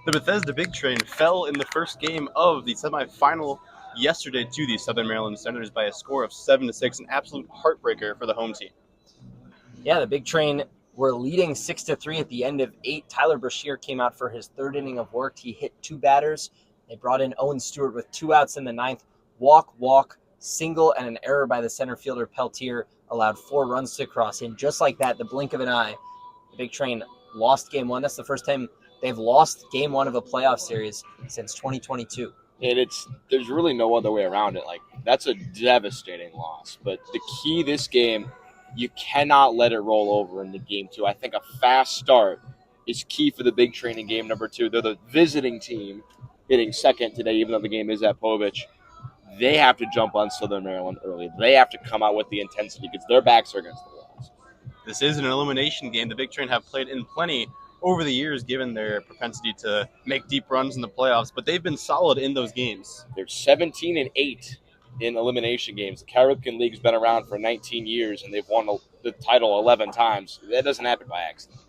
The Bethesda Big Train fell in the first game of the semifinal yesterday to the Southern Maryland Senators by a score of 7-6, an absolute heartbreaker for the home team. Yeah, the Big Train were leading 6-3 at the end of 8. Tyler Brashear came out for his third inning of work. He hit 2 batters. They brought in Owen Stewart with 2 outs in the ninth. Walk, single, and an error by the center fielder Peltier allowed 4 runs to cross in. Just like that, the blink of an eye, the Big Train lost game 1. That's the first time they've lost game 1 of a playoff series since 2022. And there's really no other way around it. Like, that's a devastating loss. But the key this game, you cannot let it roll over into game 2. I think a fast start is key for the Big Train in game number 2. They're the visiting team hitting second today, even though the game is at Povich. They have to jump on Southern Maryland early. They have to come out with the intensity because their backs are against the walls. This is an elimination game. The Big Train have played in plenty over the years, given their propensity to make deep runs in the playoffs, but they've been solid in those games. They're 17-8 in elimination games. The Caribbean League's been around for 19 years, and they've won the title 11 times. That doesn't happen by accident.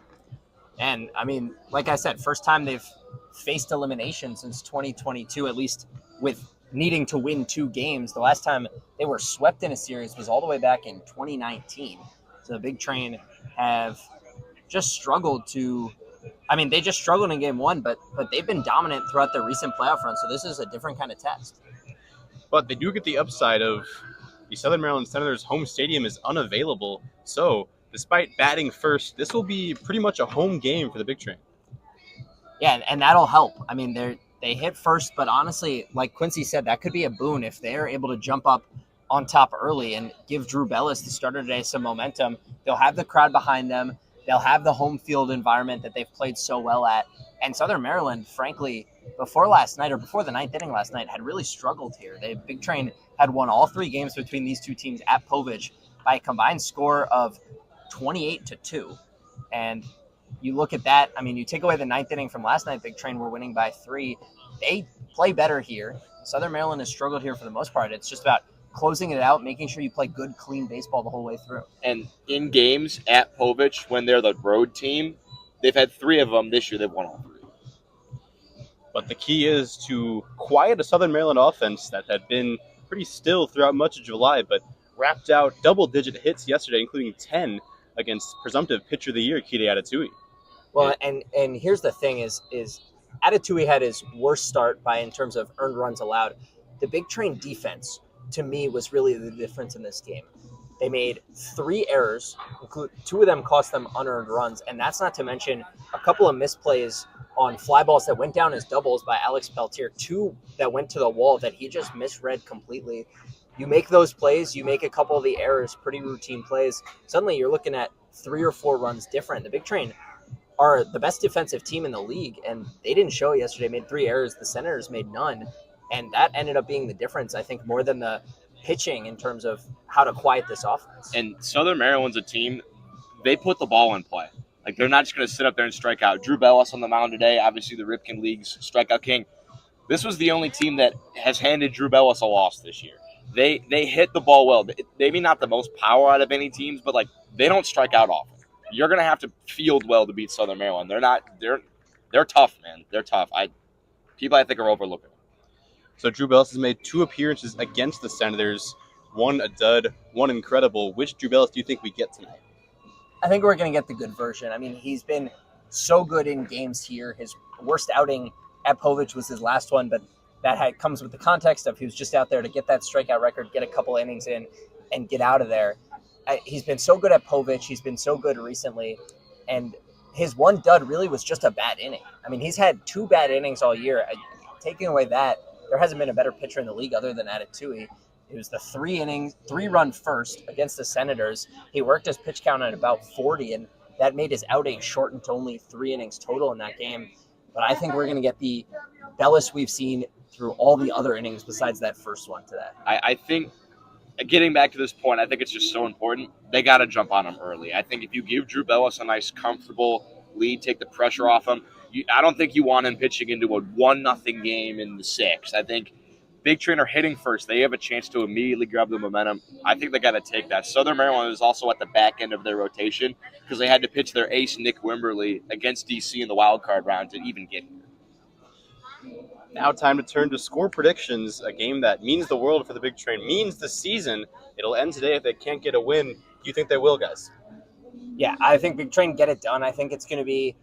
And, I mean, like I said, first time they've faced elimination since 2022, at least with needing to win 2 games. The last time they were swept in a series was all the way back in 2019. So the Big Train have just struggled to – I mean, they just struggled in game 1, but they've been dominant throughout their recent playoff run, so this is a different kind of test. But they do get the upside of the Southern Maryland Senators' home stadium is unavailable, so despite batting first, this will be pretty much a home game for the Big Train. Yeah, and that'll help. I mean, they hit first, but honestly, like Quincy said, that could be a boon if they're able to jump up on top early and give Drew Bellis, the starter today, some momentum. They'll have the crowd behind them. They'll have the home field environment that they've played so well at. And Southern Maryland, frankly, before the ninth inning last night, had really struggled here. The Big Train had won all 3 games between these 2 teams at Povich by a combined score of 28-2. And you look at that, I mean, you take away the ninth inning from last night, Big Train were winning by 3. They play better here. Southern Maryland has struggled here for the most part. It's just about closing it out, making sure you play good, clean baseball the whole way through. And in games at Povich, when they're the road team, they've had 3 of them. This year they've won all 3. But the key is to quiet a Southern Maryland offense that had been pretty still throughout much of July, but wrapped out double-digit hits yesterday, including 10 against presumptive pitcher of the year, Kide Atatui. Well, and here's the thing is Atatui had his worst start in terms of earned runs allowed. The Big Train defense, to me, was really the difference in this game. They made 3 errors, 2 of them cost them unearned runs, and that's not to mention a couple of misplays on fly balls that went down as doubles by Alex Peltier, 2 that went to the wall that he just misread completely. You make those plays, you make a couple of the errors, pretty routine plays, suddenly you're looking at 3 or 4 runs different. The Big Train are the best defensive team in the league, and they didn't show it yesterday. Made 3 errors. The Senators made none, and that ended up being the difference, I think, more than the pitching in terms of how to quiet this offense. And Southern Maryland's a team, they put the ball in play. Like, they're not just going to sit up there and strike out. Drew Bellis on the mound today, obviously the Ripken League's strikeout king. This was the only team that has handed Drew Bellis a loss this year. They hit the ball well. Maybe not the most power out of any teams, but, like, they don't strike out often. You're going to have to field well to beat Southern Maryland. They're tough, man. They're tough. People I think are overlooking. So Drew Bellis has made 2 appearances against the Senators, 1 a dud, 1 incredible. Which Drew Bellis do you think we get tonight? I think we're going to get the good version. I mean, he's been so good in games here. His worst outing at Povich was his last one, but that comes with the context of he was just out there to get that strikeout record, get a couple innings in, and get out of there. He's been so good at Povich. He's been so good recently, and his 1 dud really was just a bad inning. I mean, he's had 2 bad innings all year. Taking away that, there hasn't been a better pitcher in the league other than Atatui. It was the 3-run first against the Senators. He worked his pitch count at about 40, and that made his outing shortened to only 3 innings total in that game. But I think we're going to get the Bellis we've seen through all the other innings besides that first one today. I think, getting back to this point, I think it's just so important. They got to jump on him early. I think if you give Drew Bellis a nice, comfortable lead, take the pressure off him, I don't think you want him pitching into a 1-0 game in the 6th. I think Big Train are hitting first. They have a chance to immediately grab the momentum. I think they got to take that. Southern Maryland is also at the back end of their rotation because they had to pitch their ace, Nick Wimberly, against DC in the wild card round to even get here. Now time to turn to score predictions, a game that means the world for the Big Train, means the season. It'll end today if they can't get a win. Do you think they will, guys? Yeah, I think Big Train get it done. I think it's going to be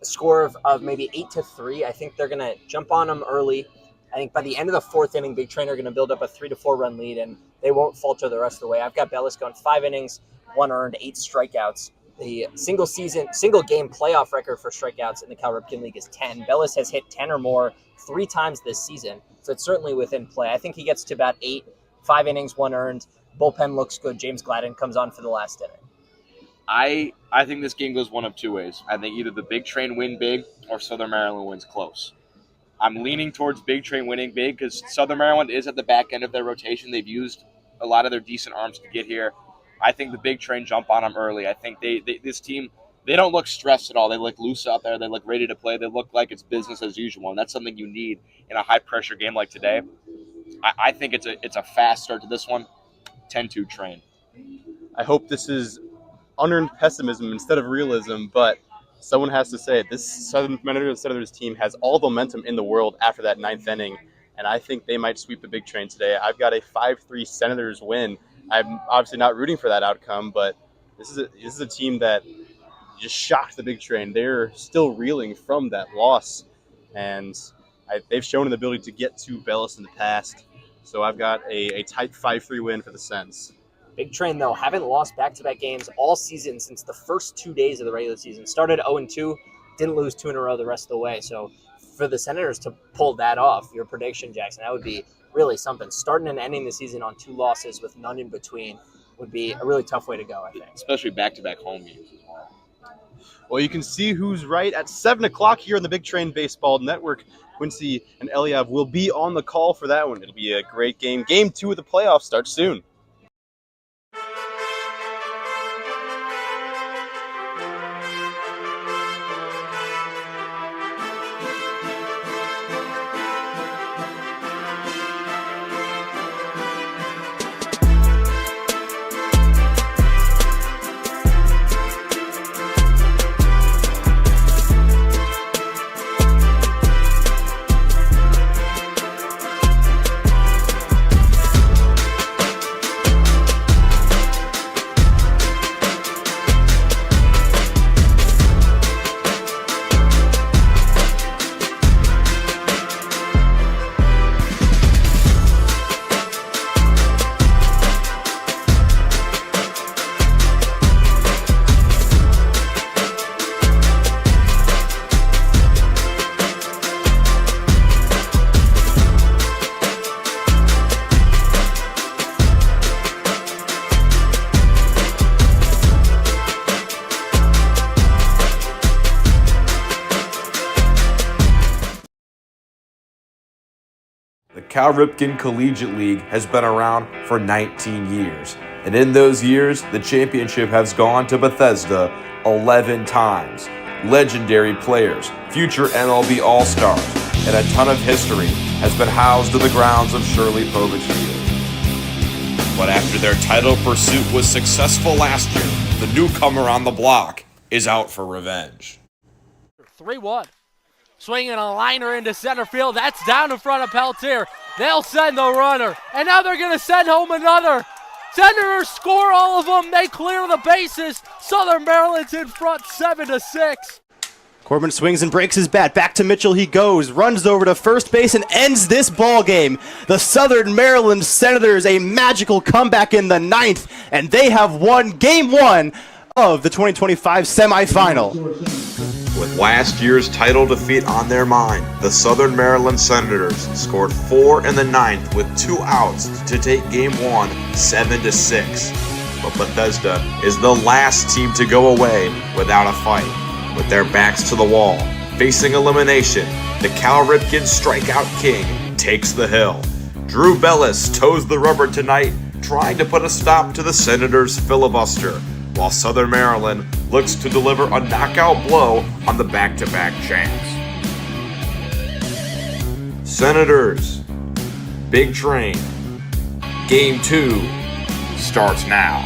a score of maybe 8-3. I think they're going to jump on them early. I think by the end of the fourth inning, Big Train are going to build up a 3-4 run lead, and they won't falter the rest of the way. I've got Bellis going 5 innings, 1 earned, 8 strikeouts. The single game playoff record for strikeouts in the Cal Ripken League is 10. Bellis has hit 10 or more 3 times this season, so it's certainly within play. I think he gets to about 8, 5 innings, 1 earned. Bullpen looks good. James Gladden comes on for the last inning. I think this game goes one of 2 ways. I think either the Big Train win big or Southern Maryland wins close. I'm leaning towards Big Train winning big because Southern Maryland is at the back end of their rotation. They've used a lot of their decent arms to get here. I think the Big Train jump on them early. I think this team, they don't look stressed at all. They look loose out there. They look ready to play. They look like it's business as usual, and that's something you need in a high-pressure game like today. I think it's a fast start to this one, 10-2 Train. I hope this is unearned pessimism instead of realism, but someone has to say it. This Southern Senators team has all the momentum in the world after that 9th inning, and I think they might sweep the Big Train today. I've got a 5-3 Senators win. I'm obviously not rooting for that outcome, but this is a team that just shocked the Big Train. They're still reeling from that loss, and they've shown an ability to get to Bellis in the past. So I've got a tight 5-3 win for the Sens. Big Train, though, haven't lost back-to-back games all season since the first 2 days of the regular season. Started 0-2, didn't lose 2 in a row the rest of the way. So for the Senators to pull that off, your prediction, Jackson, that would be really something. Starting and ending the season on 2 losses with none in between would be a really tough way to go, I think. Especially back-to-back home games as well. Well, you can see who's right at 7 o'clock here on the Big Train Baseball Network. Quincy and Eliav will be on the call for that one. It'll be a great game. Game 2 of the playoffs starts soon. The Cal Ripken Collegiate League has been around for 19 years, and in those years, the championship has gone to Bethesda 11 times. Legendary players, future MLB All-Stars, and a ton of history has been housed in the grounds of Shirley Povich Field. But after their title pursuit was successful last year, the newcomer on the block is out for revenge. 3-1. Swinging a liner into center field. That's down in front of Peltier. They'll send the runner. And now they're going to send home another. Senators score all of them. They clear the bases. Southern Maryland's in front 7-6. Corbin swings and breaks his bat. Back to Mitchell he goes. Runs over to first base and ends this ball game. The Southern Maryland Senators, a magical comeback in the 9th. And they have won Game 1 of the 2025 semifinal. With last year's title defeat on their mind, the Southern Maryland Senators scored 4 in the 9th with 2 outs to take Game 1 7-6. But Bethesda is the last team to go away without a fight. With their backs to the wall, facing elimination, the Cal Ripken Strikeout King takes the hill. Drew Bellis toes the rubber tonight, trying to put a stop to the Senators' filibuster, while Southern Maryland looks to deliver a knockout blow on the back-to-back champs. Senators, Big Train, Game 2 starts now.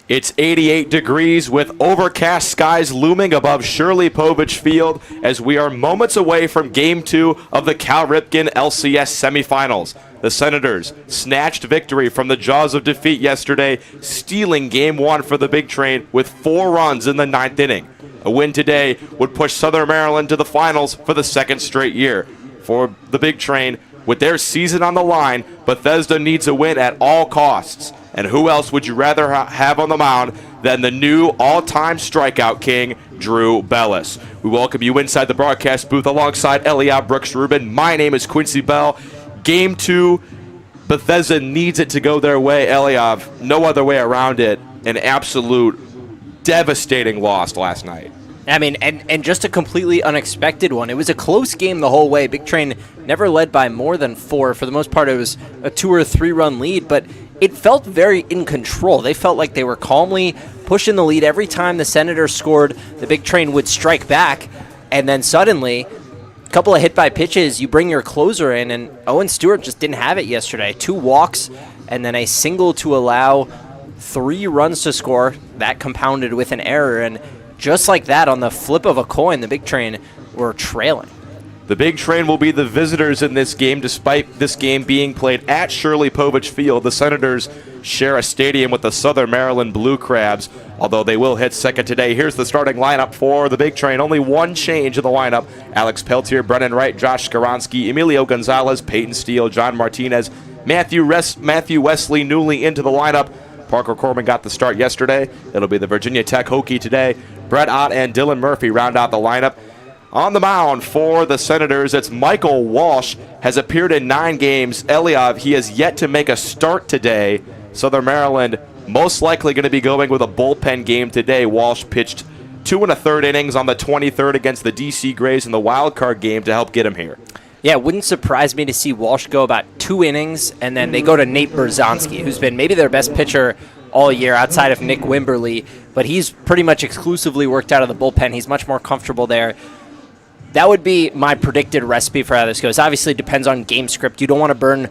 It's 88 degrees with overcast skies looming above Shirley Povich Field as we are moments away from Game 2 of the Cal Ripken LCS Semifinals. The Senators snatched victory from the jaws of defeat yesterday, stealing Game 1 for the Big Train with 4 runs in the 9th inning. A win today would push Southern Maryland to the finals for the 2nd straight year. For the Big Train, with their season on the line, Bethesda needs a win at all costs. And who else would you rather have on the mound than the new all-time strikeout king, Drew Bellis? We welcome you inside the broadcast booth alongside Eliab Brooks-Rubin. My name is Quincy Bell. Game 2, Bethesda needs it to go their way. Eliab, no other way around it. An absolute devastating loss last night. I mean, and just a completely unexpected one. It was a close game the whole way. Big Train never led by more than 4. For the most part, it was a 2 or 3 run lead, but it felt very in control. They felt like they were calmly pushing the lead. Every time the Senators scored, the Big Train would strike back, and then suddenly, a couple of hit by pitches, you bring your closer in, and Owen Stewart just didn't have it yesterday. 2 walks, and then a single to allow 3 runs to score. That compounded with an error, and just like that, on the flip of a coin, the Big Train were trailing. The Big Train will be the visitors in this game, despite this game being played at Shirley Povich Field. The Senators share a stadium with the Southern Maryland Blue Crabs, although they will hit second today. Here's the starting lineup for the Big Train. Only one change in the lineup. Alex Peltier, Brennan Wright, Josh Skaronski, Emilio Gonzalez, Peyton Steele, John Martinez, Matthew Wesley newly into the lineup. Parker Corman got the start yesterday. It'll be the Virginia Tech Hokie today. Brett Ott and Dylan Murphy round out the lineup. On the mound for the Senators, it's Michael Walsh, has appeared in 9 games. Eliav, he has yet to make a start today. Southern Maryland most likely going to be going with a bullpen game today. Walsh pitched 2 1/3 innings on the 23rd against the DC Grays in the wild card game to help get him here. Yeah, it wouldn't surprise me to see Walsh go about 2 innings, and then they go to Nate Berzonski, who's been maybe their best pitcher all year outside of Nick Wimberly, but he's pretty much exclusively worked out of the bullpen. He's much more comfortable there. That would be my predicted recipe for how this goes. Obviously, it depends on game script. You don't want to burn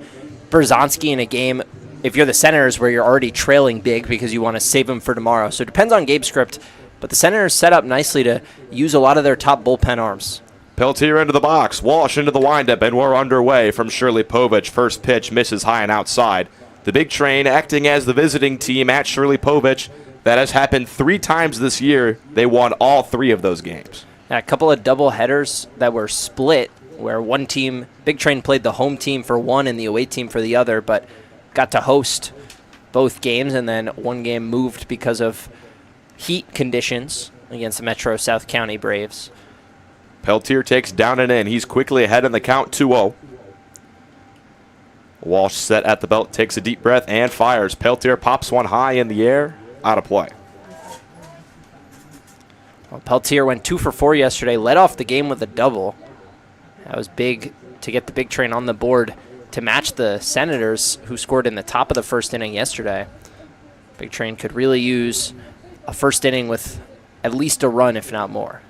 Berzonski in a game if you're the Senators where you're already trailing big because you want to save him for tomorrow. So it depends on game script, but the Senators set up nicely to use a lot of their top bullpen arms. Peltier into the box, Walsh into the windup, and we're underway from Shirley Povich. First pitch misses high and outside. The Big Train acting as the visiting team at Shirley Povich. That has happened 3 times this year. They won all 3 of those games. A couple of double headers that were split where one team, Big Train played the home team for one and the away team for the other, but got to host both games, and then one game moved because of heat conditions against the Metro South County Braves. Peltier takes down and in. He's quickly ahead in the count, 2-0. Walsh set at the belt, takes a deep breath, and fires. Peltier pops one high in the air, out of play. Well, Peltier went 2 for 4 yesterday, led off the game with a double. That was big to get the Big Train on the board to match the Senators, who scored in the top of the first inning yesterday. Big Train could really use a first inning with at least a run, if not more.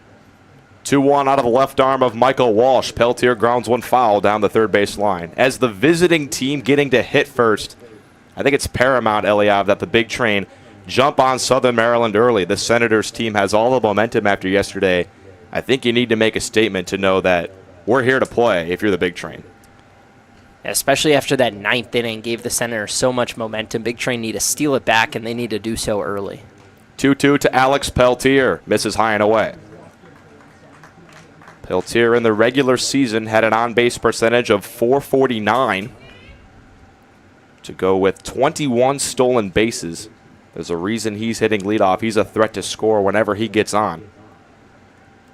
2-1 out of the left arm of Michael Walsh. Peltier grounds one foul down the third base line. As the visiting team getting to hit first, I think it's paramount, Eliav, that the Big Train jump on Southern Maryland early. The Senators team has all the momentum after yesterday. I think you need to make a statement to know that we're here to play if you're the Big Train. Especially after that 9th inning gave the Senators so much momentum. Big Train need to steal it back, and they need to do so early. 2-2 to Alex Peltier. Misses high and away. Peltier in the regular season had an on-base percentage of .449 to go with 21 stolen bases. There's a reason he's hitting leadoff. He's a threat to score whenever he gets on.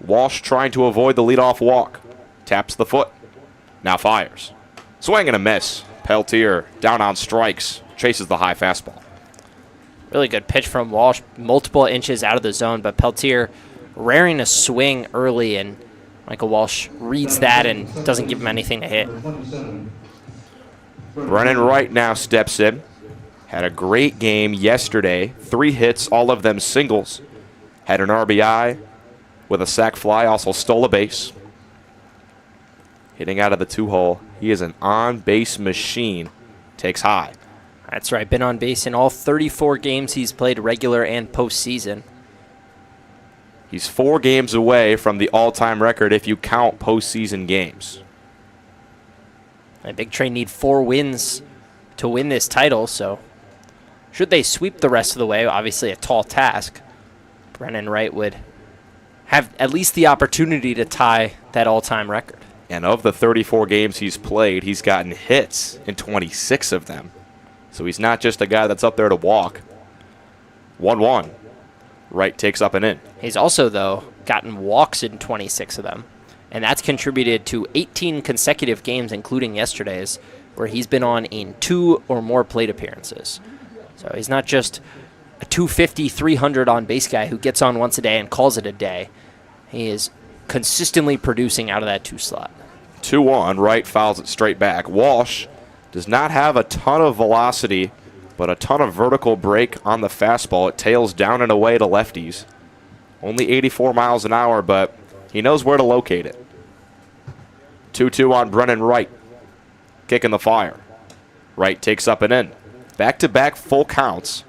Walsh trying to avoid the leadoff walk. Taps the foot. Now fires. Swing and a miss. Peltier down on strikes. Chases the high fastball. Really good pitch from Walsh. Multiple inches out of the zone, but Peltier raring to swing early, and Michael Walsh reads that and doesn't give him anything to hit. Brennan Wright now steps in. Had a great game yesterday. 3 hits, all of them singles. Had an RBI with a sac fly, also stole a base. Hitting out of the 2-hole. He is an on-base machine. Takes high. That's right. Been on base in all 34 games he's played, regular and postseason. He's 4 games away from the all-time record if you count postseason games. And Big Train need 4 wins to win this title, so should they sweep the rest of the way, obviously a tall task, Brennan Wright would have at least the opportunity to tie that all-time record. And of the 34 games he's played, he's gotten hits in 26 of them. So he's not just a guy that's up there to walk. 1-1. Wright takes up and in. He's also, though, gotten walks in 26 of them. And that's contributed to 18 consecutive games, including yesterday's, where he's been on in 2 or more plate appearances. So he's not just a 250, 300 on base guy who gets on once a day and calls it a day. He is consistently producing out of that 2 slot. 2-1. Wright fouls it straight back. Walsh does not have a ton of velocity, but a ton of vertical break on the fastball. It tails down and away to lefties. Only 84 miles an hour, but he knows where to locate it. 2-2 on Brennan Wright. Kicking the fire. Wright takes up and in. Back-to-back full counts.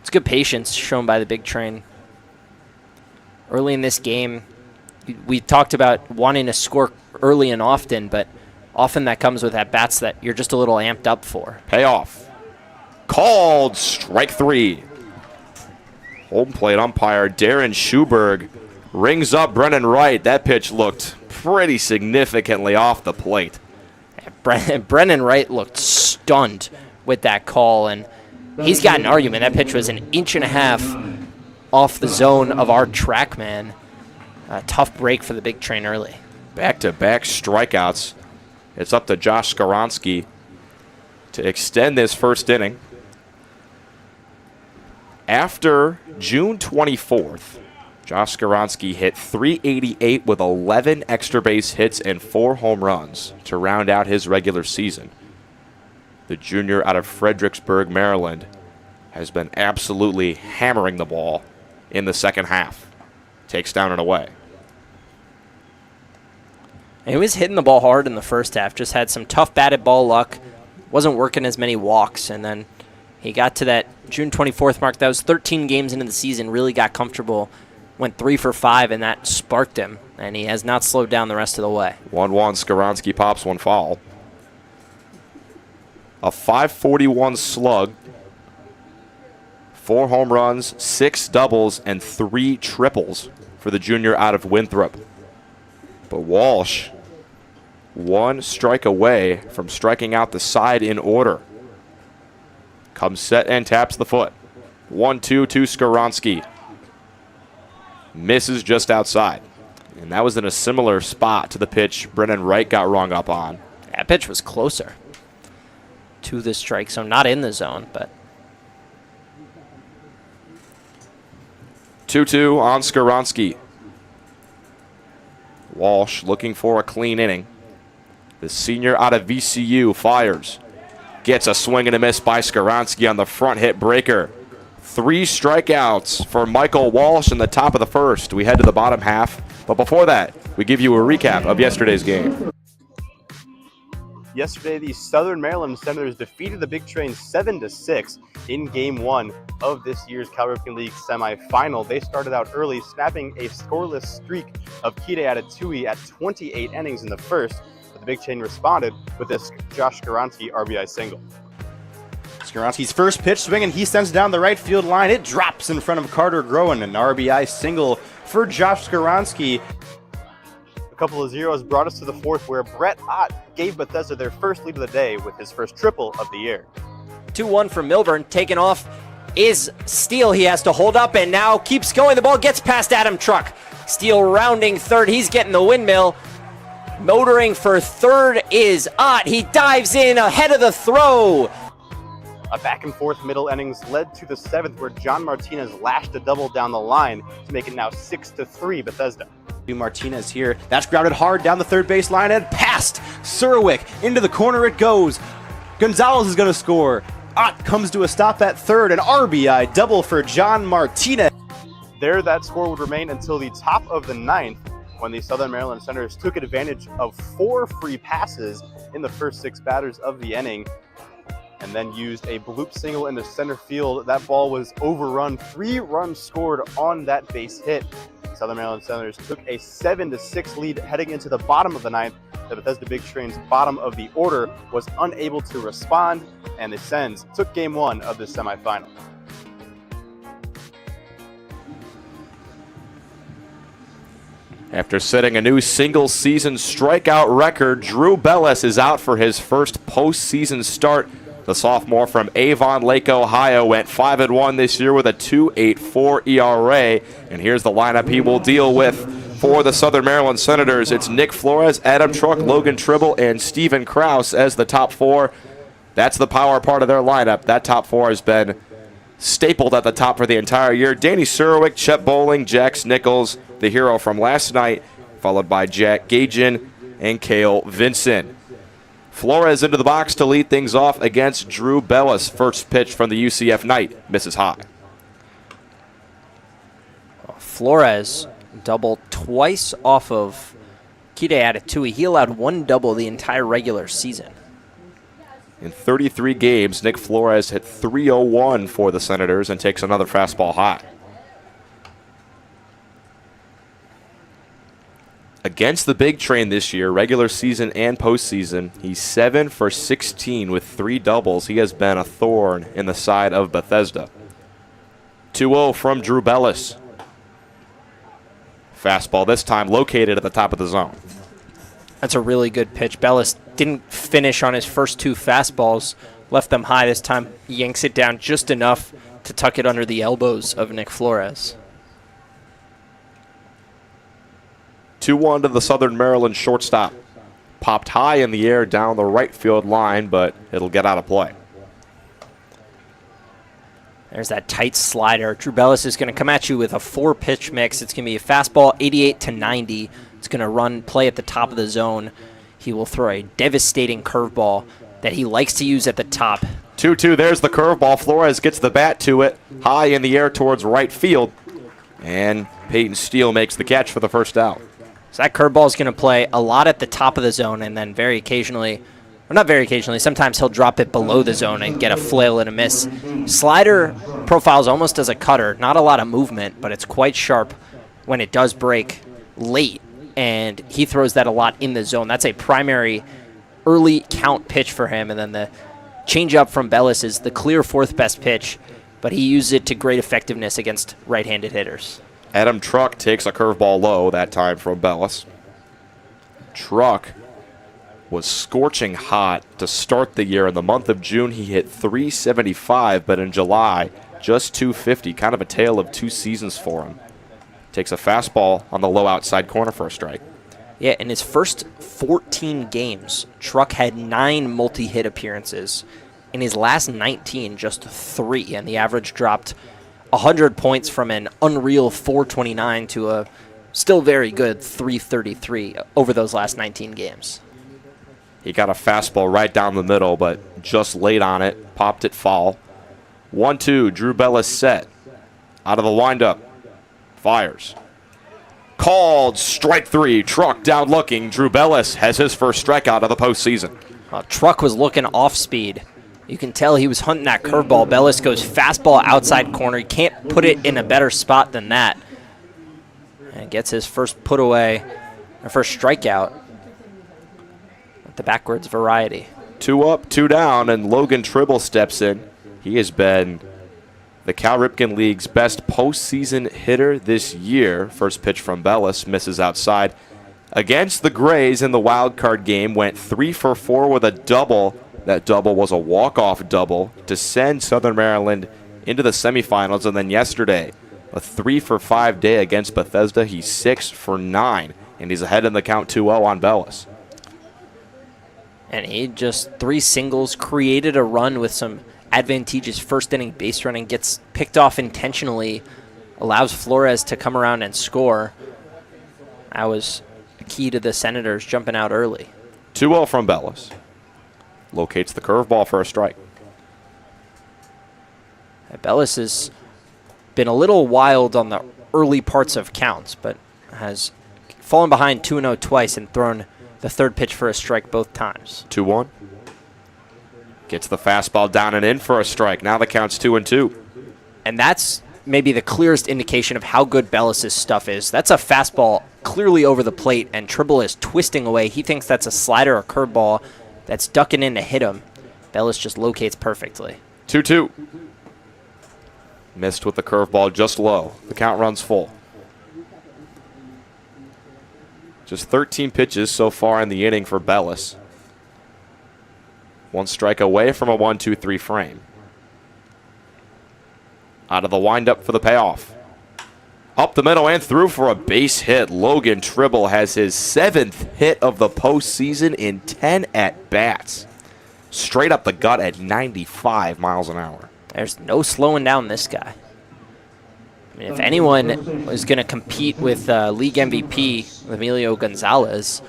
It's good patience shown by the Big Train. Early in this game, we talked about wanting to score early and often, but often that comes with at-bats that you're just a little amped up for. Payoff. Called strike 3. Home plate umpire Darren Schuberg rings up Brennan Wright. That pitch looked pretty significantly off the plate. Brennan Wright looked stunned with that call, and he's got an argument. That pitch was 1.5 inches off the zone of our track man. A tough break for the Big Train early. Back-to-back strikeouts. It's up to Josh Skaronski to extend this first inning. After June 24th, Josh Skaronski hit .388 with 11 extra base hits and 4 home runs to round out his regular season. The junior out of Fredericksburg, Maryland, has been absolutely hammering the ball in the second half. Takes down and away. He was hitting the ball hard in the first half, just had some tough batted ball luck, wasn't working as many walks, and then he got to that June 24th mark. That was 13 games into the season, really got comfortable, went 3 for 5, and that sparked him, and he has not slowed down the rest of the way. 1-1, Skaronski pops one foul. A .541 slug, 4 home runs, 6 doubles, and 3 triples for the junior out of Winthrop. But Walsh, 1 strike away from striking out the side in order. Comes set and taps the foot. 1-2 to Skaronski. Misses just outside. And that was in a similar spot to the pitch Brennan Wright got rung up on. That pitch was closer to the strike zone, not in the zone, but 2-2 on Skaronski. Walsh looking for a clean inning. The senior out of VCU fires. Gets a swing and a miss by Skaronski on the front hit breaker. 3 strikeouts for Michael Walsh in the top of the first. We head to the bottom half. But before that, we give you a recap of yesterday's game. Yesterday, the Southern Maryland Senators defeated the Big Train 7-6 in Game 1 of this year's Cal Ripken League semifinal. They started out early, snapping a scoreless streak of Kide Atatui at 28 innings in the first. But the Big Train responded with this Josh Skaronski RBI single. Skaronski's first pitch swing, and he sends down the right field line. It drops in front of Carter Groen, an RBI single for Josh Skaronski. A couple of zeros brought us to the fourth, where Brett Ott gave Bethesda their first lead of the day with his first triple of the year. 2-1 for Milburn. Taken off is Steele. He has to hold up and now keeps going. The ball gets past Adam Truck. Steele rounding third. He's getting the windmill. Motoring for third is Ott. He dives in ahead of the throw. A back and forth middle innings led to the seventh, where John Martinez lashed a double down the line to make it now 6-3 Bethesda. Martinez here. That's grounded hard down the third base line and past Surwick. Into the corner it goes. Gonzalez is going to score. Ott comes to a stop at third. An RBI double for John Martinez. There, that score would remain until the top of the ninth, when the Southern Maryland Senators took advantage of 4 free passes in the first 6 batters of the inning. and then used a bloop single into center field. That ball was overrun. 3 runs scored on that base hit. Southern Maryland Senators took a 7-6 lead heading into the bottom of the ninth. The Bethesda Big Train's bottom of the order was unable to respond, and the Sens took game 1 of the semifinal. After setting a new single-season strikeout record, Drew Bellis is out for his first postseason start. The sophomore from Avon Lake, Ohio, went 5-1 this year with a 2.84 ERA. And here's the lineup he will deal with for the Southern Maryland Senators. It's Nick Flores, Adam Truck, Logan Tribble, and Steven Krause as the top 4. That's the power part of their lineup. That top 4 has been stapled at the top for the entire year. Danny Surowick, Chet Bowling, Jax Nichols, the hero from last night, followed by Jack Gagin and Cale Vincent. Flores into the box to lead things off against Drew Bellis. First pitch from the UCF Knight, misses high. Flores doubled twice off of Kide Atatui. He allowed 1 double the entire regular season. In 33 games, Nick Flores hit .301 for the Senators and takes another fastball high. Against the Big Train this year, regular season and postseason, he's 7 for 16 with 3 doubles. He has been a thorn in the side of Bethesda. 2-0 from Drew Bellis. Fastball this time located at the top of the zone. That's a really good pitch. Bellis didn't finish on his first 2 fastballs, left them high. This time yanks it down just enough to tuck it under the elbows of Nick Flores. 2-1 to the Southern Maryland shortstop. Popped high in the air down the right field line, but it'll get out of play. There's that tight slider. Drew Bellis is going to come at you with a 4-pitch mix. It's going to be a fastball 88 to 90. It's going to play at the top of the zone. He will throw a devastating curveball that he likes to use at the top. 2-2, there's the curveball. Flores gets the bat to it, high in the air towards right field. And Peyton Steele makes the catch for the first out. So that curveball is going to play a lot at the top of the zone, and then very occasionally, or not very occasionally, sometimes he'll drop it below the zone and get a flail and a miss. Slider profiles almost as a cutter. Not a lot of movement, but it's quite sharp when it does break late, and he throws that a lot in the zone. That's a primary early count pitch for him, and then the changeup from Bellis is the clear 4th best pitch, but he uses it to great effectiveness against right-handed hitters. Adam Truck takes a curveball low that time from Bellis. Truck was scorching hot to start the year. In the month of June, he hit .375, but in July, just .250. Kind of a tale of 2 seasons for him. Takes a fastball on the low outside corner for a strike. Yeah, in his first 14 games, Truck had 9 multi-hit appearances. In his last 19, just 3, and the average dropped 100 points from an unreal 429 to a still very good 333 over those last 19 games. He got a fastball right down the middle, but just late on it, popped it foul. 1-2, Drew Bellis set. Out of the windup, fires. Called, strike 3, Truck down looking. Drew Bellis has his first strikeout of the postseason. Truck was looking off speed. You can tell he was hunting that curveball. Bellis goes fastball outside corner. He can't put it in a better spot than that. And gets his first put away, or first strikeout with the backwards variety. 2 up, 2 down, and Logan Tribble steps in. He has been the Cal Ripken League's best postseason hitter this year. First pitch from Bellis, misses outside. Against the Grays in the wild card game, went 3 for 4 with a double. That double was a walk-off double to send Southern Maryland into the semifinals. And then yesterday, a 3 for 5 day against Bethesda. He's 6 for 9, and he's ahead in the count 2-0 on Bellis. And he just 3 singles, created a run with some advantageous first-inning base running, gets picked off intentionally, allows Flores to come around and score. That was key to the Senators jumping out early. 2-0 from Bellis. Locates the curveball for a strike. Bellis has been a little wild on the early parts of counts, but has fallen behind 2-0 twice and thrown the 3rd pitch for a strike both times. 2-1. Gets the fastball down and in for a strike. Now the count's 2-2. And that's maybe the clearest indication of how good Bellis' stuff is. That's a fastball clearly over the plate, and Tribble is twisting away. He thinks that's a slider or curveball that's ducking in to hit him. Bellis just locates perfectly. 2-2. Missed with the curveball just low. The count runs full. Just 13 pitches so far in the inning for Bellis. 1 strike away from a 1-2-3 frame. Out of the windup for the payoff. Up the middle and through for a base hit. Logan Tribble has his 7th hit of the postseason in 10 at-bats. Straight up the gut at 95 miles an hour. There's no slowing down this guy. I mean, if anyone is going to compete with league MVP Emilio Gonzalez,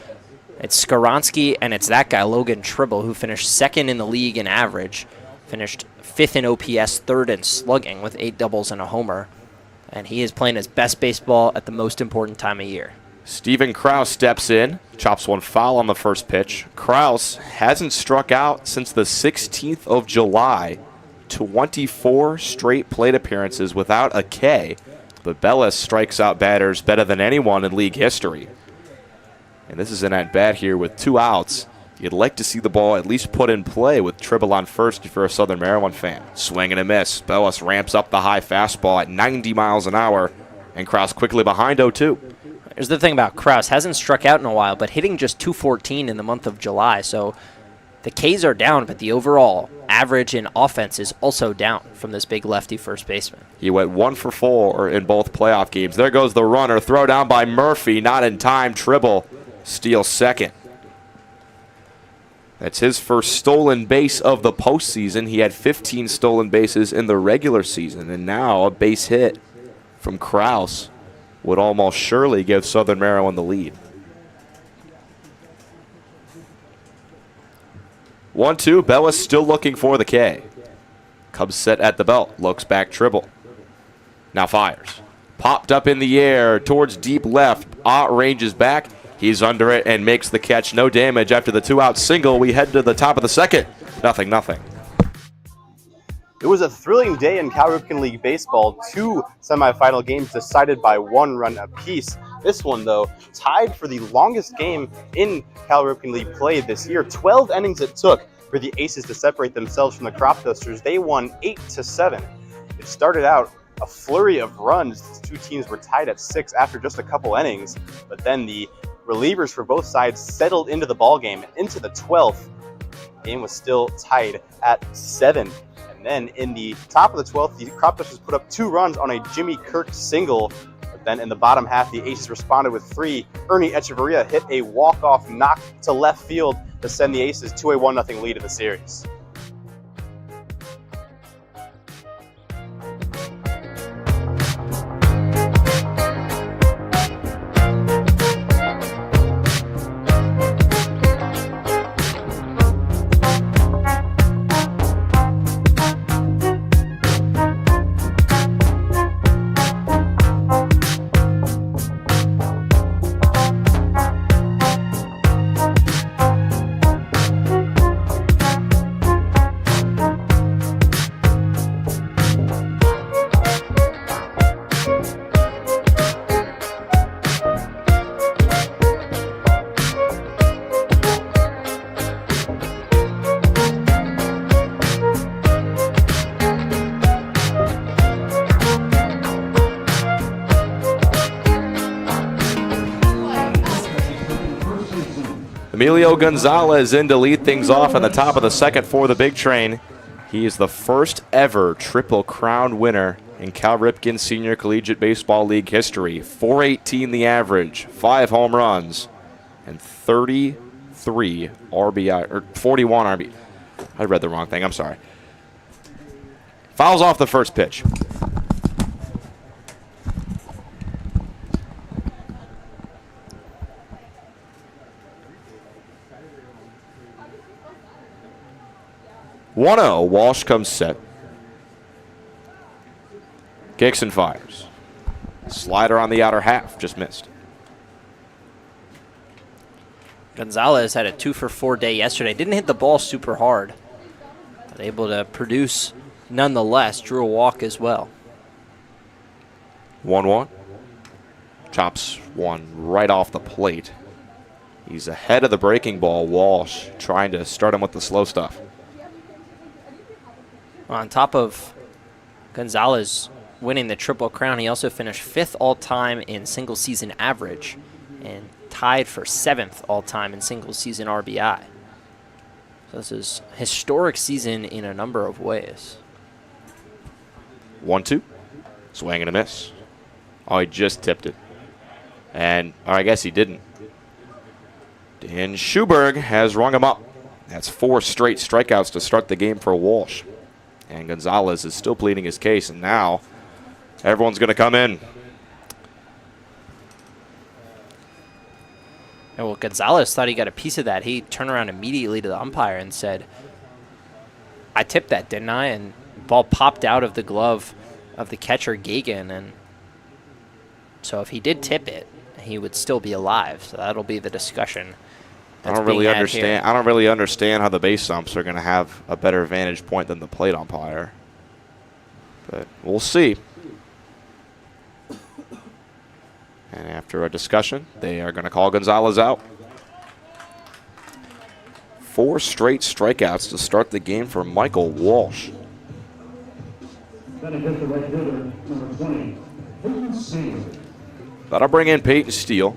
it's Skoronsky and it's that guy, Logan Tribble, who finished 2nd in the league in average, finished 5th in OPS, 3rd in slugging with 8 doubles and a homer. And he is playing his best baseball at the most important time of year. Steven Krause steps in, chops one foul on the first pitch. Krause hasn't struck out since the 16th of July. 24 straight plate appearances without a K, but Bellis strikes out batters better than anyone in league history. And this is an at-bat here with 2 outs. You'd like to see the ball at least put in play with Tribble on first if you're a Southern Maryland fan. Swing and a miss. Bellis ramps up the high fastball at 90 miles an hour, and Krause quickly behind 0-2. Here's the thing about Krause. Hasn't struck out in a while, but hitting just .214 in the month of July, so the Ks are down, but the overall average in offense is also down from this big lefty first baseman. He went 1 for 4 in both playoff games. There goes the runner. Throw down by Murphy. Not in time. Tribble steals second. That's his first stolen base of the postseason. He had 15 stolen bases in the regular season, and now a base hit from Krause would almost surely give Southern Maryland the lead. 1-2, Bellis still looking for the K. Cubs set at the belt, looks back Tribble. Now fires. Popped up in the air towards deep left. Ott ranges back. He's under it and makes the catch. No damage after the 2-out single. We head to the top of the second. 0-0. It was a thrilling day in Cal Ripken League baseball. 2 semifinal games decided by 1 run apiece. This one, though, tied for the longest game in Cal Ripken League play this year. 12 innings it took for the Aces to separate themselves from the Crop Dusters. They won 8-7. It started out a flurry of runs. The 2 teams were tied at 6 after just a couple innings, but then the relievers for both sides settled into the ballgame. Into the 12th, the game was still tied at 7. And then in the top of the 12th, the Crop Dusters put up 2 runs on a Jimmy Kirk single. But then in the bottom half, the Aces responded with 3. Ernie Echeverria hit a walk-off knock to left field to send the Aces to a 1-0 lead in the series. Emilio Gonzalez in to lead things off in the top of the second for the Big Train. He is the first ever Triple Crown winner in Cal Ripken Senior Collegiate Baseball League history. 418 the average, 5 home runs, and 33 RBI, or 41 RBI. I read the wrong thing, I'm sorry. Fouls off the first pitch. Walsh comes set. Gixon fires. Slider on the outer half, just missed. Gonzalez had a 2 for 4 day yesterday. Didn't hit the ball super hard. but able to produce nonetheless, drew a walk as well. 1-1. Chops one right off the plate. He's ahead of the breaking ball. Walsh trying to start him with the slow stuff. On top of Gonzalez winning the Triple Crown, he also finished 5th all-time in single-season average and tied for 7th all-time in single-season RBI. So this is a historic season in a number of ways. 1-2. Swing and a miss. Oh, he just tipped it. And I guess he didn't. Dan Schuberg has rung him up. That's 4 straight strikeouts to start the game for Walsh. And Gonzalez is still pleading his case, and now everyone's going to come in. And well, Gonzalez thought he got a piece of that. He turned around immediately to the umpire and said, I tipped that, didn't I? And the ball popped out of the glove of the catcher, Gagan. And so if he did tip it, he would still be alive. So that'll be the discussion. I don't really understand how the base umps are going to have a better vantage point than the plate umpire. But we'll see. And after a discussion, they are going to call Gonzalez out. 4 straight strikeouts to start the game for Michael Walsh. That'll bring in Peyton Steele.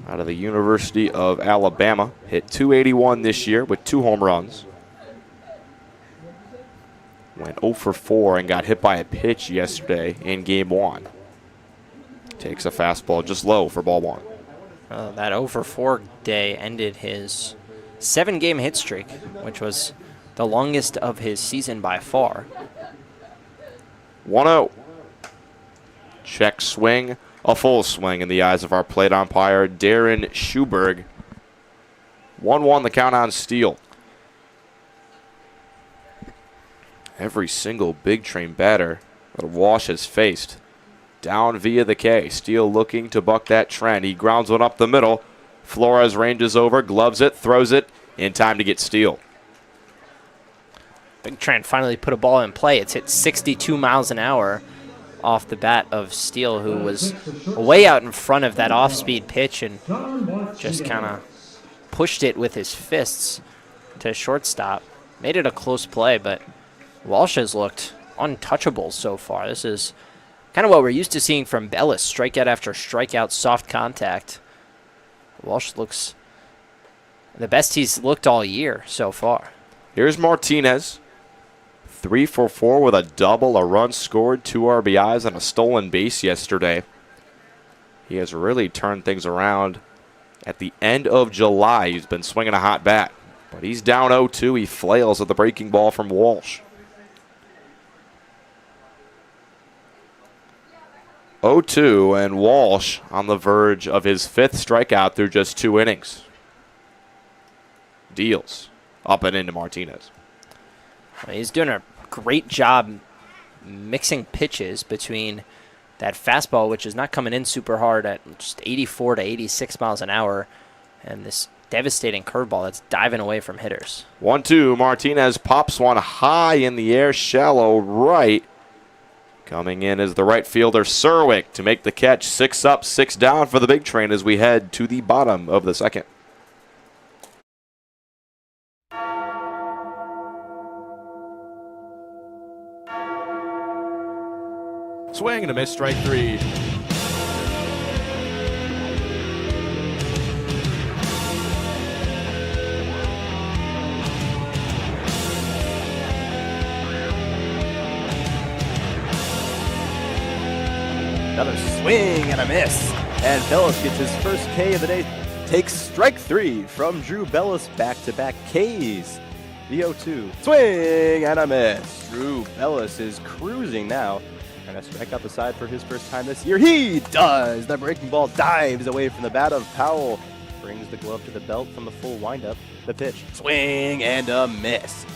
Out of the University of Alabama. Hit .281 this year with 2 home runs. Went 0 for 4 and got hit by a pitch yesterday in game 1. Takes a fastball just low for ball 1. That 0 for 4 day ended his 7-game hit streak, which was the longest of his season by far. 1-0. Check swing. A full swing in the eyes of our plate umpire, Darren Schuberg. 1-1 the count on Steele. Every single big train batter that Walsh has faced. Down via the K. Steele looking to buck that trend. He grounds one up the middle. Flores ranges over, gloves it, throws it, in time to get Steele. Big Trent finally put a ball in play. It's hit 62 miles an hour off the bat of Steele, who was way out in front of that off-speed pitch and just kind of pushed it with his fists to shortstop. Made it a close play, but Walsh has looked untouchable so far. This is kind of what we're used to seeing from Bellis, strikeout after strikeout, soft contact. Walsh looks the best he's looked all year so far. Here's Martinez. 3 for 4 with a double, a run scored, 2 RBIs, and a stolen base yesterday. He has really turned things around. At the end of July, he's been swinging a hot bat. But he's down 0-2. He flails at the breaking ball from Walsh. 0-2, and Walsh on the verge of his 5th strikeout through just 2 innings. Deals up and into Martinez. He's doing a great job mixing pitches between that fastball, which is not coming in super hard at just 84 to 86 miles an hour, and this devastating curveball that's diving away from hitters. 1-2, Martinez pops one high in the air, shallow right. Coming in is the right fielder, Serwick, to make the catch. 6 up, 6 down for the big train as we head to the bottom of the 2nd. Swing and a miss, strike 3. Another swing and a miss. And Bellis gets his first K of the day. Takes strike 3 from Drew Bellis. Back-to-back Ks. The 0-2. Swing and a miss. Drew Bellis is cruising now. Trying to strike out the side for his first time this year. He does! The breaking ball dives away from the bat of Powell. Brings the glove to the belt from the full windup. The pitch. Swing and a miss.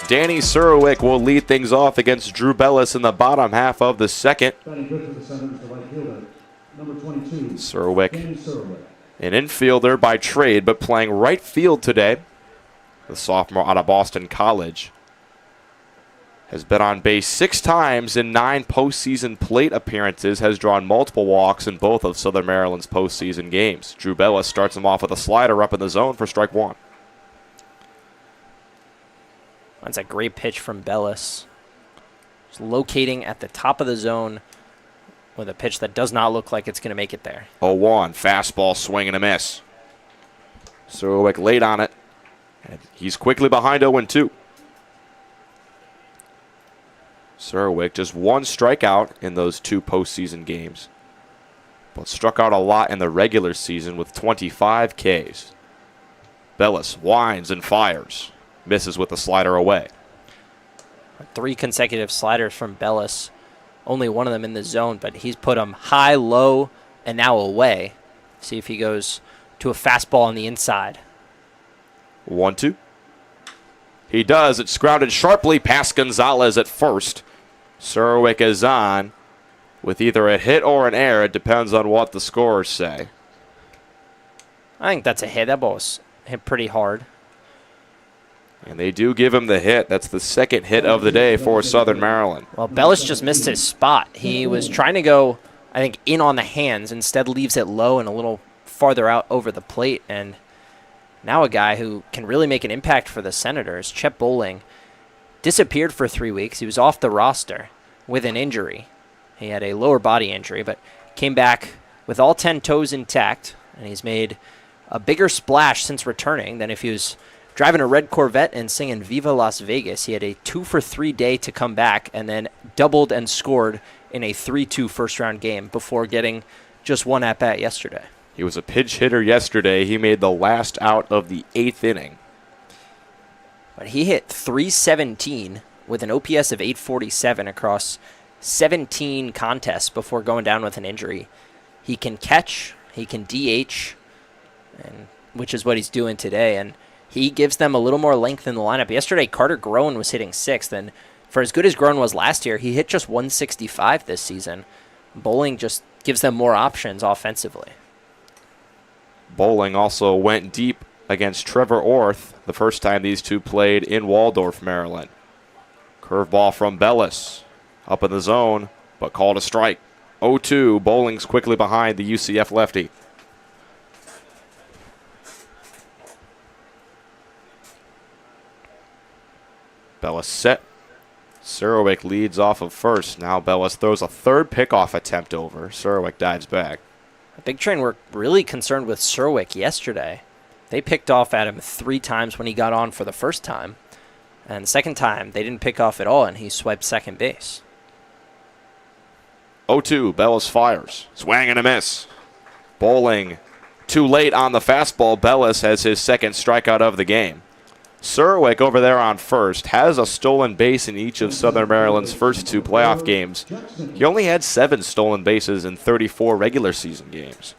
Danny Surowick will lead things off against Drew Bellis in the bottom half of the second. Surowick, an infielder by trade, but playing right field today. The sophomore out of Boston College has been on base 6 times in 9 postseason plate appearances, has drawn multiple walks in both of Southern Maryland's postseason games. Drew Bellis starts him off with a slider up in the zone for strike 1. That's a great pitch from Bellis. Just locating at the top of the zone with a pitch that does not look like it's going to make it there. 0-1, fastball, swing and a miss. Surowick late on it, and he's quickly behind 0-2. Surowick just 1 strikeout in those 2 postseason games, but struck out a lot in the regular season with 25 Ks. Bellis winds and fires. Misses with the slider away. 3 consecutive sliders from Bellis. Only one of them in the zone, but he's put them high, low, and now away. See if he goes to a fastball on the inside. 1-2. He does. It's grounded sharply past Gonzalez at first. Surowick is on with either a hit or an error. It depends on what the scorers say. I think that's a hit. That ball was hit pretty hard. And they do give him the hit. That's the second hit of the day for Southern Maryland. Well, Bellis just missed his spot. He was trying to go, I think, in on the hands. Instead leaves it low and a little farther out over the plate. And now a guy who can really make an impact for the Senators, Chet Bowling, disappeared for 3 weeks. He was off the roster with an injury. He had a lower body injury, but came back with all 10 toes intact. And he's made a bigger splash since returning than if he was driving a red Corvette and singing Viva Las Vegas. He had a 2-for-3 day to come back and then doubled and scored in a 3-2 first-round game before getting just 1 at-bat yesterday. He was a pinch hitter yesterday. He made the last out of the 8th inning. But he hit .317 with an OPS of .847 across 17 contests before going down with an injury. He can catch, he can DH, and which is what he's doing today, and he gives them a little more length in the lineup. Yesterday, Carter Groen was hitting 6th, and for as good as Groen was last year, he hit just 165 this season. Bowling just gives them more options offensively. Bowling also went deep against Trevor Orth the first time these two played in Waldorf, Maryland. Curveball from Bellis. Up in the zone, but called a strike. 0-2, Bowling's quickly behind the UCF lefty. Bellis set. Surowick leads off of first. Now Bellis throws a 3rd pickoff attempt over. Surowick dives back. The Big Train were really concerned with Surowick yesterday. They picked off at him 3 times when he got on for the first time. And the second time, they didn't pick off at all, and he swiped second base. 0-2, Bellis fires. Swing and a miss. Bowling too late on the fastball. Bellis has his 2nd strikeout of the game. Surowick over there on first has a stolen base in each of Southern Maryland's first 2 playoff games. He only had 7 stolen bases in 34 regular season games.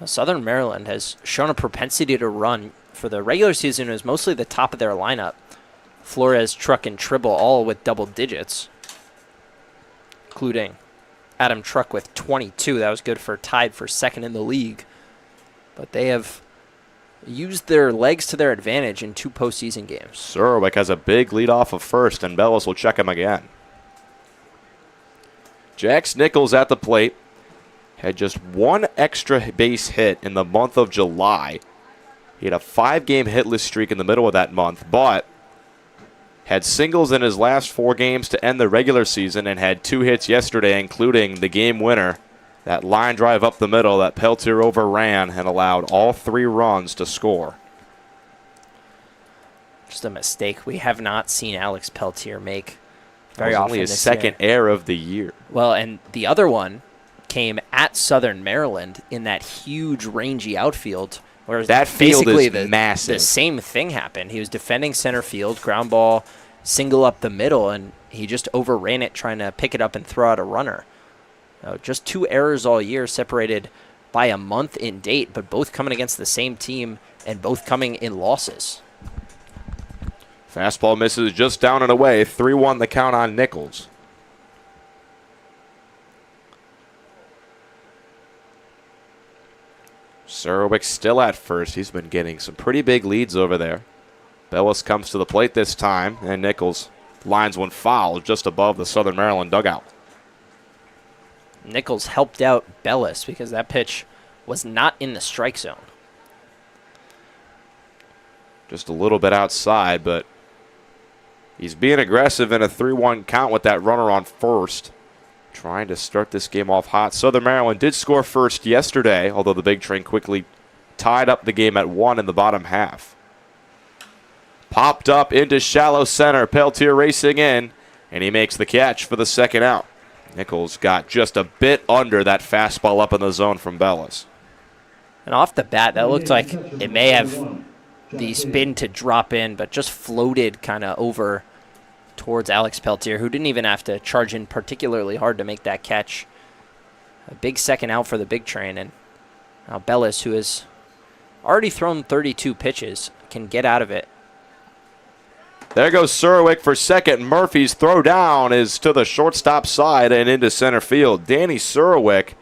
Southern Maryland has shown a propensity to run. For the regular season, it was mostly the top of their lineup. Flores, Truck, and Tribble all with double digits, including Adam Truck with 22. That was good for tied for 2nd in the league. But they have used their legs to their advantage in 2 postseason games. Surowick has a big lead off of first, and Bellis will check him again. Jax Nichols at the plate. Had just 1 extra base hit in the month of July. He had a 5-game hitless streak in the middle of that month, but had singles in his last 4 games to end the regular season and had 2 hits yesterday, including the game winner. That line drive up the middle that Peltier overran and allowed all 3 runs to score. Just a mistake we have not seen Alex Peltier make very often. Only his 2nd error of the year. Well, and the other one came at Southern Maryland in that huge rangy outfield. Where that field basically is massive. The same thing happened. He was defending center field, ground ball, single up the middle, and he just overran it trying to pick it up and throw out a runner. Just 2 errors all year, separated by a month in date, but both coming against the same team and both coming in losses. Fastball misses just down and away. 3-1 the count on Nichols. Surowick still at first. He's been getting some pretty big leads over there. Bellis comes to the plate this time, and Nichols lines one foul just above the Southern Maryland dugout. Nichols helped out Bellis because that pitch was not in the strike zone. Just a little bit outside, but he's being aggressive in a 3-1 count with that runner on first. Trying to start this game off hot. Southern Maryland did score first yesterday, although the Big Train quickly tied up the game at 1 in the bottom half. Popped up into shallow center. Peltier racing in, and he makes the catch for the second out. Nichols got just a bit under that fastball up in the zone from Bellis. And off the bat, that looked like it may have the spin to drop in, but just floated kind of over towards Alex Peltier, who didn't even have to charge in particularly hard to make that catch. A big second out for the Big Train, and now Bellis, who has already thrown 32 pitches, can get out of it. There goes Surowick for second. Murphy's throw down is to the shortstop side and into center field. Danny Surowick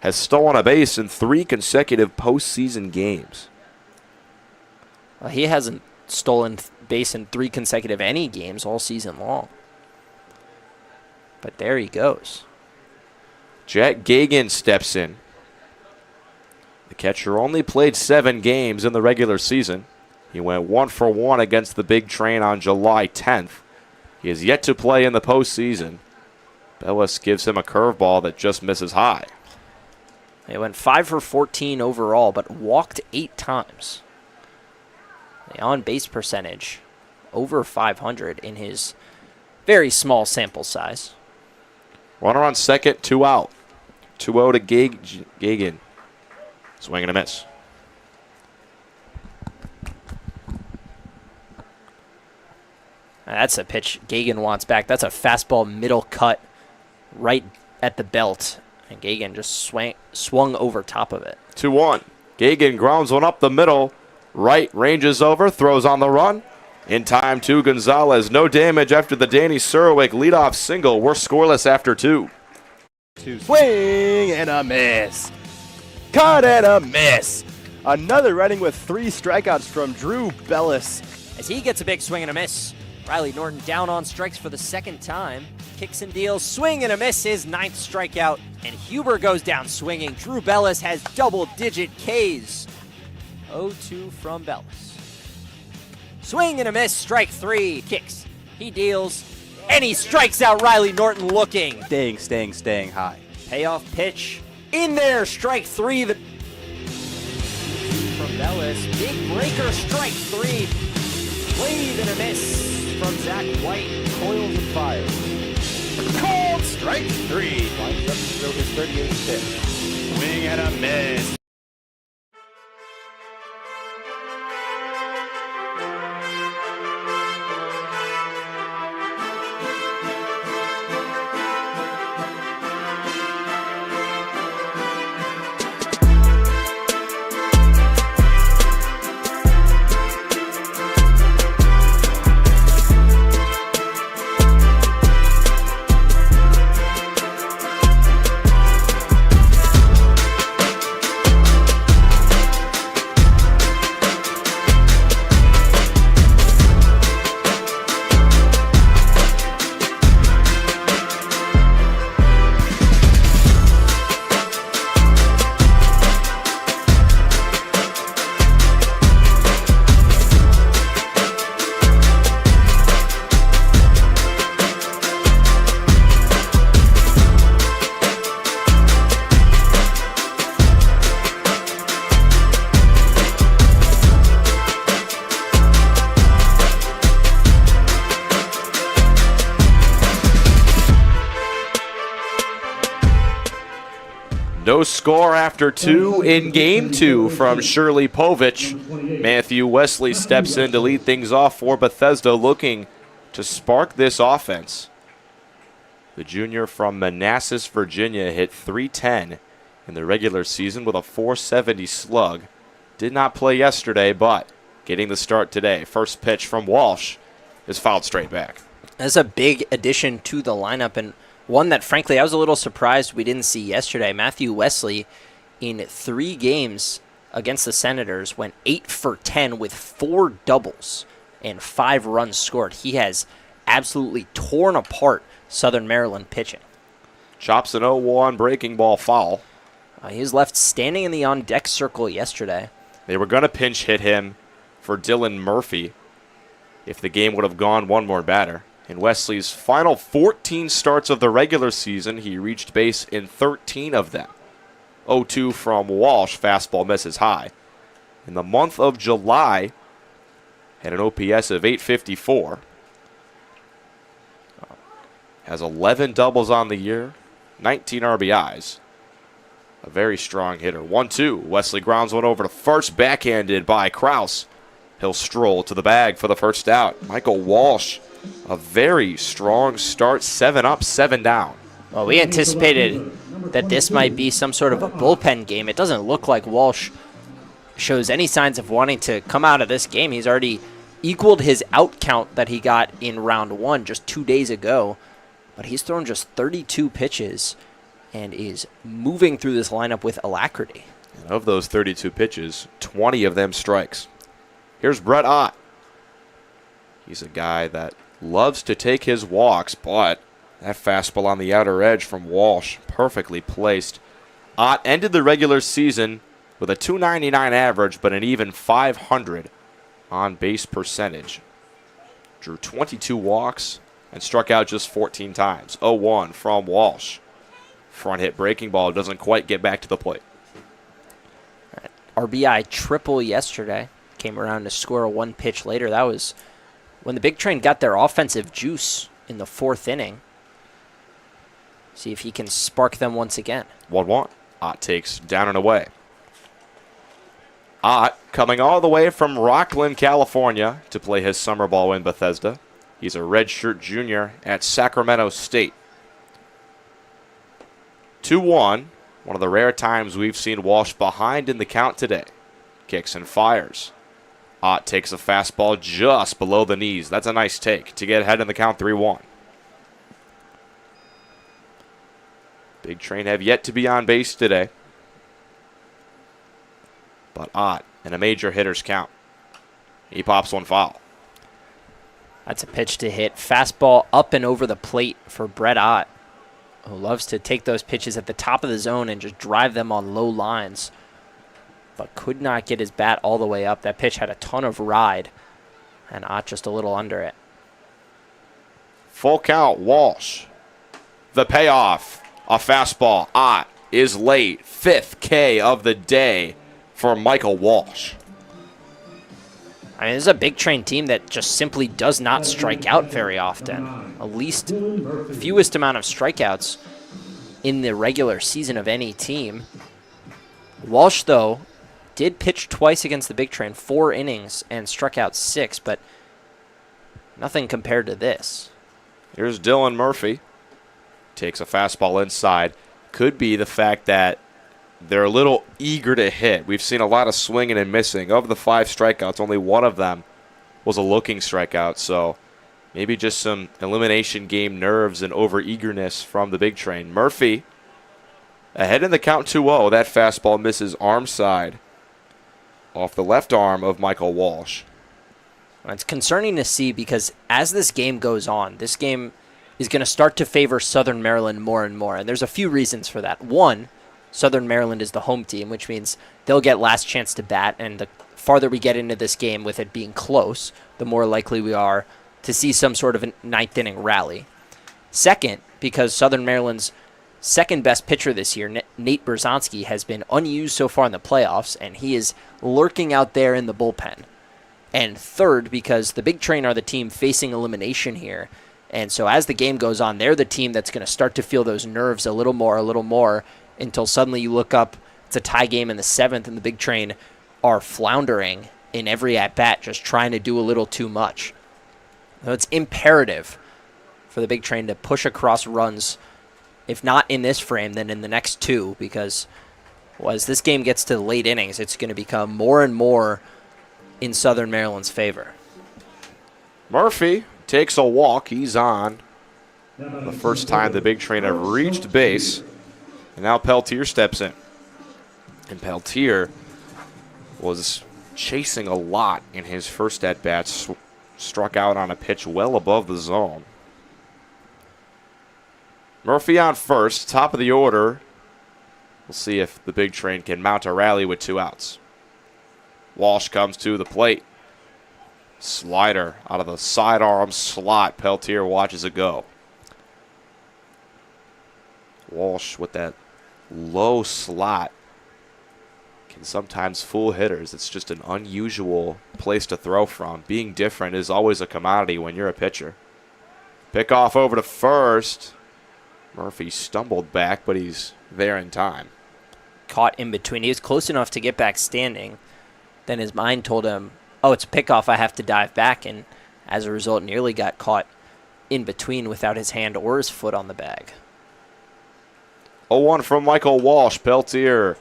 has stolen a base in 3 consecutive postseason games. Well, he hasn't stolen base in 3 consecutive any games all season long. But there he goes. Jack Gagan steps in. The catcher only played 7 games in the regular season. He went 1 for 1 against the Big Train on July 10th. He is yet to play in the postseason. Bellis gives him a curveball that just misses high. He went 5 for 14 overall, but walked 8 times. The on-base percentage over 500 in his very small sample size. Runner on second, 2 out. 2-0 to Gagan. Swing and a miss. That's a pitch Gagan wants back. That's a fastball middle cut right at the belt. And Gagan just swung over top of it. 2-1. Gagan grounds one up the middle. Right ranges over, throws on the run. In time to Gonzalez. No damage after the Danny Surowick leadoff single. We're scoreless after 2. Swing and a miss. Cut and a miss. Another running with 3 strikeouts from Drew Bellis. As he gets a big swing and a miss. Riley Norton down on strikes for the second time. Kicks and deals, swing and a miss, his 9th strikeout. And Huber goes down swinging. Drew Bellis has double-digit Ks. 0-2 from Bellis. Swing and a miss, strike 3. Kicks, he deals, and he strikes out Riley Norton looking. Staying high. Payoff pitch in there, strike 3. From Bellis, big breaker, strike 3. Wave and a miss from Zach White, coils and fires. Cold strike 3. Lines up to throw his 38th pitch. Swing and a miss. No score after 2 in Game 2 from Shirley Povich. Matthew Wesley steps in to lead things off for Bethesda, looking to spark this offense. The junior from Manassas, Virginia, hit .310 in the regular season with a .470 slug. Did not play yesterday, but getting the start today. First pitch from Walsh is fouled straight back. That's a big addition to the lineup, and one that, frankly, I was a little surprised we didn't see yesterday. Matthew Wesley, in 3 games against the Senators, went 8 for 10 with 4 doubles and 5 runs scored. He has absolutely torn apart Southern Maryland pitching. Chops an 0-1 breaking ball foul. He was left standing in the on-deck circle yesterday. They were going to pinch hit him for Dylan Murphy if the game would have gone one more batter. In Wesley's final 14 starts of the regular season, he reached base in 13 of them. 0-2 from Walsh, fastball misses high. In the month of July, had an OPS of 854. Has 11 doubles on the year, 19 RBIs. A very strong hitter. 1-2. Wesley grounds one over to first, backhanded by Kraus. He'll stroll to the bag for the first out. Michael Walsh, a very strong start. 7 up, 7 down. Well, we anticipated that this might be some sort of a bullpen game. It doesn't look like Walsh shows any signs of wanting to come out of this game. He's already equaled his out count that he got in round 1 just 2 days ago. But he's thrown just 32 pitches and is moving through this lineup with alacrity. And of those 32 pitches, 20 of them strikes. Here's Brett Ott. He's a guy that loves to take his walks, but that fastball on the outer edge from Walsh, perfectly placed. Ott ended the regular season with a .299 average, but an even .500 on base percentage. Drew 22 walks and struck out just 14 times. 0-1 from Walsh. Front hit breaking ball doesn't quite get back to the plate. RBI triple yesterday. Came around to score a 1 pitch later. That was when the Big Train got their offensive juice in the 4th inning. See if he can spark them once again. 1-1. Ott takes down and away. Ott coming all the way from Rockland, California to play his summer ball in Bethesda. He's a redshirt junior at Sacramento State. 2-1. One of the rare times we've seen Walsh behind in the count today. Kicks and fires. Ott takes a fastball just below the knees. That's a nice take to get ahead in the count 3-1. Big Train have yet to be on base today. But Ott in a major hitter's count. He pops one foul. That's a pitch to hit. Fastball up and over the plate for Brett Ott, who loves to take those pitches at the top of the zone and just drive them on low lines, but could not get his bat all the way up. That pitch had a ton of ride, and Ott just a little under it. Full count, Walsh. The payoff, a fastball. Ott is late. 5th K of the day for Michael Walsh. I mean, this is a Big Train team that just simply does not strike out very often. Fewest amount of strikeouts in the regular season of any team. Walsh, though, did pitch twice against the Big Train, 4 innings, and struck out 6, but nothing compared to this. Here's Dylan Murphy. Takes a fastball inside. Could be the fact that they're a little eager to hit. We've seen a lot of swinging and missing. Of the 5 strikeouts, only one of them was a looking strikeout. So maybe just some elimination game nerves and over-eagerness from the Big Train. Murphy ahead in the count 2-0. That fastball misses arm side off the left arm of Michael Walsh. It's concerning to see because as this game goes on, this game is going to start to favor Southern Maryland more and more. And there's a few reasons for that. One, Southern Maryland is the home team, which means they'll get last chance to bat, and the farther we get into this game with it being close, the more likely we are to see some sort of a 9th inning rally. Second, because Southern Maryland's second best pitcher this year, Nate Berzonski, has been unused so far in the playoffs, and he is lurking out there in the bullpen. And third, because the Big Train are the team facing elimination here, and so as the game goes on, they're the team that's going to start to feel those nerves a little more, until suddenly you look up, it's a tie game in the 7th, and the Big Train are floundering in every at-bat, just trying to do a little too much. So it's imperative for the Big Train to push across runs, if not in this frame, then in the next 2, because as this game gets to the late innings, it's going to become more and more in Southern Maryland's favor. Murphy takes a walk. He's on. The first time the big train have reached base. And now Peltier steps in. And Peltier was chasing a lot in his first at-bat. Struck out on a pitch well above the zone. Murphy on first, top of the order. We'll see if the big train can mount a rally with 2 outs. Walsh comes to the plate. Slider out of the sidearm slot. Peltier watches it go. Walsh with that low slot can sometimes fool hitters. It's just an unusual place to throw from. Being different is always a commodity when you're a pitcher. Pick off over to first. Murphy stumbled back, but he's there in time. Caught in between. He was close enough to get back standing. Then his mind told him, oh, it's a pickoff. I have to dive back. And as a result, nearly got caught in between without his hand or his foot on the bag. 0-1 from Michael Walsh. Peltier,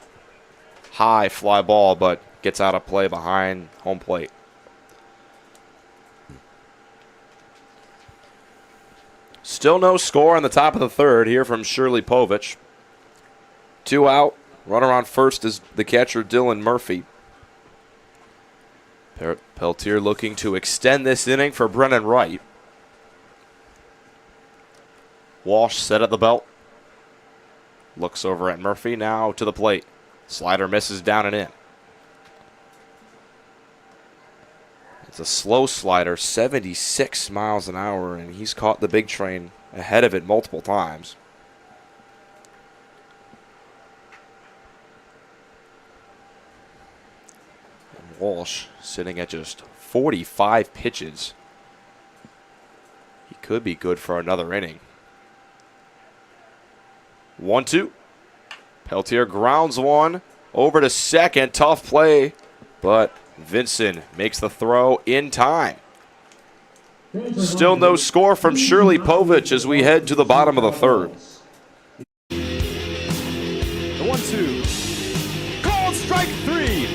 high fly ball, but gets out of play behind home plate. Still no score on the top of the third here from Shirley Povich. 2 out. Runner on first is the catcher, Dylan Murphy. Peltier looking to extend this inning for Brennan Wright. Walsh set at the belt. Looks over at Murphy, now to the plate. Slider misses down and in. It's a slow slider, 76 miles an hour, and he's caught the big train ahead of it multiple times. And Walsh sitting at just 45 pitches. He could be good for another inning. 1-2. Peltier grounds one over to second. Tough play, but Vincent makes the throw in time. Still no score from Shirley Povich as we head to the bottom of the third. The 1-2. Called strike 3.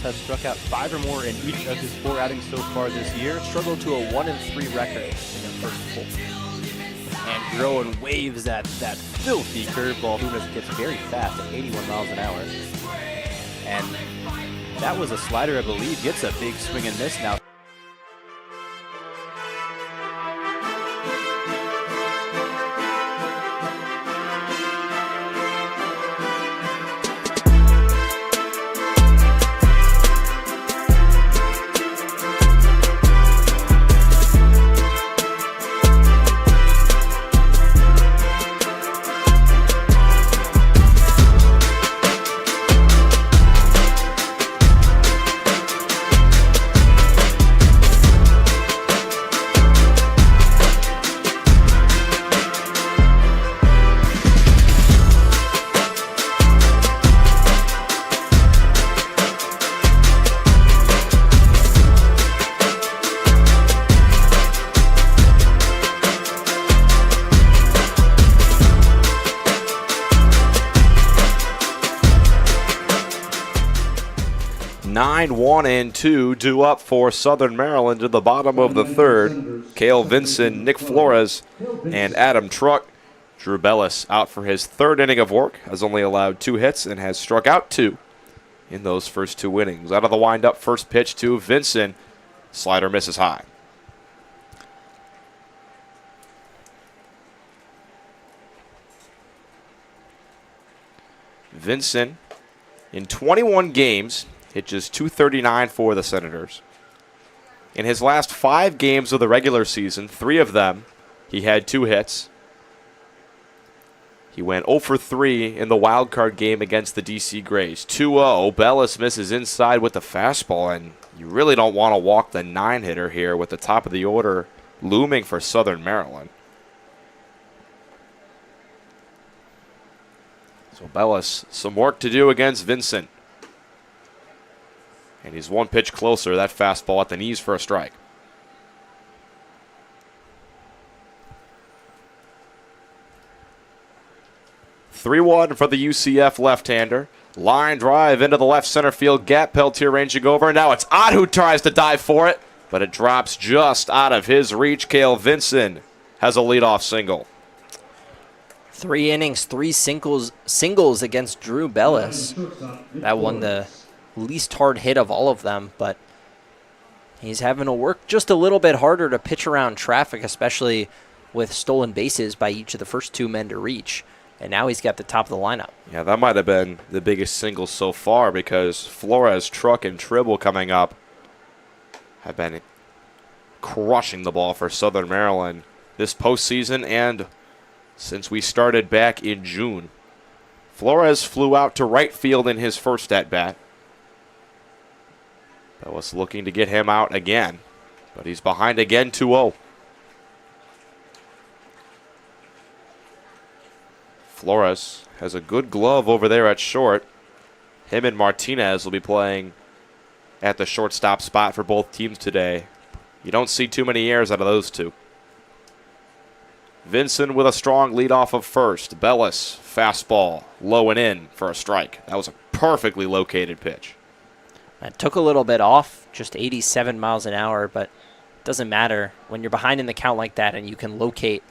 Has struck out 5 or more in each of his 4 outings so far this year. Struggled to a 1-3 record in their first 4. And throwing waves at that filthy curveball. It gets very fast at 81 miles an hour. And that was a slider, I believe. Gets a big swing and miss now. One and 2 due up for Southern Maryland to the bottom of the third. Cale Vincent, Nick Flores, and Adam Truck. Drew Bellis out for his third inning of work, has only allowed 2 hits and has struck out 2 in those first 2 innings. Out of the windup, first pitch to Vincent. Slider misses high. Vincent, in 21 games, hit just .239 for the Senators. In his last 5 games of the regular season, 3 of them, he had 2 hits. He went 0 for 3 in the wild card game against the DC Grays. 2-0. Bellis misses inside with the fastball, and you really don't want to walk the 9-hitter here with the top of the order looming for Southern Maryland. So Bellis, some work to do against Vincent. And he's one pitch closer, that fastball at the knees for a strike. (3-1) for the UCF left-hander. Line drive into the left center field gap. Peltier ranging over. Now it's Ott who tries to dive for it, but it drops just out of his reach. Cale Vinson has a leadoff single. 3 innings, 3 singles against Drew Bellis. That won the least hard hit of all of them, but he's having to work just a little bit harder to pitch around traffic, especially with stolen bases by each of the first 2 men to reach. And now he's got the top of the lineup. Yeah, that might have been the biggest single so far because Flores, Truck, and Tribble coming up have been crushing the ball for Southern Maryland this postseason and since we started back in June. Flores flew out to right field in his first at-bat. That was looking to get him out again, but he's behind again 2-0. Flores has a good glove over there at short. Him and Martinez will be playing at the shortstop spot for both teams today. You don't see too many errors out of those two. Vinson with a strong lead off of first. Bellis, fastball, low and in for a strike. That was a perfectly located pitch. It took a little bit off, just 87 miles an hour, but it doesn't matter. When you're behind in the count like that and you can locate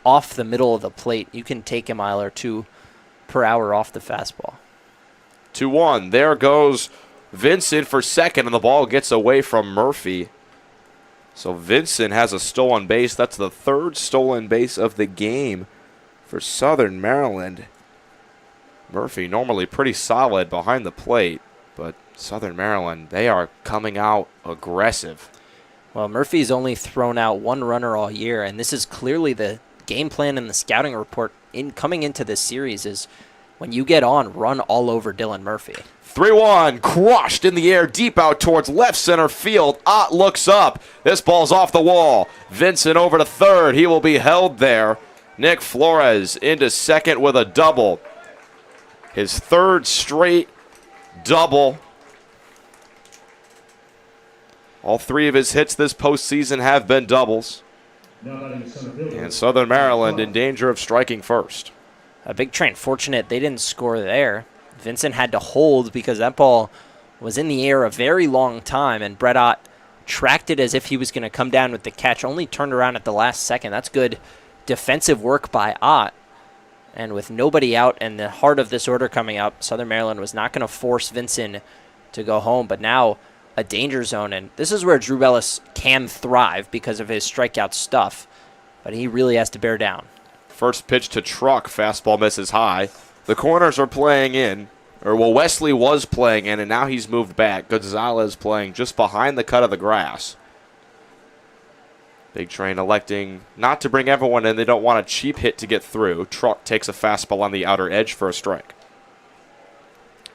off the middle of the plate, you can take a mile or 2 per hour off the fastball. 2-1. There goes Vincent for second, and the ball gets away from Murphy. So Vincent has a stolen base. That's the 3rd stolen base of the game for Southern Maryland. Murphy normally pretty solid behind the plate, but Southern Maryland, they are coming out aggressive. Well, Murphy's only thrown out 1 runner all year, and this is clearly the game plan and the scouting report coming into this series is when you get on, run all over Dylan Murphy. 3-1, crushed in the air, deep out towards left center field. Ott looks up. This ball's off the wall. Vincent over to third. He will be held there. Nick Flores into second with a double. His 3rd straight double. All 3 of his hits this postseason have been doubles. And Southern Maryland in danger of striking first. A Big Train fortunate they didn't score there. Vincent had to hold because that ball was in the air a very long time, and Brett Ott tracked it as if he was going to come down with the catch, only turned around at the last second. That's good defensive work by Ott. And with nobody out and the heart of this order coming up, Southern Maryland was not going to force Vincent to go home, but now a danger zone, and this is where Drew Bellis can thrive because of his strikeout stuff, but he really has to bear down. First pitch to Truck, fastball misses high. The corners are playing in, Wesley was playing in, and now he's moved back. Gonzalez playing just behind the cut of the grass. Big Train electing not to bring everyone in. They don't want a cheap hit to get through. Truck takes a fastball on the outer edge for a strike.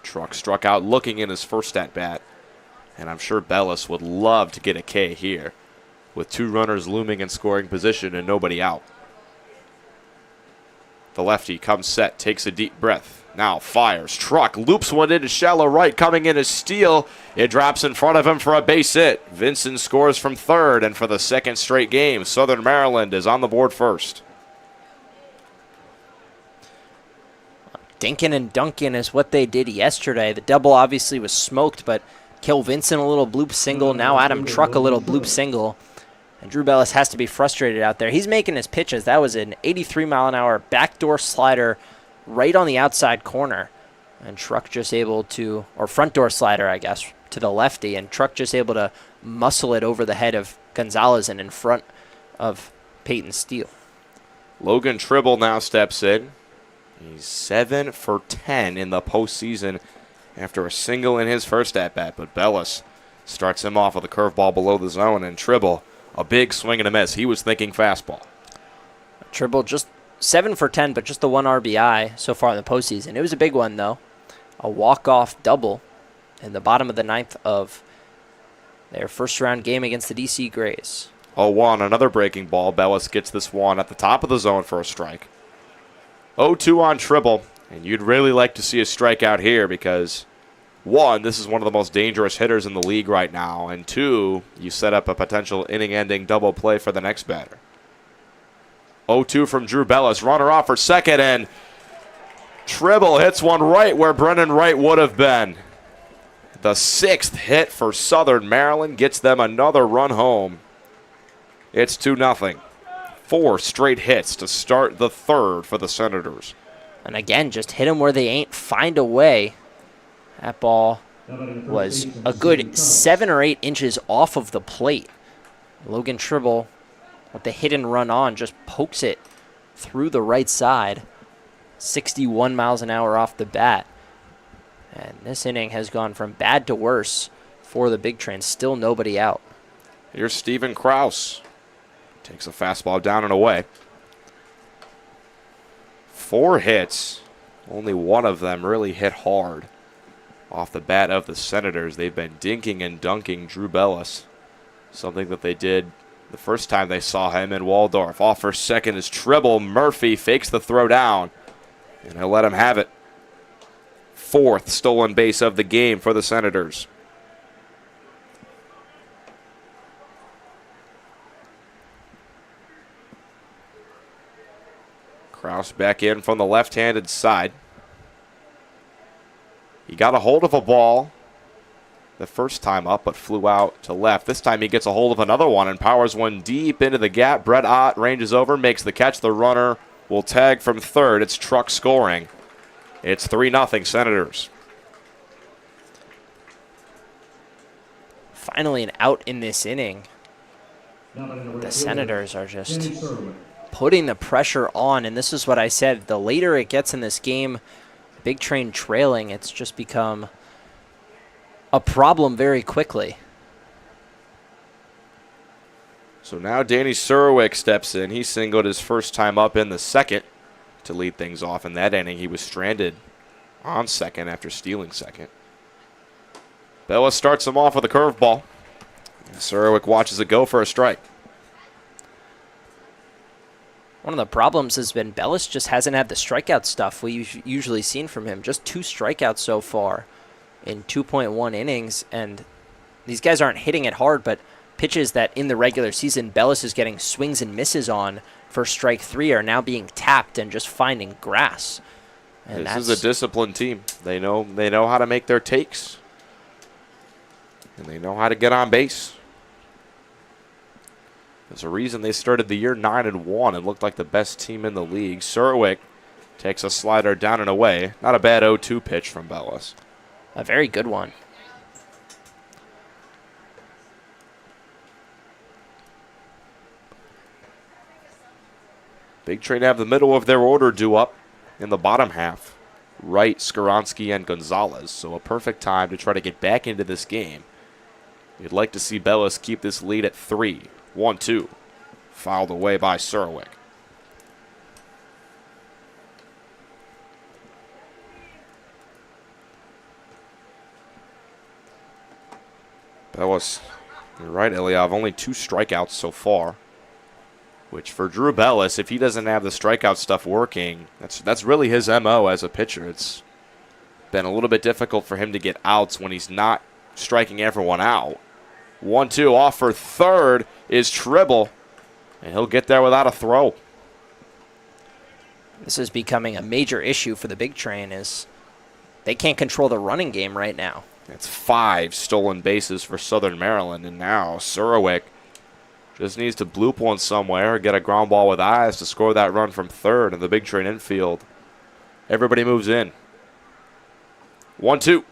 Truck struck out looking in his first at-bat. And I'm sure Bellis would love to get a K here with 2 runners looming in scoring position and nobody out. The lefty comes set, takes a deep breath. Now fires. Truck loops one into shallow right, coming in as steal. It drops in front of him for a base hit. Vincent scores from third, and for the 2nd straight game, Southern Maryland is on the board first. Dinkin and Duncan is what they did yesterday. The double obviously was smoked, but Kill Vincent a little bloop single. Now Adam Truck a little bloop single. And Drew Bellis has to be frustrated out there. He's making his pitches. That was an 83-mile-an-hour backdoor slider right on the outside corner. And Truck just able to, or front door slider, I guess, to the lefty. And Truck just able to muscle it over the head of Gonzalez and in front of Peyton Steele. Logan Tribble now steps in. He's 7 for 10 in the postseason after a single in his first at-bat. But Bellis starts him off with a curveball below the zone, and Tribble, a big swing and a miss. He was thinking fastball. Tribble just 7 for 10, but just the 1 RBI so far in the postseason. It was a big one, though. A walk-off double in the bottom of the 9th of their first-round game against the DC Grays. 0-1, another breaking ball. Bellis gets this one at the top of the zone for a strike. 0-2 on Tribble. And you'd really like to see a strikeout here because, one, this is one of the most dangerous hitters in the league right now, and two, you set up a potential inning-ending double play for the next batter. 0-2 from Drew Bellis. Runner off for second, and Tribble hits one right where Brennan Wright would have been. The 6th hit for Southern Maryland gets them another run home. It's 2-0. 4 straight hits to start the 3rd for the Senators. And again, just hit them where they ain't, find a way. That ball was a good 7 or 8 inches off of the plate. Logan Tribble, with the hit and run on, just pokes it through the right side. 61 miles an hour off the bat. And this inning has gone from bad to worse for the Big Train. Still nobody out. Here's Steven Krause. Takes a fastball down and away. 4 hits. Only one of them really hit hard. Off the bat of the Senators, they've been dinking and dunking Drew Bellis. Something that they did the first time they saw him in Waldorf. Off for second is Tribble. Murphy fakes the throw down, and he'll let him have it. 4th stolen base of the game for the Senators. Krause back in from the left-handed side. He got a hold of a ball the first time up, but flew out to left. This time he gets a hold of another one and powers one deep into the gap. Brett Ott ranges over, makes the catch. The runner will tag from third. It's Truck scoring. It's 3-0 Senators. Finally an out in this inning. The Senators are just putting the pressure on, and this is what I said. The later it gets in this game, Big Train trailing, it's just become a problem very quickly. So now Danny Surwick steps in. He singled his first time up in the 2nd to lead things off in that inning. He was stranded on second after stealing second. Bellis starts him off with a curveball. Surwick watches it go for a strike. One of the problems has been Bellis just hasn't had the strikeout stuff we've usually seen from him. Just 2 strikeouts so far in 2.1 innings, and these guys aren't hitting it hard, but pitches that in the regular season Bellis is getting swings and misses on for strike 3 are now being tapped and just finding grass. And this is a disciplined team. They know how to make their takes, and they know how to get on base. There's a reason they started the year 9-1 and looked like the best team in the league. Surwick takes a slider down and away. Not a bad 0-2 pitch from Bellis. A very good one. Big Train have the middle of their order due up in the bottom half. Wright, Skaronski, and Gonzalez. So a perfect time to try to get back into this game. You'd like to see Bellis keep this lead at 3. 1-2. Fouled away by Surwick. Bellis, you're right, Ilyav, only 2 strikeouts so far. Which for Drew Bellis, if he doesn't have the strikeout stuff working, that's really his MO as a pitcher. It's been a little bit difficult for him to get outs when he's not striking everyone out. 1-2 off for third is Tribble, and he'll get there without a throw. This is becoming a major issue for the Big Train, is they can't control the running game right now. It's 5 stolen bases for Southern Maryland, and now Surwick just needs to bloop one somewhere or get a ground ball with eyes to score that run from third in the Big Train infield. Everybody moves in. 1-2.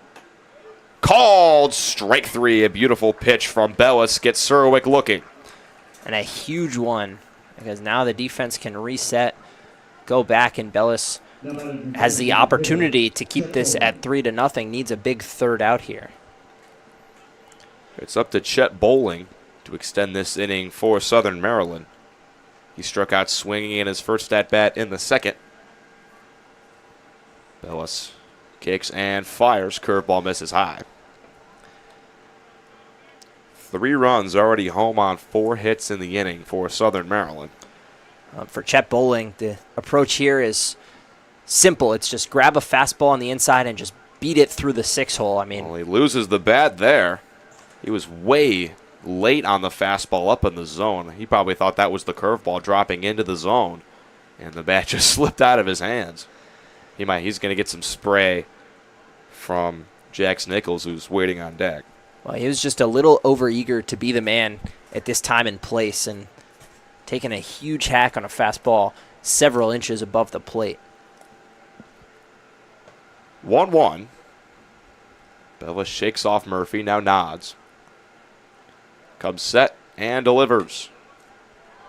Called strike 3. A beautiful pitch from Bellis gets Surwick looking. And a huge one, because now the defense can reset, go back, and Bellis has the opportunity to keep this at 3-0. Needs a big third out here. It's up to Chet Bowling to extend this inning for Southern Maryland. He struck out swinging in his first at-bat in the 2nd. Bellis kicks and fires. Curveball misses high. 3 runs already home on 4 hits in the inning for Southern Maryland. For Chet Bowling, the approach here is simple. It's just grab a fastball on the inside and just beat it through the 6-hole. I mean, Well, he loses the bat there. He was way late on the fastball up in the zone. He probably thought that was the curveball dropping into the zone, and the bat just slipped out of his hands. He's going to get some spray from Jax Nichols, who's waiting on deck. well, he was just a little overeager to be the man at this time and place, and taking a huge hack on a fastball several inches above the plate. 1-1. Bellis shakes off Murphy, now nods. Comes set and delivers.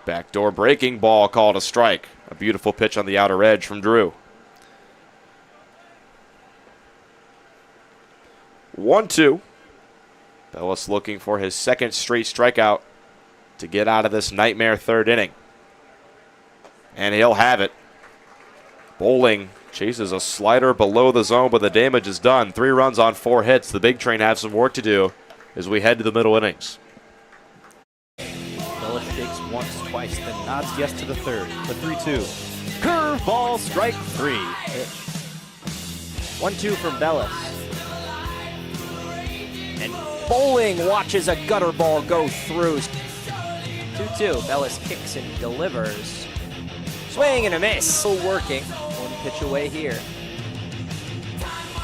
Backdoor breaking ball called a strike. A beautiful pitch on the outer edge from Drew. 1-2. Bellis looking for his second straight strikeout to get out of this nightmare third inning. And he'll have it. Bowling chases a slider below the zone, but the damage is done. 3 runs on 4 hits. The big train has some work to do as we head to the middle innings. Bellis shakes once, twice, then nods yes to the third. The 3-2. Curveball, strike 3. 1-2 from Bellis. And Bowling watches a gutter ball go through. 2-2. Bellis kicks and delivers. Swing and a miss. Still working. One pitch away here.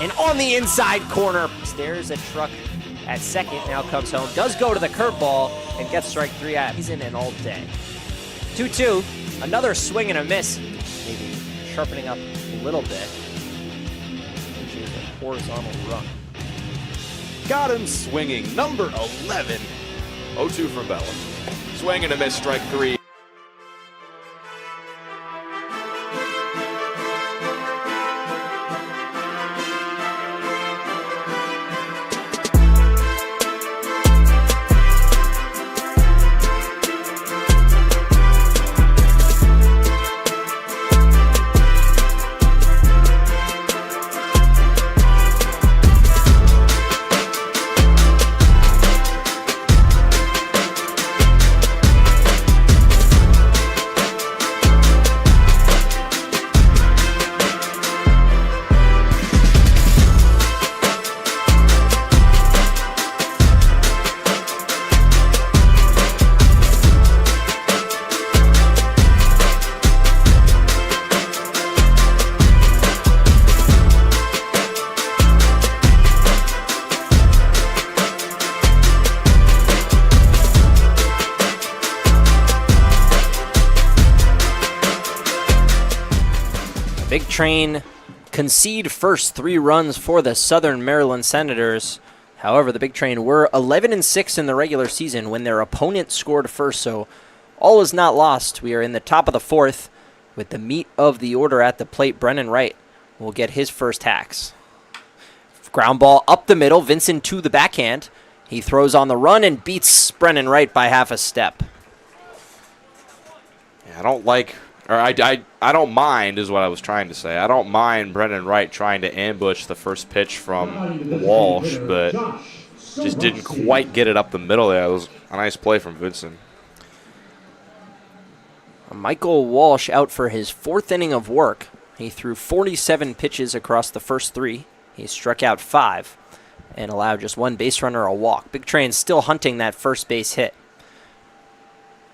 And on the inside corner, stares at Truck at second. Now comes home. Does go to the curveball and gets strike 3 at season and all day. 2-2. Another swing and a miss. Maybe sharpening up a little bit. Which is a horizontal run. Got him swinging. Number 11. 0-2 from Bellis. Swing and a miss, strike 3. Big Train concede first 3 runs for the Southern Maryland Senators. However, the Big Train were 11-6 in the regular season when their opponent scored first, so all is not lost. We are in the top of the 4th with the meat of the order at the plate. Brennan Wright will get his first hacks. Ground ball up the middle. Vincent to the backhand. He throws on the run and beats Brennan Wright by half a step. Yeah, I don't mind is what I was trying to say. I don't mind Brennan Wright trying to ambush the first pitch from Walsh, but just didn't quite get it up the middle there. It was a nice play from Vincent. Michael Walsh out for his 4th inning of work. He threw 47 pitches across the first 3. He struck out 5 and allowed just 1 base runner a walk. Big Train still hunting that first base hit.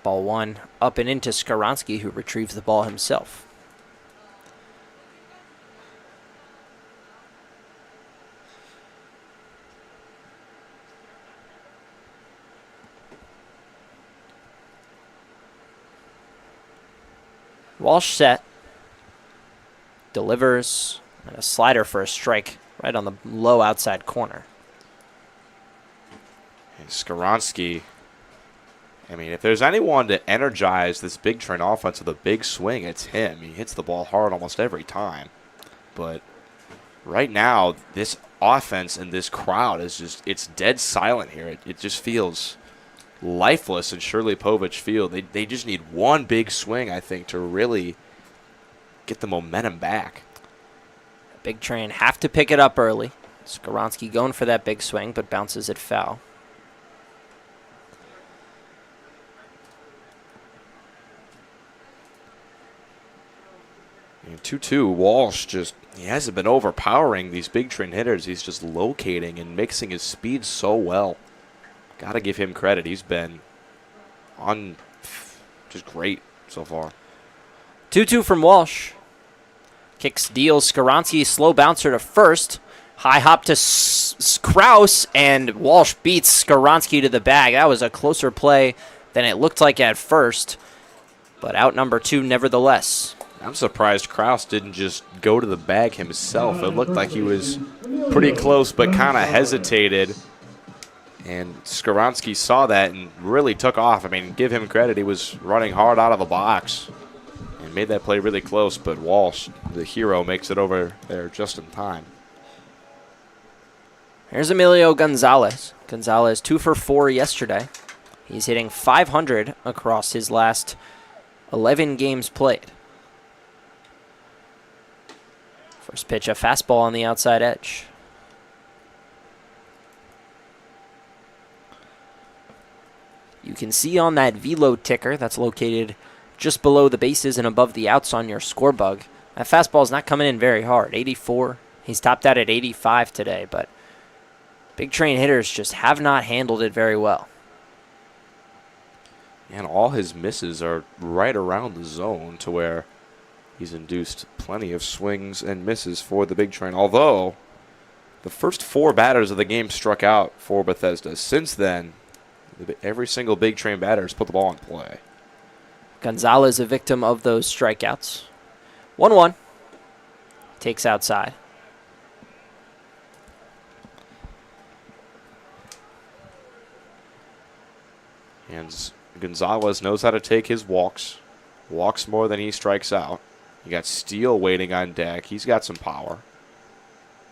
Ball 1 up and into Skaronski, who retrieves the ball himself. Walsh set. Delivers. And a slider for a strike right on the low outside corner. And Skaronski, I mean, if there's anyone to energize this Big Train offense with a big swing, it's him. He hits the ball hard almost every time. But right now, this offense and this crowd is just, it's dead silent here. It just feels lifeless in Shirley Povich Field. They just need one big swing, I think, to really get the momentum back. Big Train have to pick it up early. Skaronski going for that big swing, but bounces it foul. 2-2, Walsh he hasn't been overpowering these big train hitters. He's just locating and mixing his speed so well. Got to give him credit. He's been just great so far. 2-2 from Walsh. Kicks, deals. Skaronski, slow bouncer to first. High hop to Kraus, and Walsh beats Skaronski to the bag. That was a closer play than it looked like at first, but out number 2 nevertheless. I'm surprised Kraus didn't just go to the bag himself. It looked like he was pretty close but kind of hesitated. And Skaronski saw that and really took off. I mean, give him credit. He was running hard out of the box and made that play really close. But Walsh, the hero, makes it over there just in time. Here's Emilio Gonzalez. Gonzalez 2 for 4 yesterday. He's hitting .500 across his last 11 games played. First pitch, a fastball on the outside edge. You can see on that velo ticker that's located just below the bases and above the outs on your score bug, that fastball is not coming in very hard. 84. He's topped out at 85 today, but big train hitters just have not handled it very well. And all his misses are right around the zone to where he's induced plenty of swings and misses for the big train. Although the first 4 batters of the game struck out for Bethesda. Since then, every single big train batter has put the ball in play. Gonzalez a victim of those strikeouts. 1-1. Takes outside. And Gonzalez knows how to take his walks. Walks more than he strikes out. You got Steele waiting on deck. He's got some power.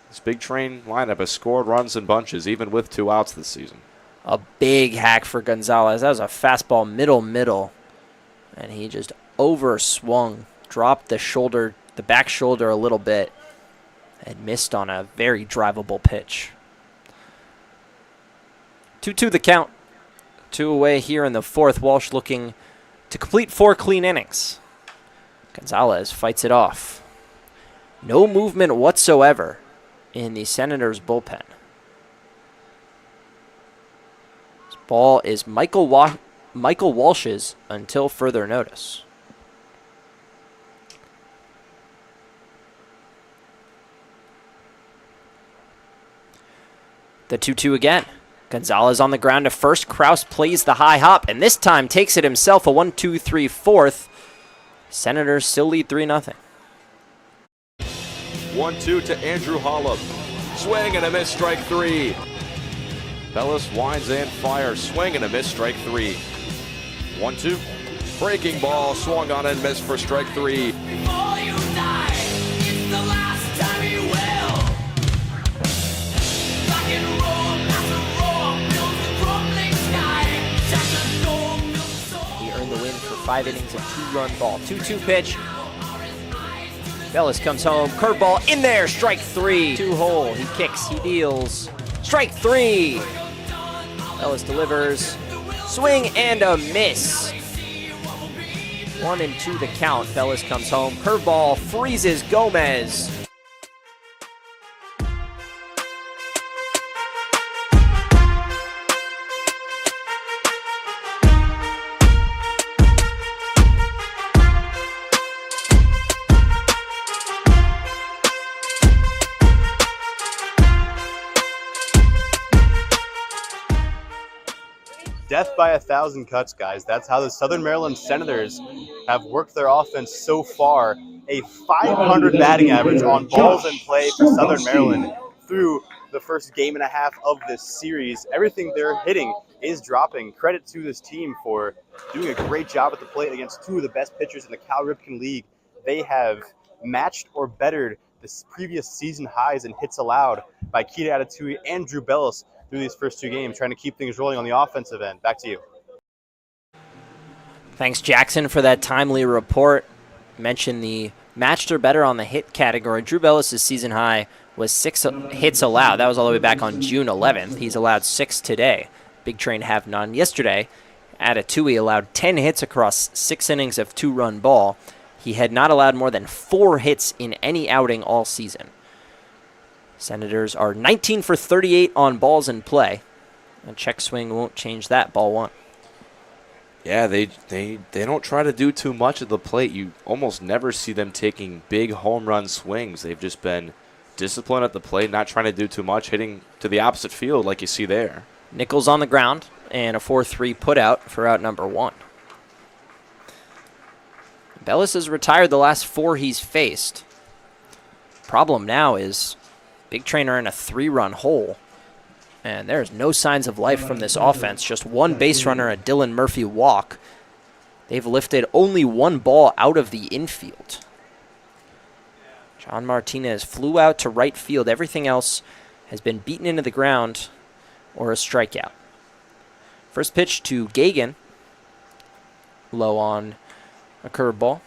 This big train lineup has scored runs in bunches, even with 2 outs this season. A big hack for Gonzalez. That was a fastball middle. And he just overswung, dropped the back shoulder a little bit, and missed on a very drivable pitch. 2-2 the count. 2 away here in the 4th. Walsh looking to complete 4 clean innings. Gonzalez fights it off. No movement whatsoever in the Senators' bullpen. This ball is Michael Walsh's until further notice. The 2-2 again. Gonzalez on the ground to first. Kraus plays the high hop, and this time takes it himself. A 1-2-3 4th. Senators still lead 3-0. 1-2 to Andrew Hollop. Swing and a miss, strike 3. Bellis winds and fires. Swing and a miss, strike 3. 1-2. Breaking ball, swung on and missed for strike 3. He earned the win for 5 innings of 2-run ball. 2-2 pitch. Bellis comes home. Curveball in there. Strike 3. 2-hole. He kicks. He deals. Strike 3. Bellis delivers. Swing and a miss. 1-2 the count. Bellis comes home. Curveball freezes Gomez. Death by 1,000 cuts, guys. That's how the Southern Maryland Senators have worked their offense so far. A .500 batting average on balls in play for Southern Maryland through the first game and a half of this series. Everything they're hitting is dropping. Credit to this team for doing a great job at the plate against 2 of the best pitchers in the Cal Ripken League. They have matched or bettered the previous season highs in hits allowed by Keita Atatui and Drew Bellis through these first 2 games, trying to keep things rolling on the offensive end. Back to you. Thanks, Jackson, for that timely report. Mentioned the matched or better on the hit category. Drew Bellis' season high was 6 hits allowed. That was all the way back on June 11th. He's allowed 6 today. Big Train have none yesterday. Atatui allowed 10 hits across 6 innings of 2-run ball. He had not allowed more than 4 hits in any outing all season. Senators are 19 for 38 on balls in play. A check swing won't change that. Ball 1. Yeah, they don't try to do too much at the plate. You almost never see them taking big home run swings. They've just been disciplined at the plate, not trying to do too much, hitting to the opposite field like you see there. Nichols on the ground and a 4-3 put out for out number 1. Bellis has retired the last 4 he's faced. Problem now is Big Train are in a 3-run hole. And there's no signs of life from this offense. Just 1 base runner, a Dylan Murphy walk. They've lifted only 1 ball out of the infield. John Martinez flew out to right field. Everything else has been beaten into the ground or a strikeout. First pitch to Gagan. Low on a curveball.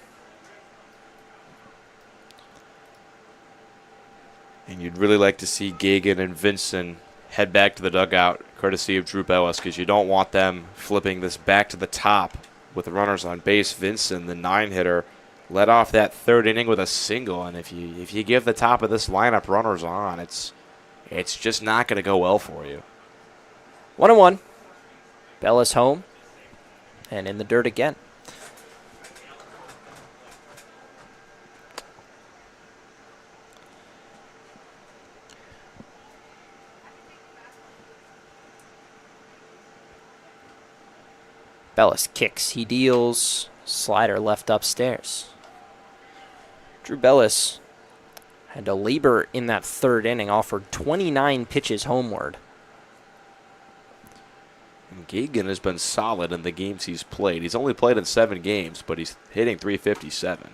And you'd really like to see Gagan and Vincent head back to the dugout, courtesy of Drew Bellis, because you don't want them flipping this back to the top with the runners on base. Vincent, the 9-hitter, led off that 3rd inning with a single, and if you give the top of this lineup runners on, it's just not going to go well for you. 1-1. Bellis home and in the dirt again. Bellis kicks, he deals, slider left upstairs. Drew Bellis had to labor in that 3rd inning, offered 29 pitches homeward. And Gagan has been solid in the games he's played. He's only played in 7 games, but he's hitting .357.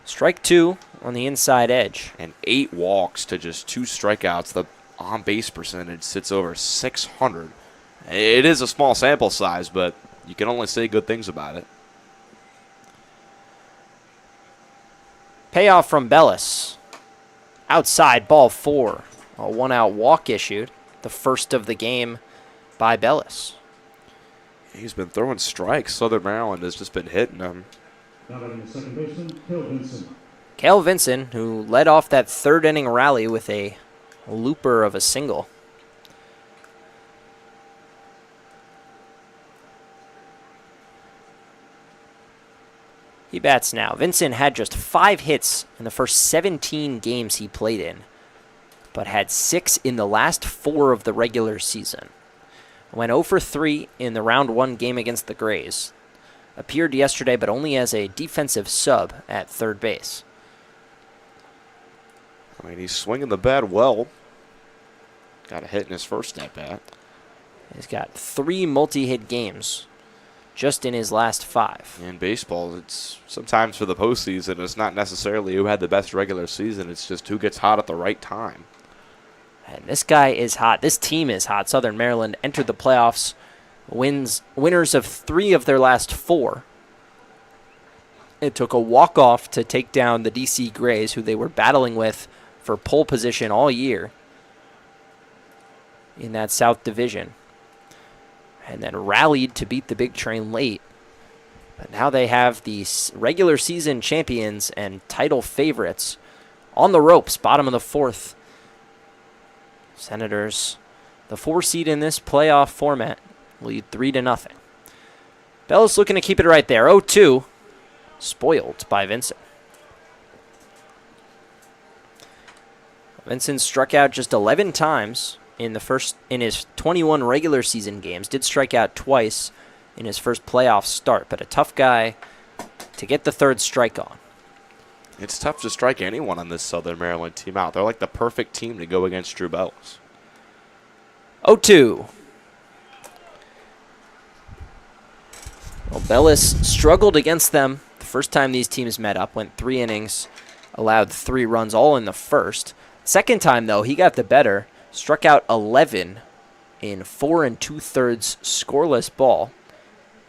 Strike 2 on the inside edge. And 8 walks to just 2 strikeouts. The on-base percentage sits over 600. It is a small sample size, but you can only say good things about it. Payoff from Bellis. Outside, ball 4. A 1-out walk issued. The first of the game by Bellis. He's been throwing strikes. Southern Maryland has just been hitting them. Cale Vinson, who led off that 3rd inning rally with a looper of a single. He bats now. Vincent had just 5 hits in the first 17 games he played in, but had 6 in the last 4 of the regular season. Went 0 for 3 in the round 1 game against the Grays. Appeared yesterday, but only as a defensive sub at 3rd base. I mean, he's swinging the bat well. Got a hit in his first at-bat. He's got 3 multi-hit games just in his last 5. In baseball, it's sometimes for the postseason, it's not necessarily who had the best regular season. It's just who gets hot at the right time. And this guy is hot. This team is hot. Southern Maryland entered the playoffs, winners of 3 of their last 4. It took a walk-off to take down the DC Grays, who they were battling with for pole position all year in that South Division. And then rallied to beat the Big Train late. But now they have the regular season champions and title favorites on the ropes, bottom of the 4th. Senators, the 4 seed in this playoff format, lead 3-0. Bellis looking to keep it right there. 0-2, spoiled by Vincent. Vincent struck out just 11 times in his 21 regular season games. Did strike out twice in his first playoff start, but a tough guy to get the 3rd strike on. It's tough to strike anyone on this Southern Maryland team out. They're like the perfect team to go against Drew Bellis. 0-2. Well, Bellis struggled against them the first time these teams met up. Went 3 innings, allowed 3 runs, all in the first. Second time, though, he got the better. Struck out 11 in 4 2/3 scoreless ball.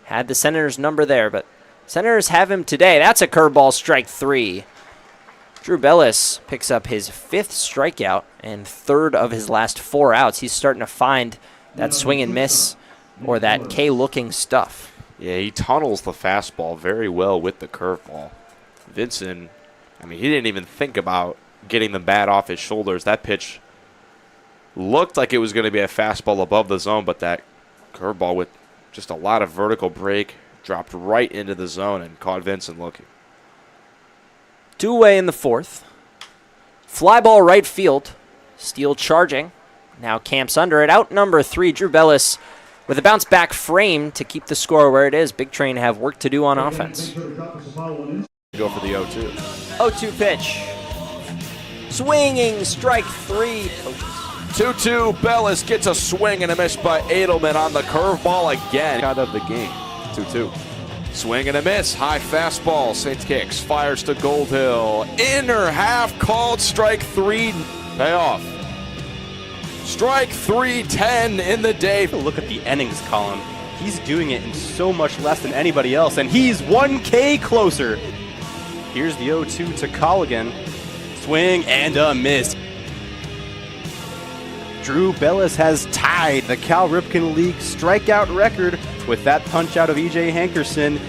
Had the Senators' number there, but Senators have him today. That's a curveball, strike 3. Drew Bellis picks up his 5th strikeout and 3rd of his last 4 outs. He's starting to find that swing and miss or that K-looking stuff. Yeah, he tunnels the fastball very well with the curveball. Vincent, I mean, he didn't even think about getting the bat off his shoulders. That pitch looked like it was going to be a fastball above the zone, but that curveball with just a lot of vertical break dropped right into the zone and caught Vincent looking. 2 away in the 4th. Fly ball right field. Steele charging. Now camps under it. Out number 3, Drew Bellis with a bounce back frame to keep the score where it is. Big Train have work to do on offense. Go for the 0-2. 0-2 pitch. Swinging strike 3. 2-2. Bellis gets a swing and a miss by Edelman on the curveball again. Out of the game. 2-2. Swing and a miss. High fastball. Saints kicks. Fires to Goldhill. Inner half called. Strike 3. Payoff. Strike 3, 10 in the day. Look at the innings column. He's doing it in so much less than anybody else, and he's 1K closer. Here's the 0-2 to Colligan. Swing and a miss. Drew Bellis has tied the Cal Ripken League strikeout record with that punch out of E.J. Hankerson.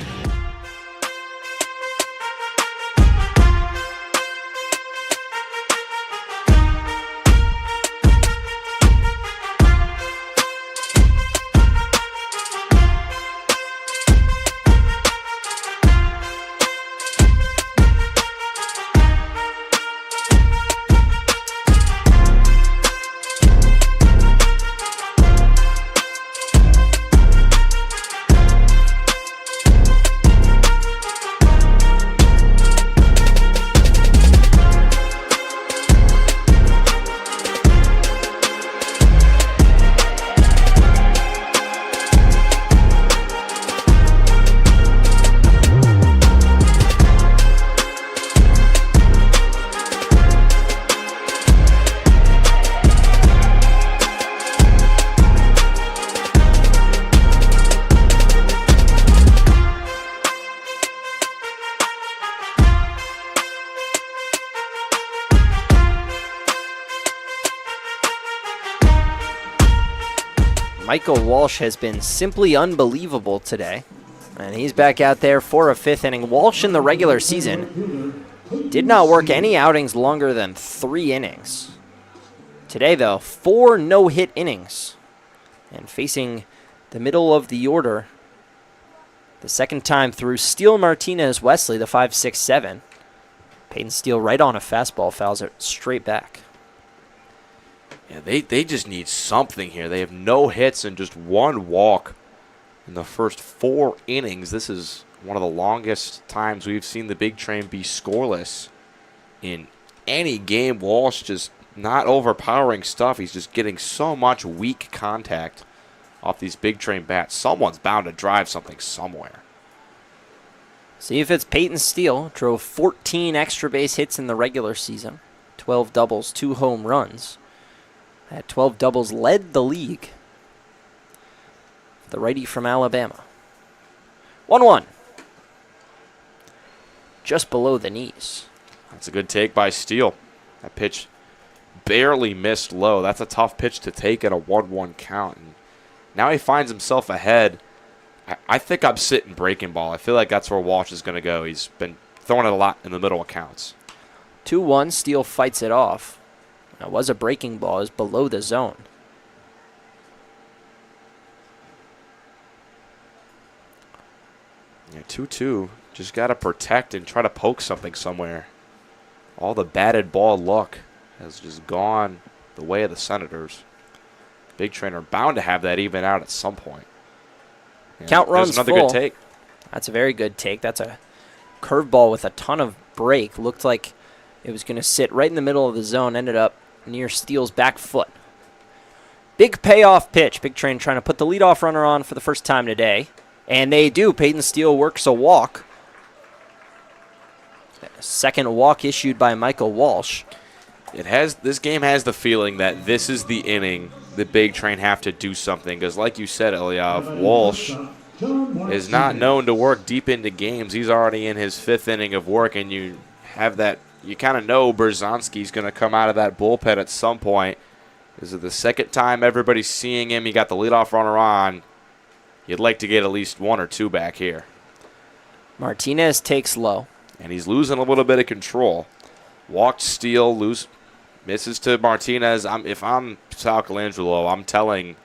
Michael Walsh has been simply unbelievable today. And he's back out there for a 5th inning. Walsh in the regular season did not work any outings longer than 3 innings. Today, though, 4 no-hit innings. And facing the middle of the order, the second time through Steele, Martinez, Wesley, the 5-6-7. Peyton Steele right on a fastball, fouls it straight back. Yeah, they just need something here. They have no hits and just 1 walk in the first 4 innings. This is one of the longest times we've seen the Big Train be scoreless in any game. Walsh just not overpowering stuff. He's just getting so much weak contact off these Big Train bats. Someone's bound to drive something somewhere. See if it's Peyton Steele. Drove 14 extra base hits in the regular season. 12 doubles, 2 home runs. That 12 doubles led the league. The righty from Alabama. 1-1. Just below the knees. That's a good take by Steele. That pitch barely missed low. That's a tough pitch to take at a 1-1 count. And now he finds himself ahead. I think I'm sitting breaking ball. I feel like that's where Walsh is going to go. He's been throwing it a lot in the middle of counts. 2-1. Steele fights it off. That was a breaking ball. It was below the zone. Yeah, 2-2. Just got to protect and try to poke something somewhere. All the batted ball luck has just gone the way of the Senators. Big Train are bound to have that even out at some point. Yeah, Count runs another full. Good take. That's a very good take. That's a curveball with a ton of break. Looked like it was going to sit right in the middle of the zone. Ended up near Steele's back foot. Big payoff pitch. Big Train trying to put the leadoff runner on for the first time today. And they do. Peyton Steele works a walk. Second walk issued by Michael Walsh. This game has the feeling that this is the inning the Big Train have to do something. Because like you said, Eliav, Walsh is not known to work deep into games. He's already in his 5th inning of work, and you have that. You kind of know Berzonski's going to come out of that bullpen at some point. This is the second time everybody's seeing him. He got the leadoff runner on. You'd like to get at least 1 or 2 back here. Martinez takes low. And he's losing a little bit of control. Walked steal, misses to Martinez. If I'm Sal Colangelo, I'm telling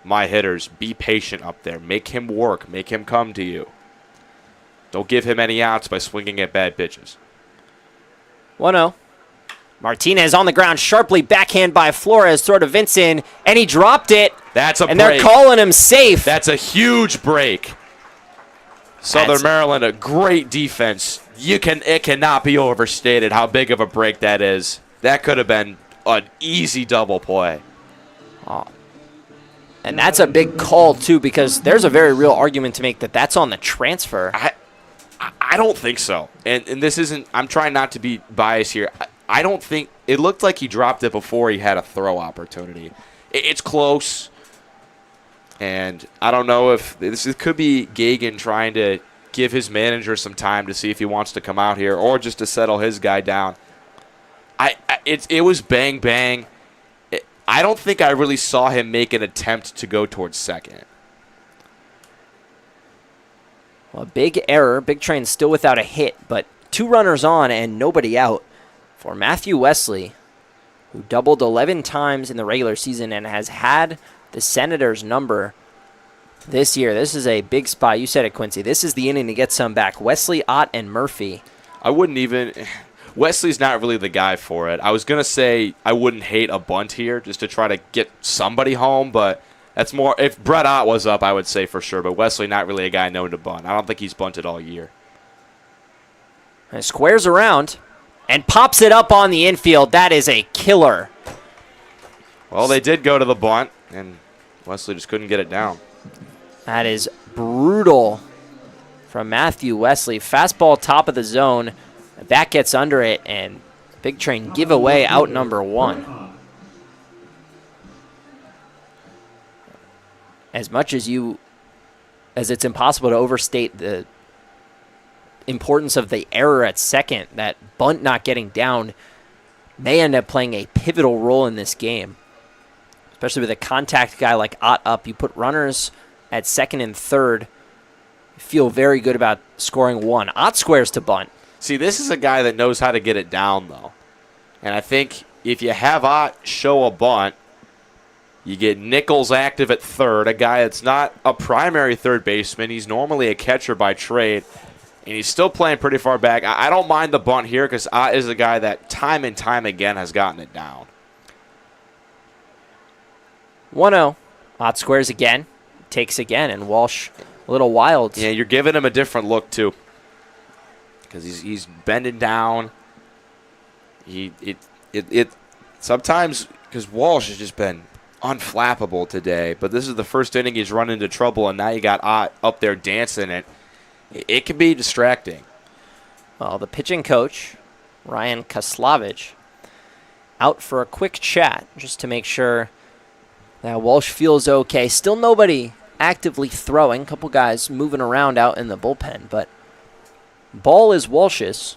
my hitters, be patient up there. Make him work. Make him come to you. Don't give him any outs by swinging at bad pitches. 1-0. Martinez on the ground, sharply backhand by Flores, throw to Vincent, and he dropped it. That's a break. And they're calling him safe. That's a huge break. Southern Maryland, a great defense. It cannot be overstated how big of a break that is. That could have been an easy double play. Oh. And that's a big call, too, because there's a very real argument to make that that's on the transfer. I don't think so. And this isn't, I'm trying not to be biased here. I don't think, it looked like he dropped it before he had a throw opportunity. It's close. And I don't know if this could be Gagan trying to give his manager some time to see if he wants to come out here or just to settle his guy down. It was bang, bang. I don't think I really saw him make an attempt to go towards second. Well, big error. Big Train still without a hit, but 2 runners on and nobody out for Matthew Wesley, who doubled 11 times in the regular season and has had the Senators' number this year. This is a big spot. You said it, Quincy. This is the inning to get some back. Wesley, Ott, and Murphy. I wouldn't even... Wesley's not really the guy for it. I was going to say I wouldn't hate a bunt here just to try to get somebody home, but that's more... If Brett Ott was up, I would say for sure, but Wesley not really a guy known to bunt. I don't think he's bunted all year. And squares around and pops it up on the infield. That is a killer. Well, they did go to the bunt, and Wesley just couldn't get it down. That is brutal from Matthew Wesley. Fastball top of the zone. That gets under it, and Big Train give away out number 1. As much as it's impossible to overstate the importance of the error at second, that bunt not getting down may end up playing a pivotal role in this game. Especially with a contact guy like Ott up. You put runners at second and third. You feel very good about scoring 1. Ott squares to bunt. See, this is a guy that knows how to get it down, though. And I think if you have Ott show a bunt, you get Nichols active at third, a guy that's not a primary third baseman. He's normally a catcher by trade, and he's still playing pretty far back. I don't mind the bunt here because Ott is a guy that time and time again has gotten it down. 1-0. Ott squares again, takes again, and Walsh a little wild. Yeah, you're giving him a different look, too. Because he's bending down. Sometimes, because Walsh has just been unflappable today, but this is the first inning he's run into trouble, and now you got Ott up there dancing it. It can be distracting. Well, the pitching coach, Ryan Kaslavich, out for a quick chat just to make sure that Walsh feels okay. Still nobody actively throwing. A couple guys moving around out in the bullpen, but ball is Walsh's.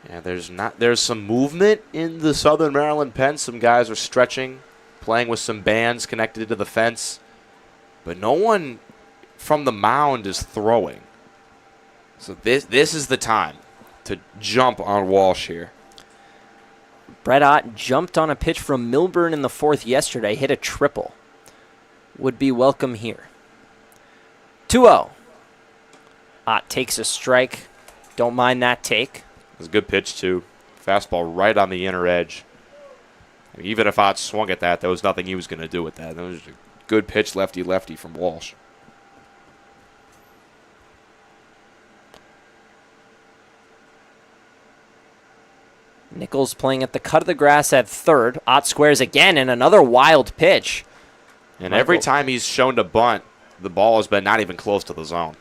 Yeah, there's some movement in the Southern Maryland pen. Some guys are stretching, playing with some bands connected to the fence. But no one from the mound is throwing. So this is the time to jump on Walsh here. Brett Ott jumped on a pitch from Milburn in the fourth yesterday, hit a triple. Would be welcome here. 2-0. Ott takes a strike. Don't mind that take. It was a good pitch, too. Fastball right on the inner edge. Even if Ott swung at that, there was nothing he was going to do with that. That was a good pitch, lefty-lefty from Walsh. Nichols playing at the cut of the grass at third. Ott squares again, and another wild pitch. And every time he's shown to bunt, the ball has been not even close to the zone.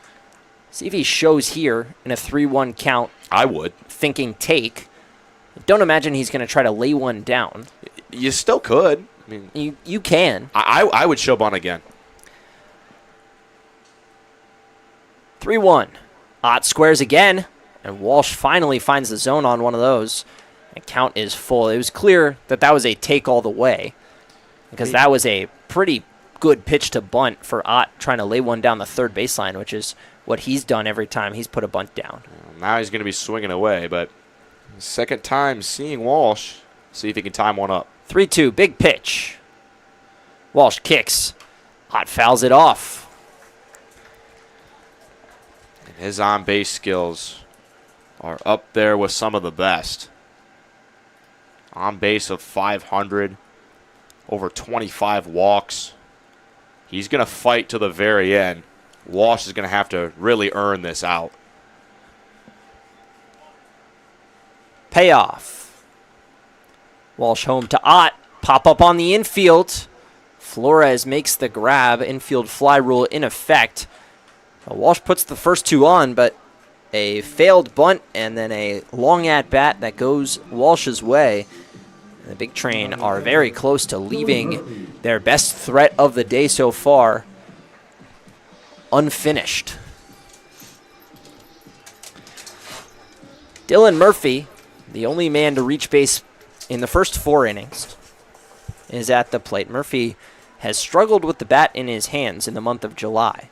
See if he shows here in a 3-1 count. I would. Thinking take. Don't imagine he's going to try to lay one down. You still could. I mean, you can. I would show bunt again. 3-1. Ott squares again, and Walsh finally finds the zone on one of those. The count is full. It was clear that that was a take all the way because that was a pretty good pitch to bunt for Ott trying to lay one down the third baseline, which is what he's done every time he's put a bunt down. Now he's going to be swinging away, but second time seeing Walsh. See if he can time one up. 3-2, big pitch. Walsh kicks. Ott fouls it off. And his on-base skills are up there with some of the best. On base of 500, over 25 walks. He's going to fight to the very end. Walsh is going to have to really earn this out. Payoff. Walsh home to Ott. Pop up on the infield. Flores makes the grab. Infield fly rule in effect. Walsh puts the first two on, but a failed bunt and then a long at-bat that goes Walsh's way. The Big Train are very close to leaving their best threat of the day so far unfinished. Dylan Murphy, the only man to reach base in the first 4 innings, is at the plate. Murphy has struggled with the bat in his hands in the month of July.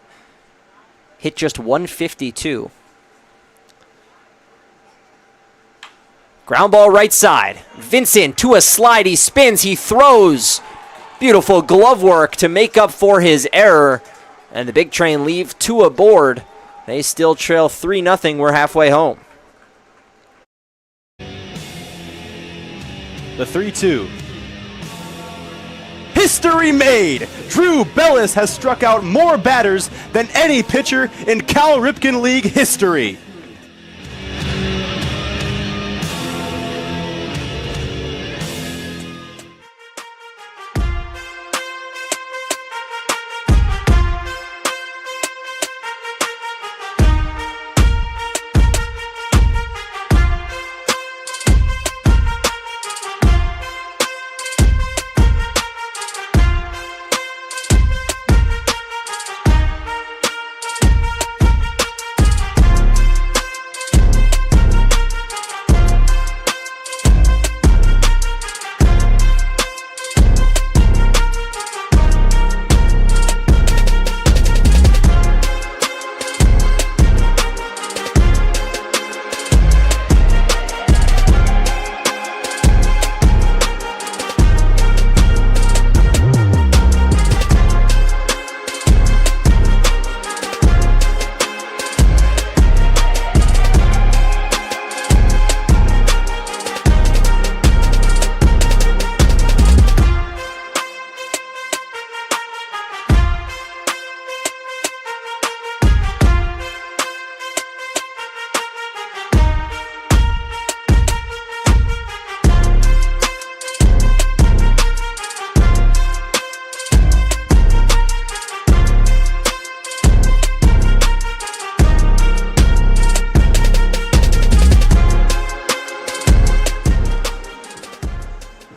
Hit just 152. Ground ball right side. Vincent to a slide. He spins. He throws. Beautiful glove work to make up for his error. And the Big Train leave 2 aboard. They still trail 3-0. We're halfway home. The 3-2. History made! Drew Bellis has struck out more batters than any pitcher in Cal Ripken League history.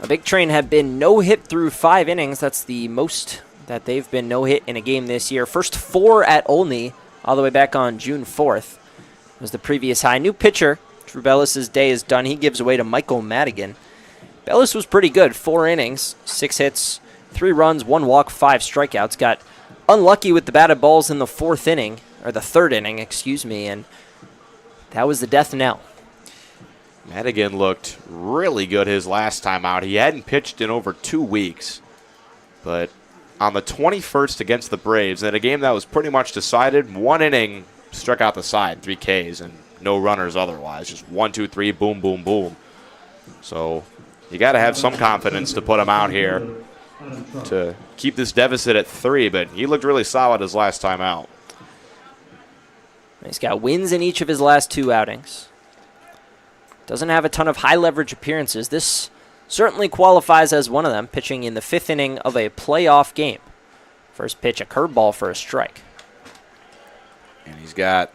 Big Train have been no-hit through 5 innings. That's the most that they've been no-hit in a game this year. First 4 at Olney, all the way back on June 4th, was the previous high. New pitcher, Drew Bellis' day is done. He gives away to Michael Madigan. Bellis was pretty good. 4 innings, 6 hits, 3 runs, 1 walk, 5 strikeouts. Got unlucky with the batted balls in the 4th inning, or the 3rd inning, excuse me, and that was the death knell. Madigan looked really good his last time out. He hadn't pitched in over 2 weeks. But on the 21st against the Braves, in a game that was pretty much decided, 1 inning, struck out the side, 3 Ks, and no runners otherwise. Just 1, 2, 3, boom, boom, boom. So you got to have some confidence to put him out here to keep this deficit at 3, but he looked really solid his last time out. He's got wins in each of his last 2 outings. Doesn't have a ton of high-leverage appearances. This certainly qualifies as one of them, pitching in the 5th inning of a playoff game. First pitch, a curveball for a strike. And he's got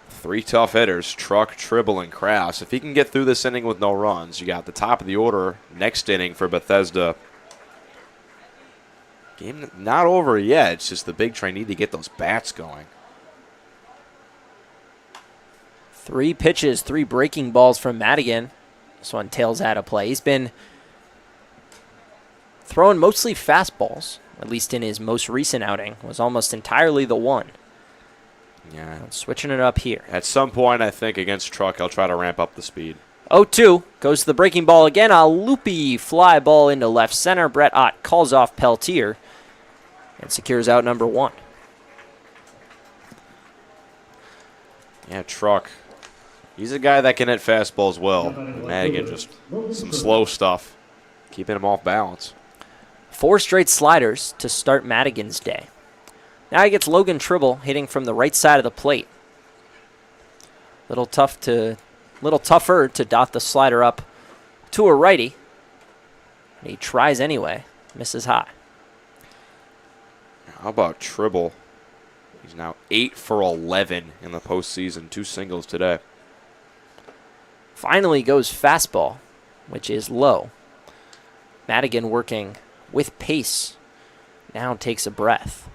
3 tough hitters, Truck, Tribble, and Kraus. If he can get through this inning with no runs, you got the top of the order next inning for Bethesda. Game not over yet. It's just the Big Train need to get those bats going. 3 pitches, 3 breaking balls from Madigan. This one tails out of play. He's been throwing mostly fastballs, at least in his most recent outing, was almost entirely the one. Yeah. Switching it up here. At some point, I think, against Truck, he'll try to ramp up the speed. 0-2. Goes to the breaking ball again. A loopy fly ball into left center. Brett Ott calls off Peltier and secures out number 1. Yeah, Truck. He's a guy that can hit fastballs well. Madigan, just some slow stuff, keeping him off balance. 4 straight sliders to start Madigan's day. Now he gets Logan Tribble hitting from the right side of the plate. Little tougher to dot the slider up to a righty. He tries anyway. Misses high. How about Tribble? He's now 8 for 11 in the postseason. 2 singles today. Finally goes fastball, which is low. Madigan working with pace. Now takes a breath.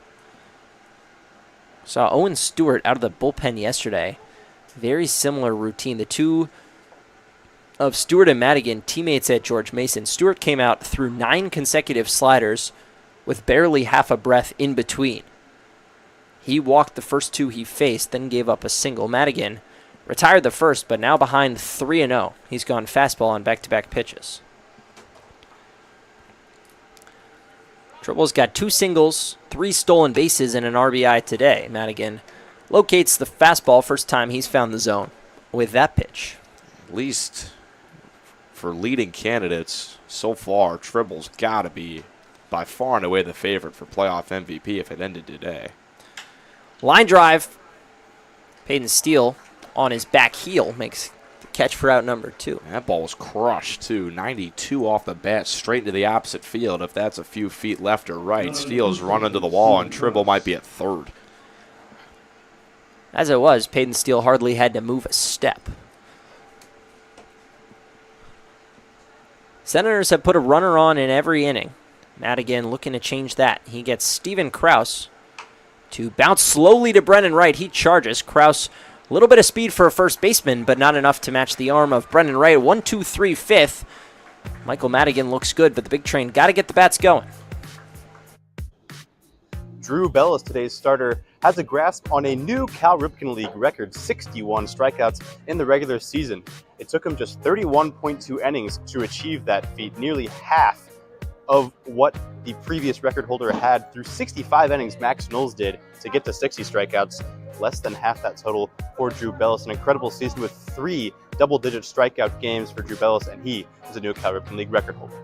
Saw Owen Stewart out of the bullpen yesterday. Very similar routine. The two of Stewart and Madigan, teammates at George Mason. Stewart came out through 9 consecutive sliders with barely half a breath in between. He walked the first 2 he faced, then gave up a single. Madigan retired the first, but now behind 3-0. He's gone fastball on back-to-back pitches. Tribble's got 2 singles, 3 stolen bases, and an RBI today. Madigan locates the fastball, first time he's found the zone with that pitch. At least for leading candidates so far, Tribble's got to be by far and away the favorite for playoff MVP if it ended today. Line drive. Peyton Steele on his back heel makes the catch for out number 2. That ball was crushed, too. 92 off the bat, straight into the opposite field. If that's a few feet left or right, Steele's running to the wall, and Tribble might be at third. As it was, Peyton Steele hardly had to move a step. Senators have put a runner on in every inning. Madigan looking to change that. He gets Steven Krause to bounce slowly to Brennan Wright. He charges. Krause, a little bit of speed for a first baseman, but not enough to match the arm of Brennan Wright. 1-2-3 fifth. Michael Madigan looks good, but the big train got to get the bats going. Drew Bellis, today's starter, has a grasp on a new Cal Ripken League record, 61 strikeouts in the regular season. It took him just 31.2 innings to achieve that feat, nearly half of what the previous record holder had through 65 innings Max Knowles did to get to 60 strikeouts. Less than half that total for Drew Bellis. An incredible season with 3 double-digit strikeout games for Drew Bellis, and he is a new Cal Ripken League record holder.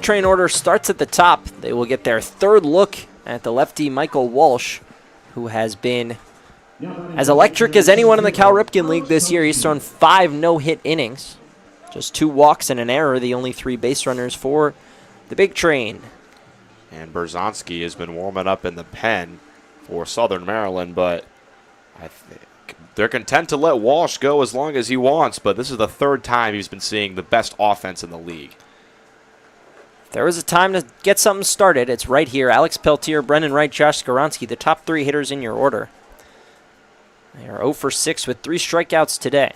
Train order starts at the top. They will get their third look at the lefty Michael Walsh, who has been as electric as anyone in the Cal Ripken League this year. He's thrown 5 no-hit innings, just 2 walks and an error, the only 3 base runners for the big train. And Berzonski has been warming up in the pen for Southern Maryland, but I think they're content to let Walsh go as long as he wants, but this is the 3rd time he's been seeing the best offense in the league. There was a time to get something started. It's right here. Alex Peltier, Brendan Wright, Josh Skaronski, the top 3 hitters in your order. They are 0 for 6 with 3 strikeouts today.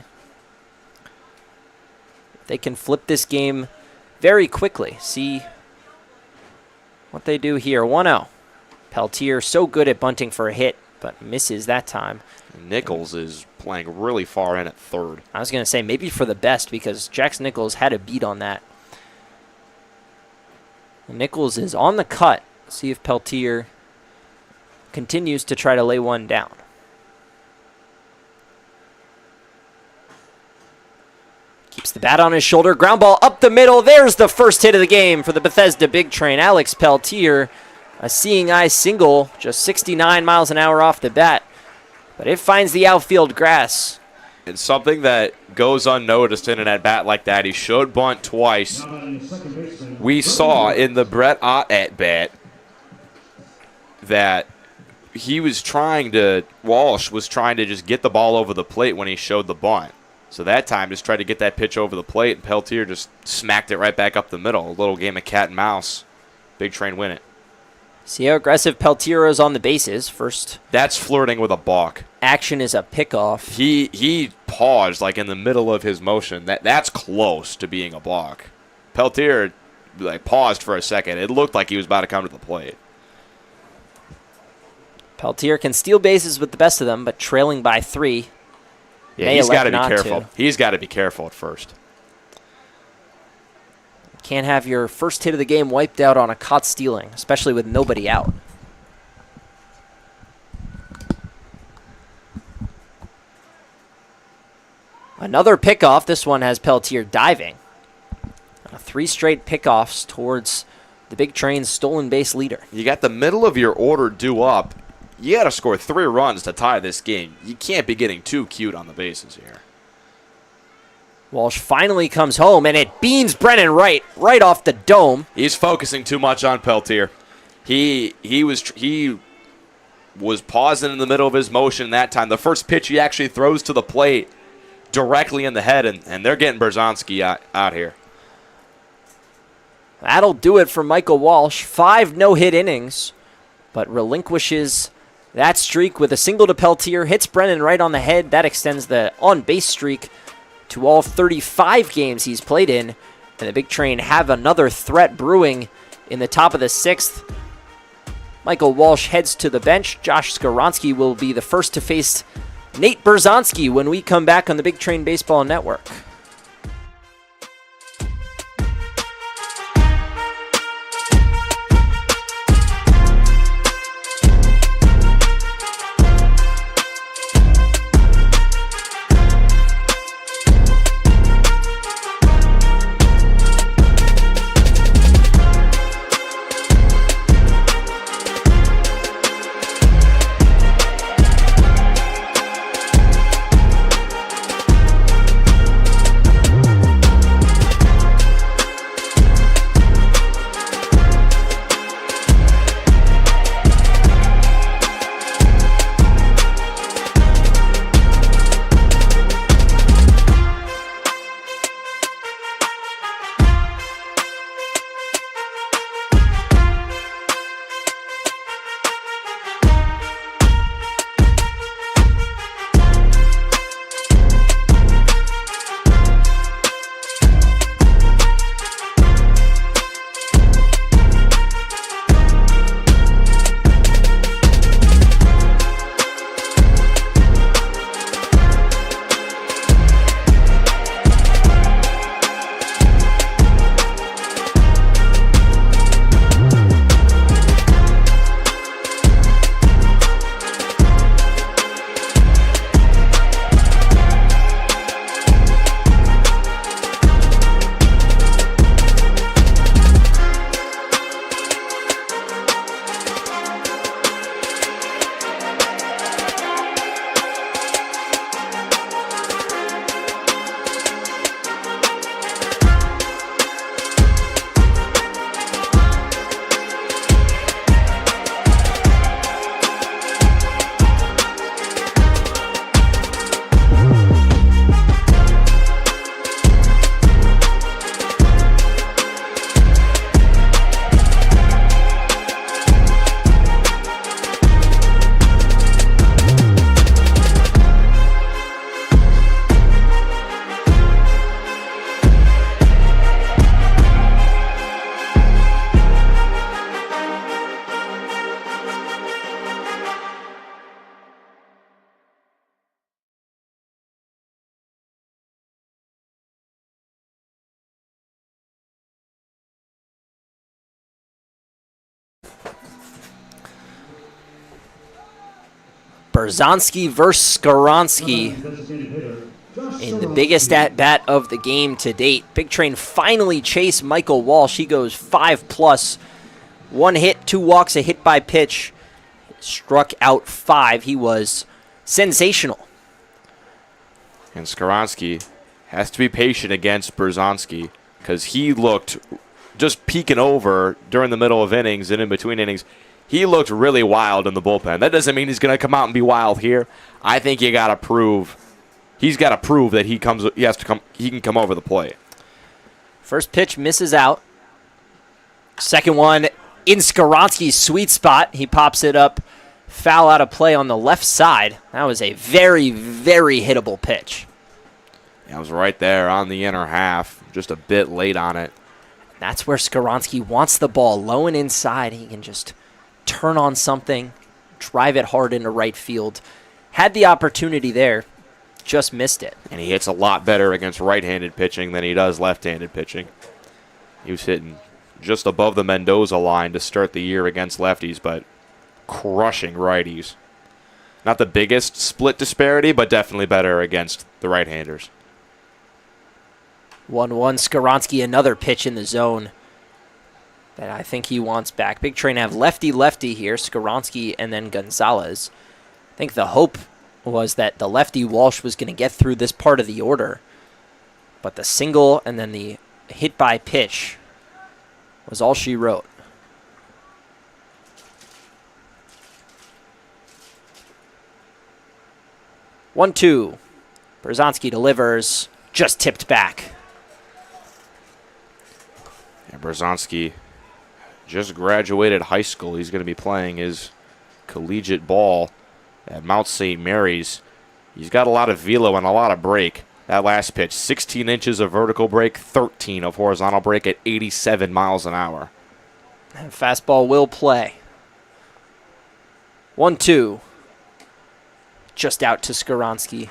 They can flip this game very quickly. See what they do here. 1-0. Peltier so good at bunting for a hit. but misses that time. Nichols is playing really far in at third. I was going to say maybe for the best because Jax Nichols had a beat on that. Nichols is on the cut. See if Peltier continues to try to lay one down. Keeps the bat on his shoulder. Ground ball up the middle. There's the first hit of the game for the Bethesda Big Train. Alex Peltier, a seeing eye single, just 69 miles an hour off the bat. But it finds the outfield grass. And something that goes unnoticed in an at-bat like that, he showed bunt twice. We saw in the Brett Ott at-bat that Walsh was trying to just get the ball over the plate when he showed the bunt. So that time, just tried to get that pitch over the plate, and Peltier just smacked it right back up the middle. A little game of cat and mouse. Big Train win it. See how aggressive Peltier is on the bases. First, that's flirting with a balk. Action is a pickoff. He paused like in the middle of his motion. That's close to being a balk. Peltier paused for a second. It looked like he was about to come to the plate. Peltier can steal bases with the best of them, but trailing by 3. Yeah, he's got to be careful. He's got to be careful at first. Can't have your first hit of the game wiped out on a caught stealing, especially with nobody out. Another pickoff. This one has Peltier diving. 3 straight pickoffs towards the Big Train's stolen base leader. You got the middle of your order due up. You got to score 3 runs to tie this game. You can't be getting too cute on the bases here. Walsh finally comes home, and it beans Brennan right off the dome. He's focusing too much on Peltier. He was pausing in the middle of his motion that time. The first pitch he actually throws to the plate directly in the head, and they're getting Berzonski out here. That'll do it for Michael Walsh. 5 no-hit innings, but relinquishes that streak with a single to Peltier. Hits Brennan right on the head. That extends the on-base streak to all 35 games he's played in. And the Big Train have another threat brewing in the top of the 6th. Michael Walsh heads to the bench. Josh Skoronsky will be the first to face Nate Berzonski when we come back on the Big Train Baseball Network. Berzonski versus Skaronski in the biggest at-bat of the game to date. Big Train finally chased Michael Walsh. He goes 5+. 1 hit, 2 walks, a hit by pitch. Struck out 5. He was sensational. And Skaronski has to be patient against Berzonski because he looked just peeking over during the middle of innings and in between innings. He looked really wild in the bullpen. That doesn't mean he's going to come out and be wild here. I think he's got to prove that he can come over the plate. First pitch misses out. Second one in Skaronski's sweet spot. He pops it up, foul out of play on the left side. That was a very, very hittable pitch. Yeah, it was right there on the inner half, just a bit late on it. That's where Skaronski wants the ball low and inside. He can just turn on something, drive it hard into right field. Had the opportunity there, just missed it. And he hits a lot better against right-handed pitching than he does left-handed pitching. He was hitting just above the Mendoza line to start the year against lefties, but crushing righties. Not the biggest split disparity, but definitely better against the right-handers. 1-1, Skaronski, another pitch in the zone that I think he wants back. Big Train have lefty-lefty here, Skaronski and then Gonzalez. I think the hope was that the lefty Walsh was going to get through this part of the order, but the single and then the hit by pitch was all she wrote. One-two. Berzonski delivers, just tipped back. And Berzonski just graduated high school. He's going to be playing his collegiate ball at Mount St. Mary's. He's got a lot of velo and a lot of break. That last pitch, 16 inches of vertical break, 13 of horizontal break at 87 miles an hour. And fastball will play. 1-2. Just out to Skaronski.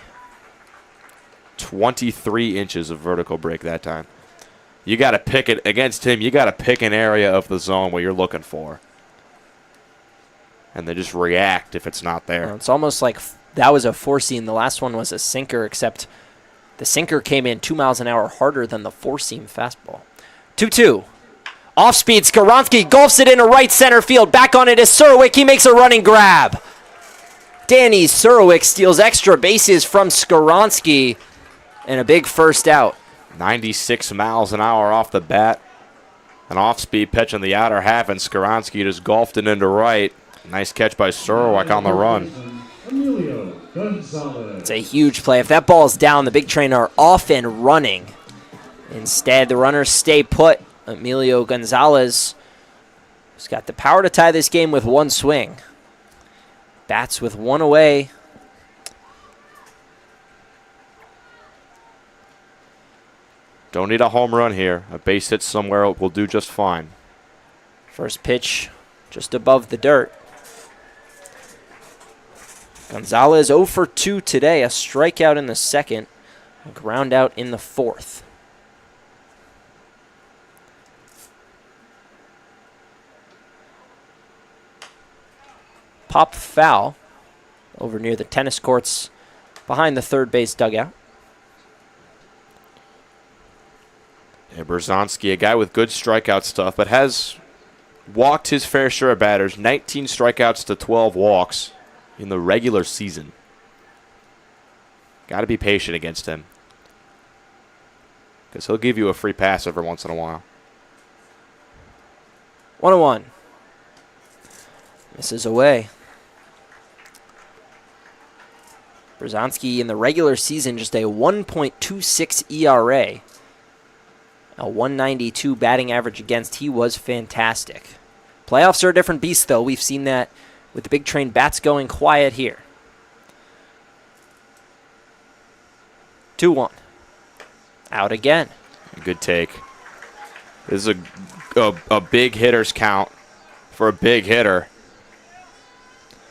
23 inches of vertical break that time. You got to pick it against him. You got to pick an area of the zone where you're looking for. And then just react if it's not there. Well, it's almost like that was a four-seam. The last one was a sinker, except the sinker came in 2 miles an hour harder than the four-seam fastball. 2-2. Off-speed, Skaronski golfs it into right center field. Back on it is Surowick. He makes a running grab. Danny Surowick steals extra bases from Skaronski and a big first out. 96 miles an hour off the bat. An off-speed pitch in the outer half, and Skaronski just golfed it into right. Nice catch by Surowick on the run. It's a huge play. If that ball's down, the Big Train are off and running. Instead, the runners stay put. Emilio Gonzalez has got the power to tie this game with one swing. Bats with one away. Don't need a home run here. A base hit somewhere will do just fine. First pitch just above the dirt. Gonzalez 0 for 2 today. A strikeout in the second. A ground out in the fourth. Pop foul over near the tennis courts behind the third base dugout. Yeah, Berzonski, a guy with good strikeout stuff, but has walked his fair share of batters. 19 strikeouts to 12 walks in the regular season. Got to be patient against him, because he'll give you a free pass every once in a while. 1-1. Misses away. Berzonski in the regular season just a 1.26 ERA. A 192 batting average against. He was fantastic. Playoffs are a different beast, though. We've seen that with the Big Train bats going quiet here. 2-1. Out again. Good take. This is a big hitter's count for a big hitter.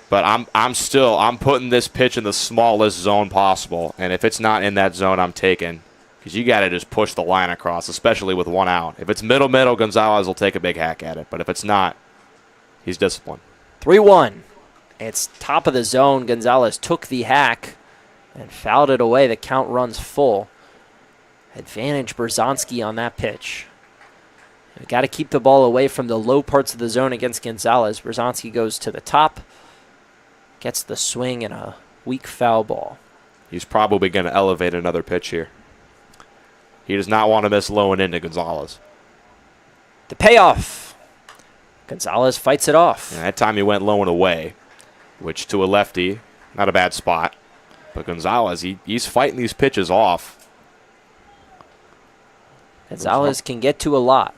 But I'm putting this pitch in the smallest zone possible. And if it's not in that zone, I'm taking. Because you got to just push the line across, especially with one out. If it's middle, Gonzalez will take a big hack at it. But if it's not, he's disciplined. 3-1. It's top of the zone. Gonzalez took the hack and fouled it away. The count runs full. Advantage Berzonski on that pitch. We've got to keep the ball away from the low parts of the zone against Gonzalez. Berzonski goes to the top, gets the swing and a weak foul ball. He's probably going to elevate another pitch here. He does not want to miss low and into Gonzalez. The payoff. Gonzalez fights it off. And that time he went low and away, which to a lefty, not a bad spot. But Gonzalez, he's fighting these pitches off. Gonzalez can get to a lot.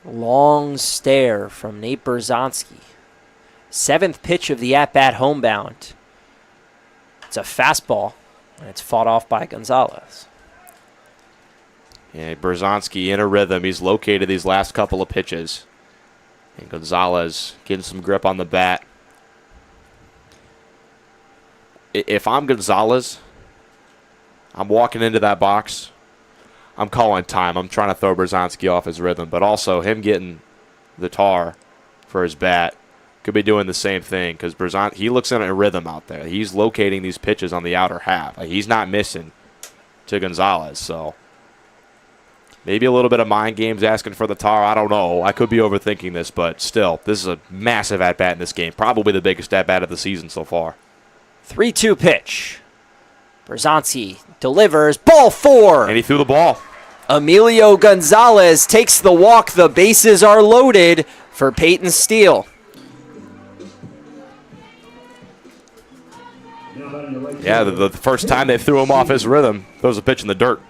Long stare from Nate Berzonski. 7th pitch of the at-bat homebound. It's a fastball, and it's fought off by Gonzalez. Yeah, Berzonski in a rhythm. He's located these last couple of pitches. And Gonzalez getting some grip on the bat. If I'm Gonzalez, I'm walking into that box. I'm calling time. I'm trying to throw Berzonski off his rhythm. But also him getting the tar for his bat could be doing the same thing. Because he looks in a rhythm out there. He's locating these pitches on the outer half. Like, he's not missing to Gonzalez. So maybe a little bit of mind games asking for the tar. I don't know. I could be overthinking this. But still, this is a massive at-bat in this game. Probably the biggest at-bat of the season so far. 3-2 pitch. Berzonski delivers. Ball 4. And he threw the ball. Emilio Gonzalez takes the walk. The bases are loaded for Peyton Steele. Yeah, the first time they threw him off his rhythm, throws a pitch in the dirt.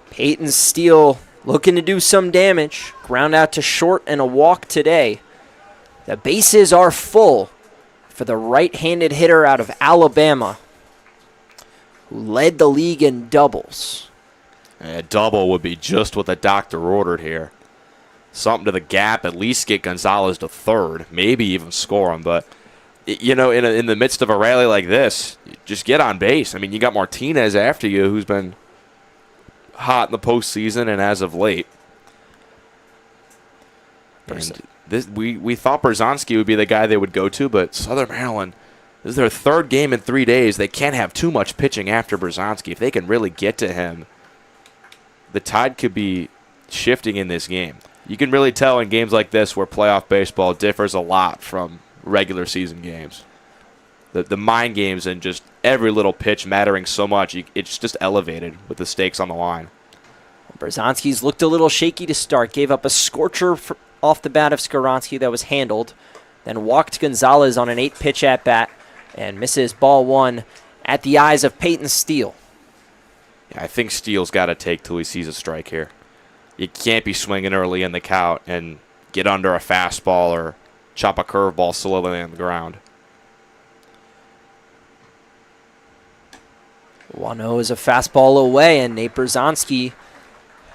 Peyton Steele looking to do some damage. Ground out to short and a walk today. The bases are full for the right-handed hitter out of Alabama, who led the league in doubles. A double would be just what the doctor ordered here. Something to the gap, at least get Gonzalez to third, maybe even score him. But, you know, in the midst of a rally like this, just get on base. I mean, you got Martinez after you, who's been hot in the postseason and as of late. And we thought Berzonski would be the guy they would go to, but Southern Maryland, this is their 3rd game in 3 days. They can't have too much pitching after Berzonski. If they can really get to him, the tide could be shifting in this game. You can really tell in games like this where playoff baseball differs a lot from regular season games. The mind games and just every little pitch mattering so much, it's just elevated with the stakes on the line. Berzonski's looked a little shaky to start. Gave up a scorcher off the bat of Skaronski that was handled. Then walked Gonzalez on an 8-pitch at-bat and misses ball 1 at the eyes of Peyton Steele. I think Steele's got to take till he sees a strike here. You can't be swinging early in the count and get under a fastball or chop a curveball slowly on the ground. 1-0 is a fastball away, and Nate Berzonski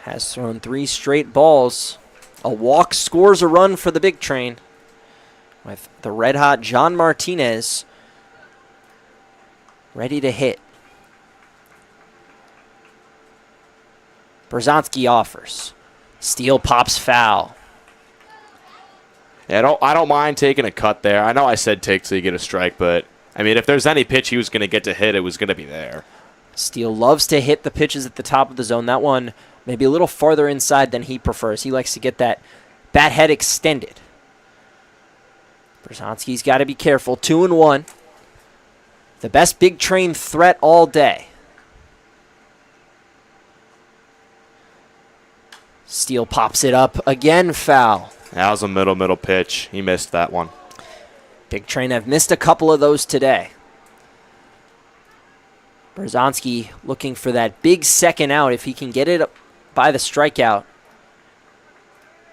has thrown 3 straight balls. A walk scores a run for the big train with the red-hot John Martinez ready to hit. Berzonski offers. Steele pops foul. Yeah, I don't mind taking a cut there. I know I said take till you get a strike, but I mean, if there's any pitch he was going to get to hit, it was going to be there. Steele loves to hit the pitches at the top of the zone. That one maybe a little farther inside than he prefers. He likes to get that bat head extended. Berzonski's got to be careful. 2-1. The best big train threat all day. Steele pops it up again, foul. That was a middle pitch. He missed that one. Big Train have missed a couple of those today. Berzonski looking for that big second out. If he can get it up by the strikeout,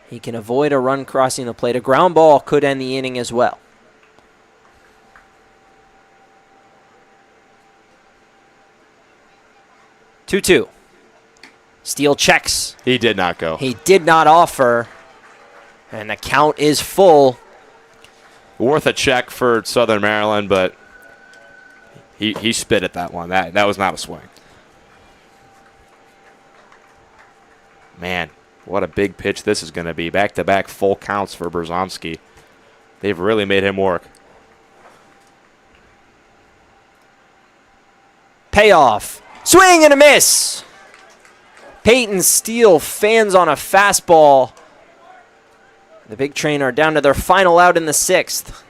he can avoid a run crossing the plate. A ground ball could end the inning as well. Two. Steele checks. He did not go. He did not offer. And the count is full. Worth a check for Southern Maryland, but he spit at that one. That was not a swing. Man, what a big pitch this is going to be. Back-to-back full counts for Berzonski. They've really made him work. Payoff. Swing and a miss. Peyton Steele fans on a fastball. The Big Train are down to their final out in the 6th.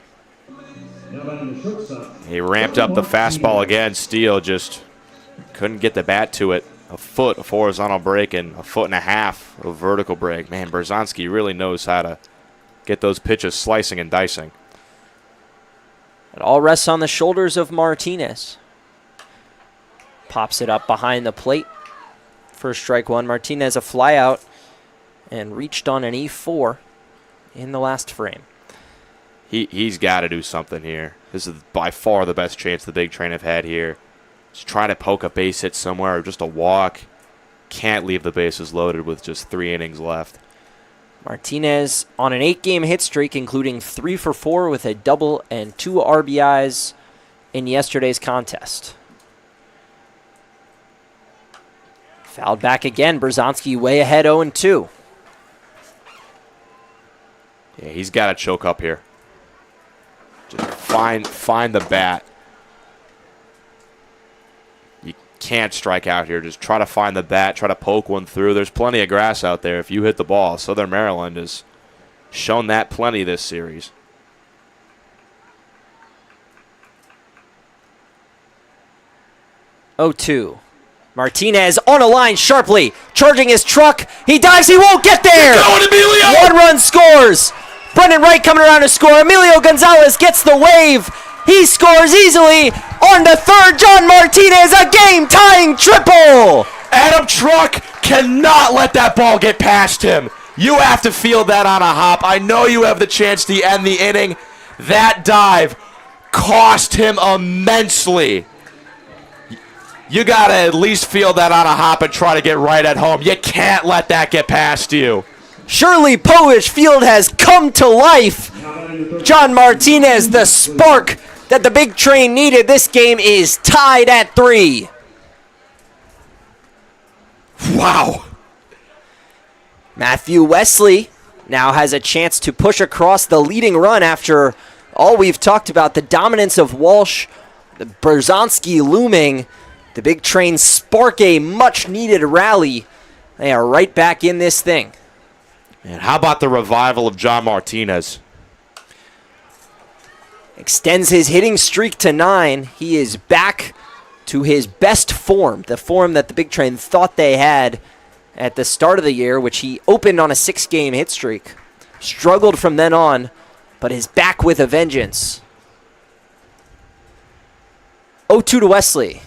He ramped up the fastball again. Steele just couldn't get the bat to it. A foot of horizontal break and a foot and a half of vertical break. Man, Berzonski really knows how to get those pitches slicing and dicing. It all rests on the shoulders of Martinez. Pops it up behind the plate. First strike one. Martinez a fly out and reached on an E4 in the last frame. He's got to do something here. This is by far the best chance the Big Train have had here. Just try to poke a base hit somewhere or just a walk. Can't leave the bases loaded with just 3 innings left. Martinez on an 8-game hit streak, including 3 for 4 with a double and 2 RBIs in yesterday's contest. Fouled back again. Berzonski way ahead 0-2. Yeah, he's got to choke up here. Just find the bat. You can't strike out here. Just try to find the bat, try to poke one through. There's plenty of grass out there if you hit the ball. Southern Maryland has shown that plenty this series. (0-2). Martinez on a line sharply, charging his truck. He dives, he won't get there. Going, Emilio! 1 run scores. Brendan Wright coming around to score. Emilio Gonzalez gets the wave. He scores easily on the third. John Martinez, a game-tying triple. Adam Truck cannot let that ball get past him. You have to feel that on a hop. I know you have the chance to end the inning. That dive cost him immensely. You got to at least feel that on a hop and try to get right at home. You can't let that get past you. Shirley Povich field has come to life. John Martinez, the spark that the Big Train needed. This game is tied at 3. Wow. Matthew Wesley now has a chance to push across the leading run after all we've talked about, the dominance of Walsh, the Berzonski looming. The Big Train spark a much-needed rally. They are right back in this thing. And how about the revival of John Martinez? Extends his hitting streak to 9. He is back to his best form, the form that the Big Train thought they had at the start of the year, which he opened on a 6-game hit streak. Struggled from then on, but is back with a vengeance. 0-2 to Wesley.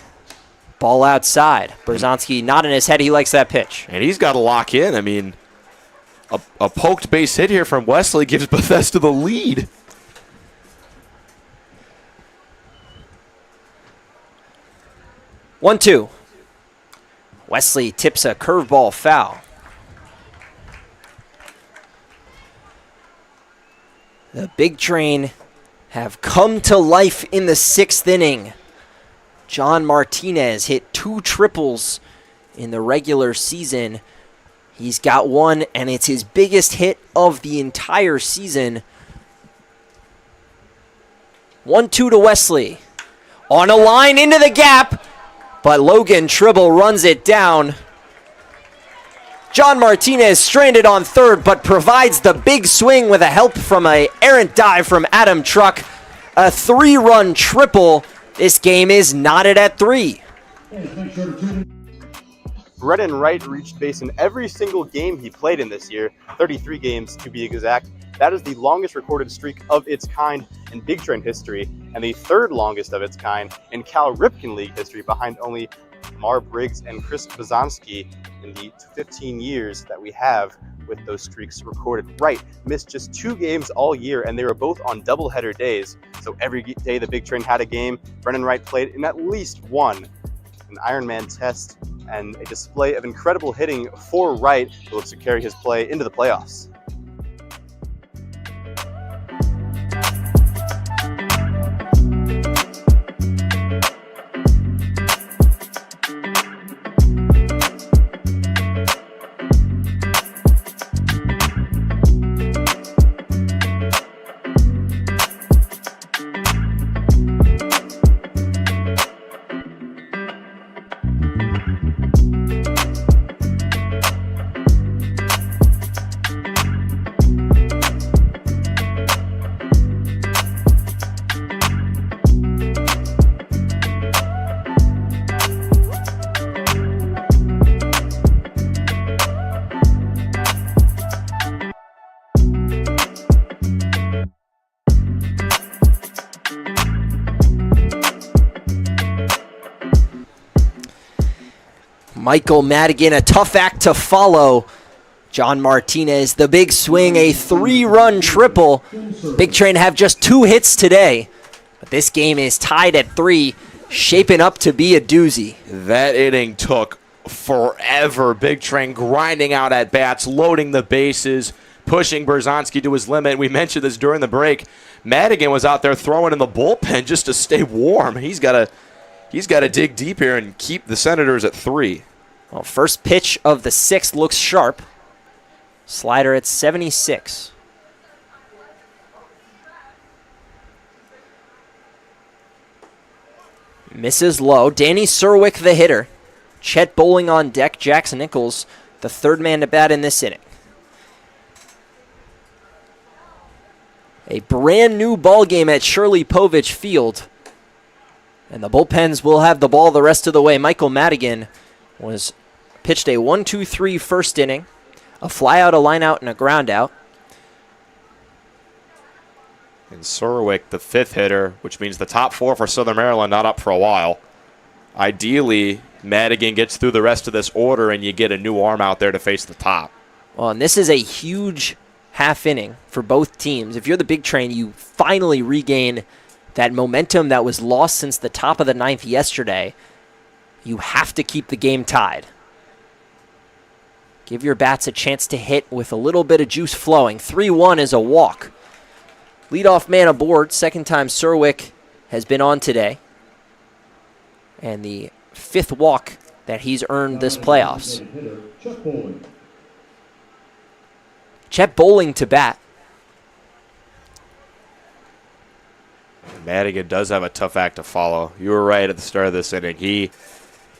Ball outside. Berzonski nodding his head. He likes that pitch. And he's got to lock in. I mean, a poked base hit here from Wesley gives Bethesda the lead. One, 2. Wesley tips a curveball foul. The Big Train have come to life in the 6th inning. John Martinez hit 2 triples in the regular season. He's got 1, and it's his biggest hit of the entire season. 1-2 to Wesley. On a line into the gap, but Logan Tribble runs it down. John Martinez stranded on third, but provides the big swing with a help from an errant dive from Adam Truck. A 3-run triple. This game is knotted at 3. Brennan Wright reached base in every single game he played in this year, 33 games to be exact. That is the longest recorded streak of its kind in Big Train history, and the 3rd longest of its kind in Cal Ripken League history, behind only Mar Briggs and Chris Berzonski in the 15 years that we have with those streaks recorded. Wright missed just 2 games all year, and they were both on doubleheader days. So every day the Big Train had a game, Brennan Wright played in at least one. An Ironman test and a display of incredible hitting for Wright, who looks to carry his play into the playoffs. Michael Madigan, a tough act to follow. John Martinez, the big swing, a 3-run triple. Big Train have just 2 hits today, but this game is tied at 3, shaping up to be a doozy. That inning took forever. Big Train grinding out at bats, loading the bases, pushing Berzonski to his limit. We mentioned this during the break. Madigan was out there throwing in the bullpen just to stay warm. He's got to dig deep here and keep the Senators at 3. Well, first pitch of the 6th looks sharp. Slider at 76. Misses low. Danny Serwick, the hitter. Chet Bowling on deck. Jax Nichols, the 3rd man to bat in this inning. A brand new ball game at Shirley Povich Field. And the bullpens will have the ball the rest of the way. Michael Madigan was pitched a 1-2-3 first inning. A fly out, a line out, and a ground out. And Serwick, the 5th hitter, which means the top 4 for Southern Maryland not up for a while. Ideally, Madigan gets through the rest of this order and you get a new arm out there to face the top. Well, and this is a huge half inning for both teams. If you're the Big Train, you finally regain that momentum that was lost since the top of the 9th yesterday. You have to keep the game tied. Give your bats a chance to hit with a little bit of juice flowing. 3-1 is a walk. Leadoff man aboard. 2nd time Serwick has been on today. And the 5th walk that he's earned this playoffs. Chet Bowling to bat. Madigan does have a tough act to follow. You were right at the start of this inning.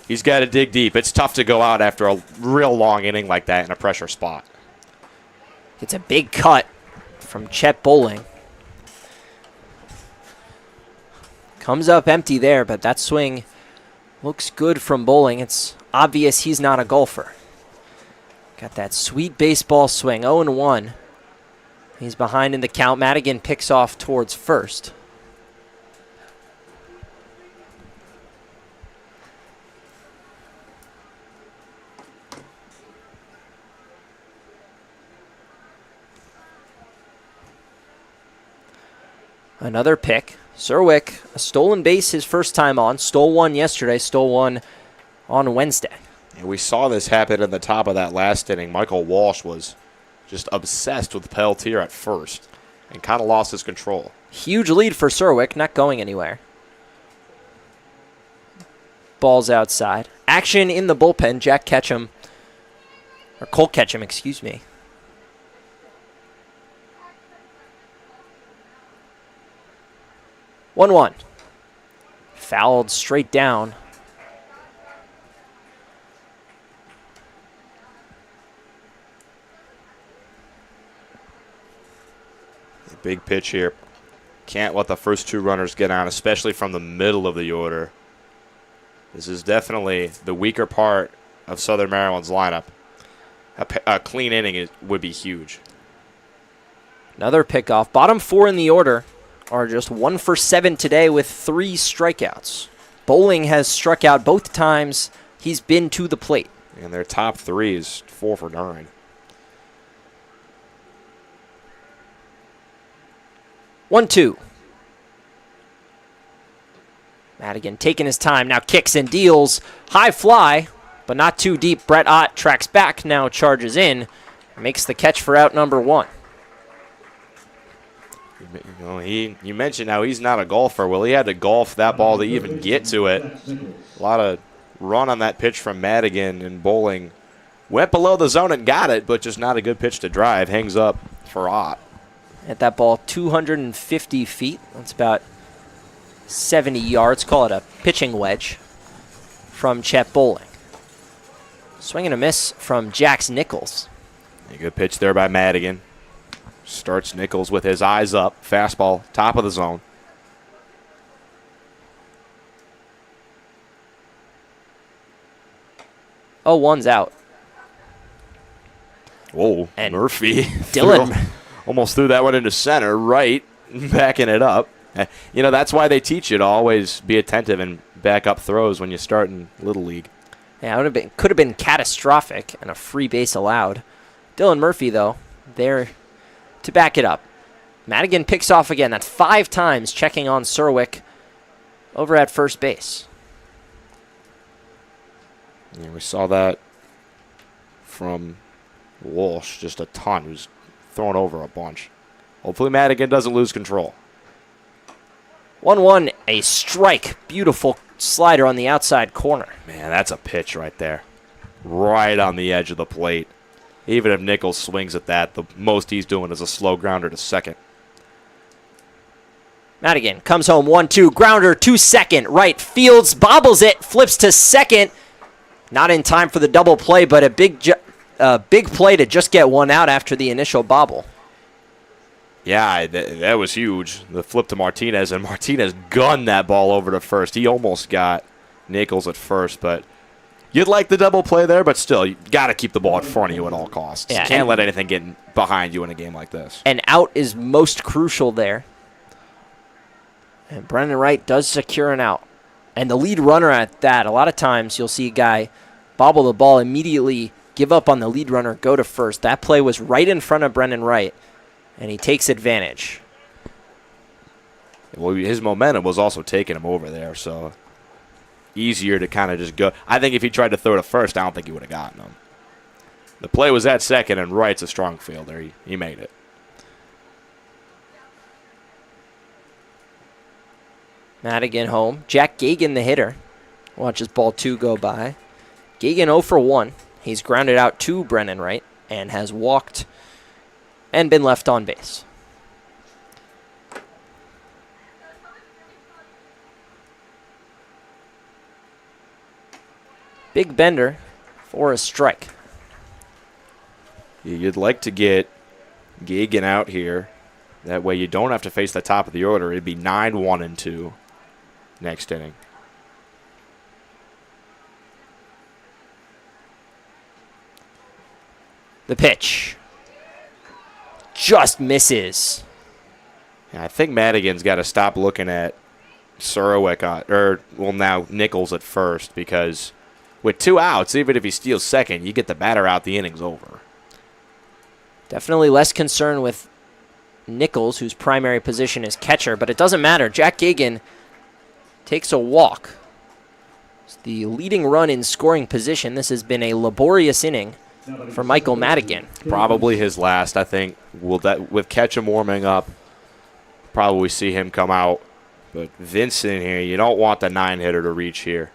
He's got to dig deep. It's tough to go out after a real long inning like that in a pressure spot. It's a big cut from Chet Bowling. Comes up empty there, but that swing looks good from Bowling. It's obvious he's not a golfer. Got that sweet baseball swing, 0-1. He's behind in the count. Madigan picks off towards first. Another pick. Serwick, a stolen base his first time on. Stole one yesterday, stole one on Wednesday. And we saw this happen at the top of that last inning. Michael Walsh was just obsessed with Peltier at first and kind of lost his control. Huge lead for Serwick, not going anywhere. Ball's outside. Action in the bullpen. Jack Ketchum, or Cole Ketchum, excuse me. One. Fouled straight down. Big pitch here. Can't let the first 2 runners get on, especially from the middle of the order. This is definitely the weaker part of Southern Maryland's lineup. A clean inning would be huge. Another pickoff. Bottom 4 in the order are just 1 for 7 today with 3 strikeouts. Bowling has struck out both times he's been to the plate. And their top 3 is 4 for 9. 1-2. Madigan taking his time, now kicks and deals. High fly, but not too deep. Brett Ott tracks back, now charges in. Makes the catch for out number 1. You know, you mentioned how he's not a golfer. Well, he had to golf that ball to even get to it. A lot of run on that pitch from Madigan, and Bowling went below the zone and got it, but just not a good pitch to drive. Hangs up for Ott. At that ball, 250 feet. That's about 70 yards. Call it a pitching wedge from Chet Bowling. Swing and a miss from Jax Nichols. A good pitch there by Madigan. Starts Nichols with his eyes up. Fastball, top of the zone. Oh, one's out. Whoa, And Murphy. Dylan almost threw that one into center, right, backing it up. You know, that's why they teach you to always be attentive and back up throws when you start in Little League. Yeah, could have been catastrophic and a free base allowed. Dylan Murphy, though, there to back it up. Madigan picks off again. That's 5 times checking on Serwick over at first base. Yeah, we saw that from Walsh just a ton. He was thrown over a bunch. Hopefully Madigan doesn't lose control. 1-1, a strike. Beautiful slider on the outside corner. Man, that's a pitch right there. Right on the edge of the plate. Even if Nichols swings at that, the most he's doing is a slow grounder to second. Madigan comes home, 1-2, grounder to second. Right, fields, bobbles it, flips to second. Not in time for the double play, but a big play to just get one out after the initial bobble. Yeah, that was huge. The flip to Martinez, and Martinez gunned that ball over to first. He almost got Nichols at first, but you'd like the double play there, but still, you got to keep the ball in front of you at all costs. Yeah, you can't let anything get behind you in a game like this. And out is most crucial there. And Brendan Wright does secure an out. And the lead runner at that, a lot of times you'll see a guy bobble the ball, immediately give up on the lead runner, go to first. That play was right in front of Brendan Wright, and he takes advantage. Well, his momentum was also taking him over there, so easier to kind of just go. I think if he tried to throw to first, I don't think he would have gotten him. The play was at second, and Wright's a strong fielder. He made it. Madigan home. Jack Gagan, the hitter. Watches ball 2 go by. Gagan 0 for 1. He's grounded out to Brennan Wright and has walked and been left on base. Big bender for a strike. You'd like to get Gagan out here. That way you don't have to face the top of the order. It'd be 9-1-2 next inning. The pitch just misses. Yeah, I think Madigan's got to stop looking at Serwick, now Nichols at first, because with 2 outs, even if he steals second, you get the batter out, the inning's over. Definitely less concern with Nichols, whose primary position is catcher, but it doesn't matter. Jack Gagan takes a walk. It's the leading run in scoring position. This has been a laborious inning for Michael Madigan. Probably his last, I think. With Ketchum warming up, probably see him come out. But Vincent here, you don't want the 9-hitter to reach here.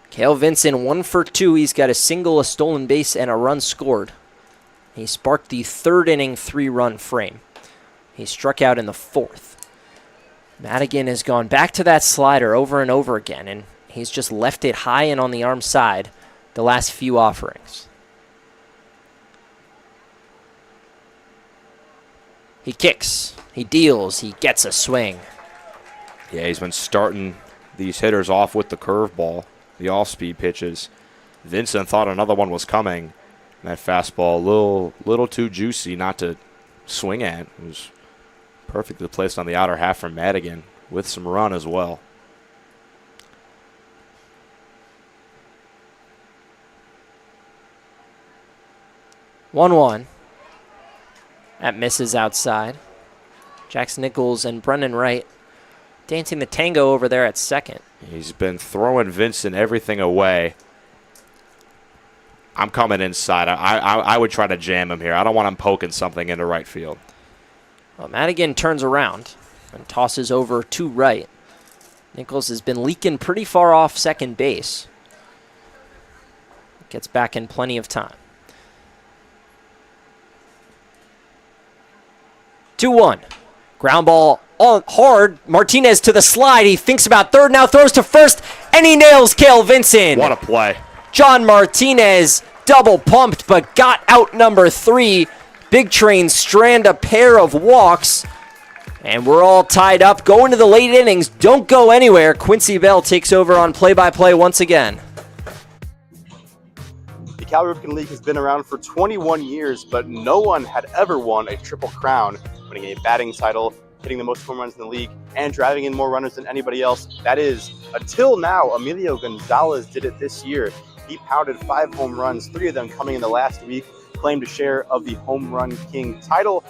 Cale Vincent 1 for 2. He's got a single, a stolen base, and a run scored. He sparked the 3rd inning 3-run frame. He struck out in the 4th. Madigan has gone back to that slider over and over again, and he's just left it high and on the arm side the last few offerings. He kicks, he deals, he gets a swing. Yeah, he's been starting these hitters off with the curveball, the off-speed pitches. Vincent thought another one was coming. That fastball, a little too juicy not to swing at. It was perfectly placed on the outer half from Madigan with some run as well. One. That misses outside. Jax Nichols and Brendan Wright dancing the tango over there at second. He's been throwing Vincent everything away. I'm coming inside. I would try to jam him here. I don't want him poking something into right field. Well, Madigan turns around and tosses over to right. Nichols has been leaking pretty far off second base. Gets back in plenty of time. 2-1. Ground ball on hard. Martinez to the slide. He thinks about third, now throws to first, and he nails Cale Vincent. What a play. John Martinez double pumped, but got out number 3. Big Train strand a pair of walks, and we're all tied up. Going to the late innings. Don't go anywhere. Quincy Bell takes over on play-by-play once again. The Cal Ripken League has been around for 21 years, but no one had ever won a triple crown, winning a batting title, hitting the most home runs in the league, and driving in more runners than anybody else. That is Until now, Emilio Gonzalez did it this year. He pounded 5 home runs, 3 of them coming in the last week, claimed a share of the home run king title.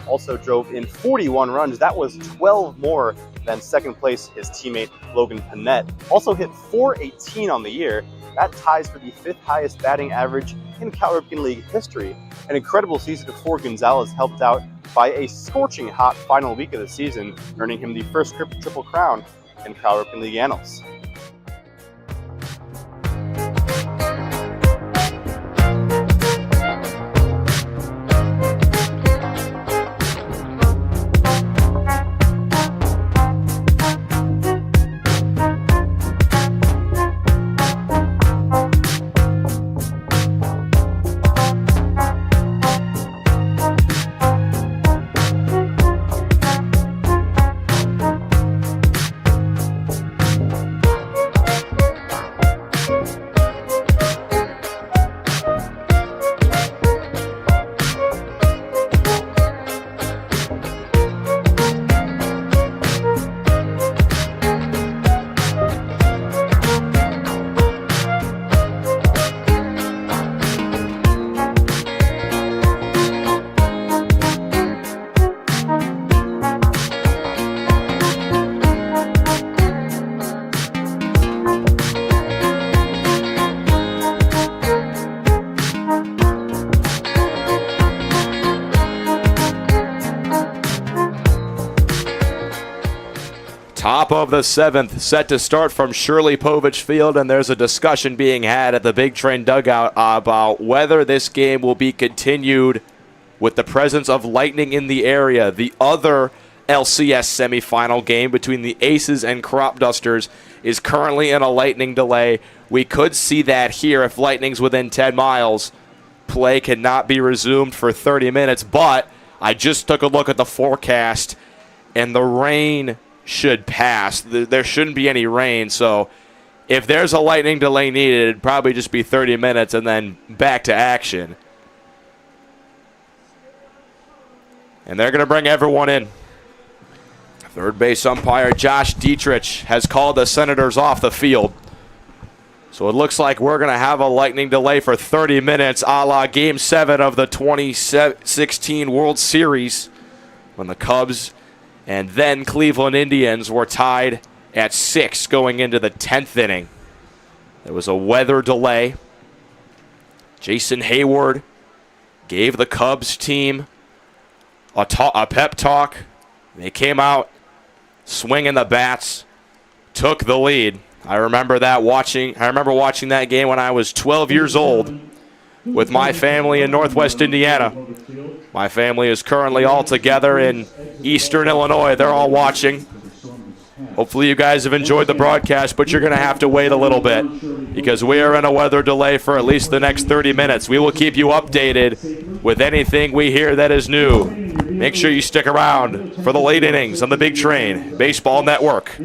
Also drove in 41 runs. That was 12 more than second place, his teammate Logan Panett. Also hit .418 on the year. That ties for the 5th highest batting average in Cal Ripken League history. An incredible season for Gonzalez, helped out by a scorching hot final week of the season, earning him the first Triple Crown in Cal Ripken League annals. Top of the 7th, set to start from Shirley Povich Field, and there's a discussion being had at the Big Train dugout about whether this game will be continued with the presence of lightning in the area. The other LCS semifinal game between the Aces and Crop Dusters is currently in a lightning delay. We could see that here if lightning's within 10 miles. Play cannot be resumed for 30 minutes, but I just took a look at the forecast, and the rain should pass. There shouldn't be any rain, so if there's a lightning delay needed, it'd probably just be 30 minutes and then back to action. And they're going to bring everyone in. Third base umpire Josh Dietrich has called the Senators off the field. So it looks like we're going to have a lightning delay for 30 minutes, a la Game 7 of the 2016 World Series, when the Cubs and then Cleveland Indians were tied at 6 going into the 10th inning. There was a weather delay. Jason Hayward gave the Cubs team a pep talk. They came out swinging the bats, took the lead. I remember watching that game when I was 12 years old with my family in Northwest Indiana. My family is currently all together in Eastern Illinois. They're all watching. Hopefully you guys have enjoyed the broadcast, but you're going to have to wait a little bit because we are in a weather delay for at least the next 30 minutes. We will keep you updated with anything we hear that is new. Make sure you stick around for the late innings on the Big Train Baseball Network.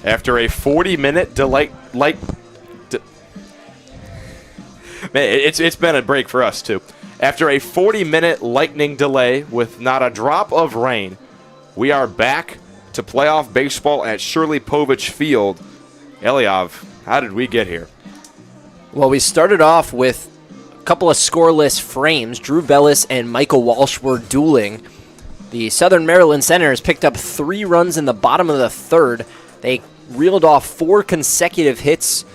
After a 40-minute delay, man, it's been a break for us too. After a 40-minute lightning delay with not a drop of rain, we are back to playoff baseball at Shirley Povich Field. Eliav, how did we get here? Well, we started off with a couple of scoreless frames. Drew Bellis and Michael Walsh were dueling. The Southern Maryland Senators picked up 3 runs in the bottom of the third. They reeled off 4 consecutive hits.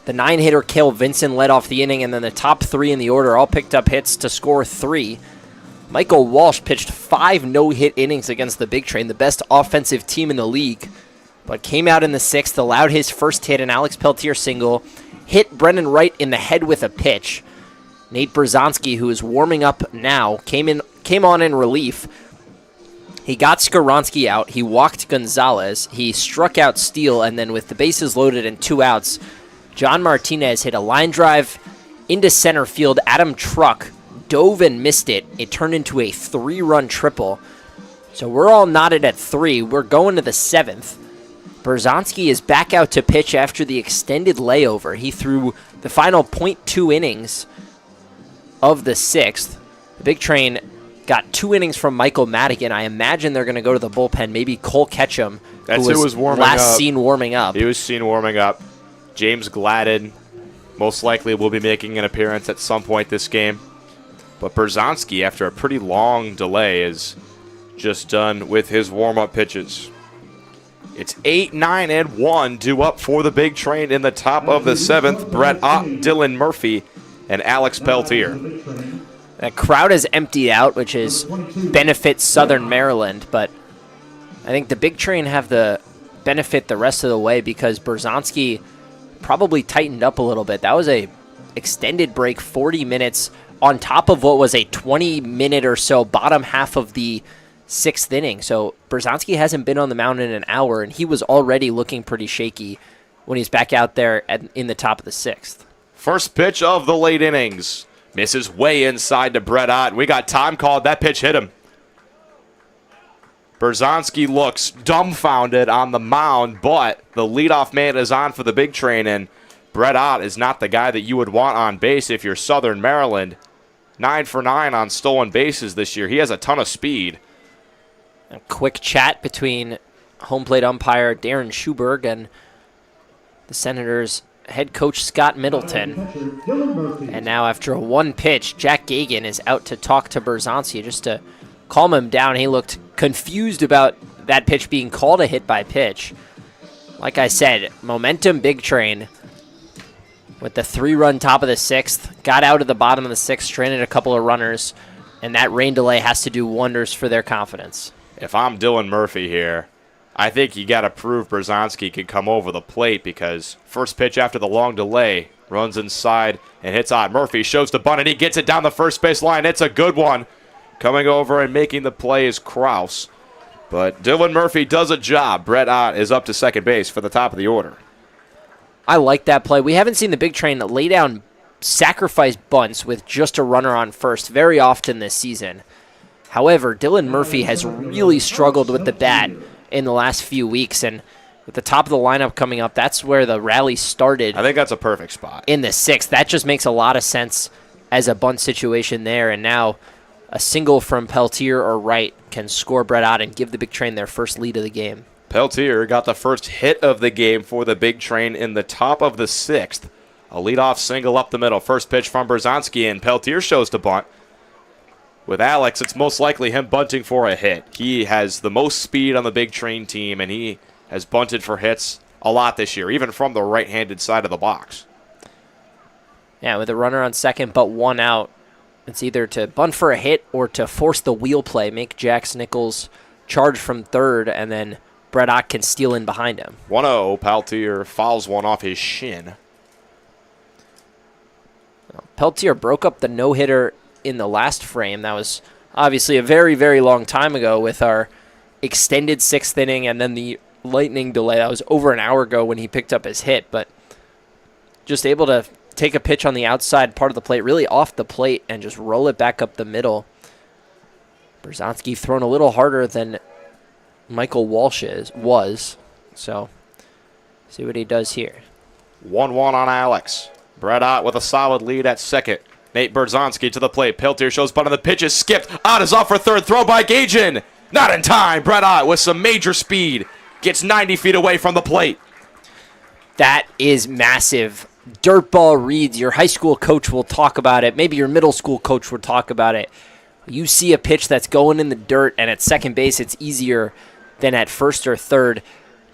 The 9-hitter Cale Vincent led off the inning, and then the top 3 in the order all picked up hits to score 3. Michael Walsh pitched 5 no-hit innings against the Big Train, the best offensive team in the league, but came out in the 6th, allowed his first hit, an Alex Peltier single, hit Brennan Wright in the head with a pitch. Nate Brzezinski, who is warming up now, came on in relief. He got Skaronski out, he walked Gonzalez, he struck out Steele, and then with the bases loaded and 2 outs, John Martinez hit a line drive into center field. Adam Truck dove and missed it. It turned into a 3-run triple. So we're all knotted at 3. We're going to the 7th. Brzezinski is back out to pitch after the extended layover. He threw the final .2 innings of the 6th. The Big Train got 2 innings from Michael Madigan. I imagine they're going to go to the bullpen. Maybe Cole Ketchum, That's who was warming last up. seen warming up. He was seen warming up. James Gladden most likely will be making an appearance at some point this game. But Brzezinski, after a pretty long delay, is just done with his warm-up pitches. It's 8, 9, and 1 due up for the Big Train in the top of the 7th. Brett Ott, Dylan Murphy, and Alex Peltier. The crowd has emptied out, which is benefits Southern Maryland, but I think the Big Train have the benefit the rest of the way because Brzezinski probably tightened up a little bit. That was a extended break, 40 minutes, on top of what was a 20-minute or so bottom half of the 6th inning. So Brzezinski hasn't been on the mound in an hour, and he was already looking pretty shaky when he's back out there in the top of the 6th. First pitch of the late innings. Misses way inside to Brett Ott. We got time called. That pitch hit him. Brzezinski looks dumbfounded on the mound, but the leadoff man is on for the Big Train, and Brett Ott is not the guy that you would want on base if you're Southern Maryland. 9 for 9 on stolen bases this year. He has a ton of speed. A quick chat between home plate umpire Darren Schuberg and the Senators' head coach Scott Middleton. And now after a 1 pitch, Jack Gagan is out to talk to Brzezinski just to calm him down. He looked confused about that pitch being called a hit by pitch. Like I said, momentum Big Train with the 3-run top of the 6th. Got out of the bottom of the 6th, stranded a couple of runners, and that rain delay has to do wonders for their confidence. If I'm Dylan Murphy here, I think you got to prove Brzezinski can come over the plate because first pitch after the long delay, runs inside and hits on. Murphy shows the bunt, and he gets it down the first base line. It's a good one. Coming over and making the play is Kraus. But Dylan Murphy does a job. Brett Ott is up to second base for the top of the order. I like that play. We haven't seen the Big Train lay down sacrifice bunts with just a runner on first very often this season. However, Dylan Murphy has really struggled with the bat in the last few weeks, and with the top of the lineup coming up, that's where the rally started. I think that's a perfect spot. In the 6th. That just makes a lot of sense as a bunt situation there, and now a single from Peltier or Wright can score Brett Ott and give the Big Train their first lead of the game. Peltier got the first hit of the game for the Big Train in the top of the 6th. A leadoff single up the middle. First pitch from Brzezinski, and Peltier shows to bunt. With Alex, it's most likely him bunting for a hit. He has the most speed on the Big Train team, and he has bunted for hits a lot this year, even from the right-handed side of the box. Yeah, with a runner on second but 1 out, it's either to bunt for a hit or to force the wheel play, make Jax Nichols charge from third, and then Brett Ott can steal in behind him. 1-0, Peltier fouls one off his shin. Peltier broke up the no-hitter in the last frame. That was obviously a very, very long time ago with our extended 6th inning and then the lightning delay. That was over an hour ago when he picked up his hit, but just able to take a pitch on the outside part of the plate, really off the plate, and just roll it back up the middle. Brzezinski thrown a little harder than Michael Walsh was. So See what he does here. 1-1 on Alex. Brett Ott with a solid lead at second. Nate Berzonski to the plate. Peltier shows butt on the pitch is skipped. Ott is off for third. Throw by Gagin. Not in time. Brett Ott with some major speed. Gets 90 feet away from the plate. That is massive. Dirt ball reads. Your high school coach will talk about it. Maybe your middle school coach will talk about it. You see a pitch that's going in the dirt, and at second base it's easier than at first or third.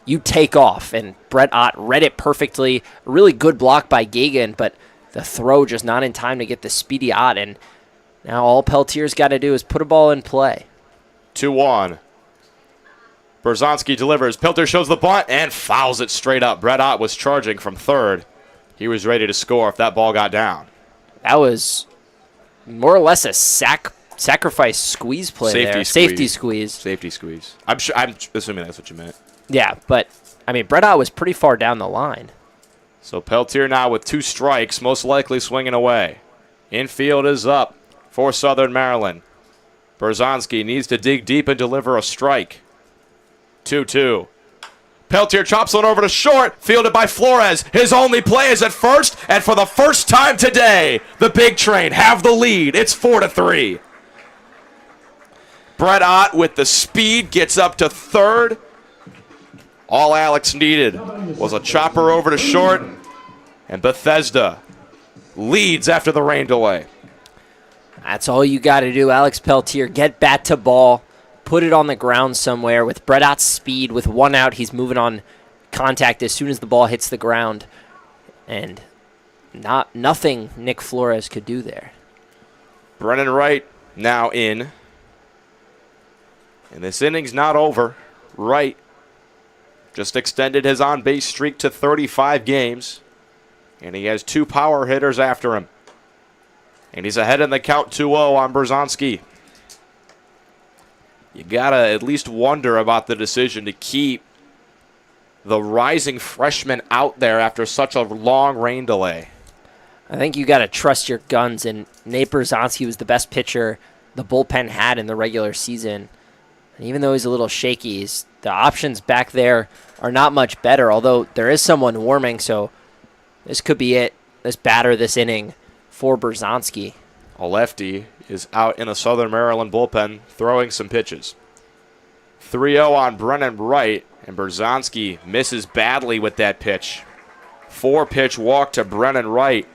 You take off, and Brett Ott read it perfectly. A really good block by Gagin, but the throw just not in time to get the speedy Ott, and now all Peltier's got to do is put a ball in play. 2-1. Berzonski delivers. Peltier shows the bunt and fouls it straight up. Brett Ott was charging from third. He was ready to score if that ball got down. That was more or less a sacrifice squeeze play there. Safety squeeze. Safety squeeze. I'm assuming that's what you meant. Yeah, but, I mean, Brett Ott was pretty far down the line. So Peltier now with 2 strikes, most likely swinging away. Infield is up for Southern Maryland. Berzonski needs to dig deep and deliver a strike. 2-2. Peltier chops one over to short, fielded by Flores. His only play is at first, and for the first time today, the Big Train have the lead. It's 4-3. Brett Ott with the speed gets up to third. All Alex needed was a chopper over to short, and Bethesda leads after the rain delay. That's all you got to do, Alex Peltier. Get bat to ball, put it on the ground somewhere. With Brett Ott's speed, with 1 out, he's moving on contact as soon as the ball hits the ground. And nothing Nick Flores could do there. Brennan Wright now in. And this inning's not over. Wright just extended his on-base streak to 35 games. And he has 2 power hitters after him. And he's ahead in the count 2-0 on Berzonski. You got to at least wonder about the decision to keep the rising freshman out there after such a long rain delay. I think you got to trust your guns, and Nate Berzonski was the best pitcher the bullpen had in the regular season. And even though he's a little shaky, the options back there are not much better, although there is someone warming, so this could be it, this batter, this inning for Berzonski. A lefty is out in the Southern Maryland bullpen throwing some pitches. 3-0 on Brennan Wright, and Berzonski misses badly with that pitch. 4-pitch walk to Brennan Wright.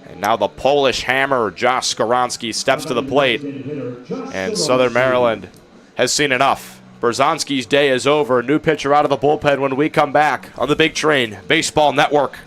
And now the Polish hammer, Josh Skoronski, steps to the plate. And Southern Maryland has seen enough. Berzonski's day is over. New pitcher out of the bullpen when we come back on the Big Train Baseball Network.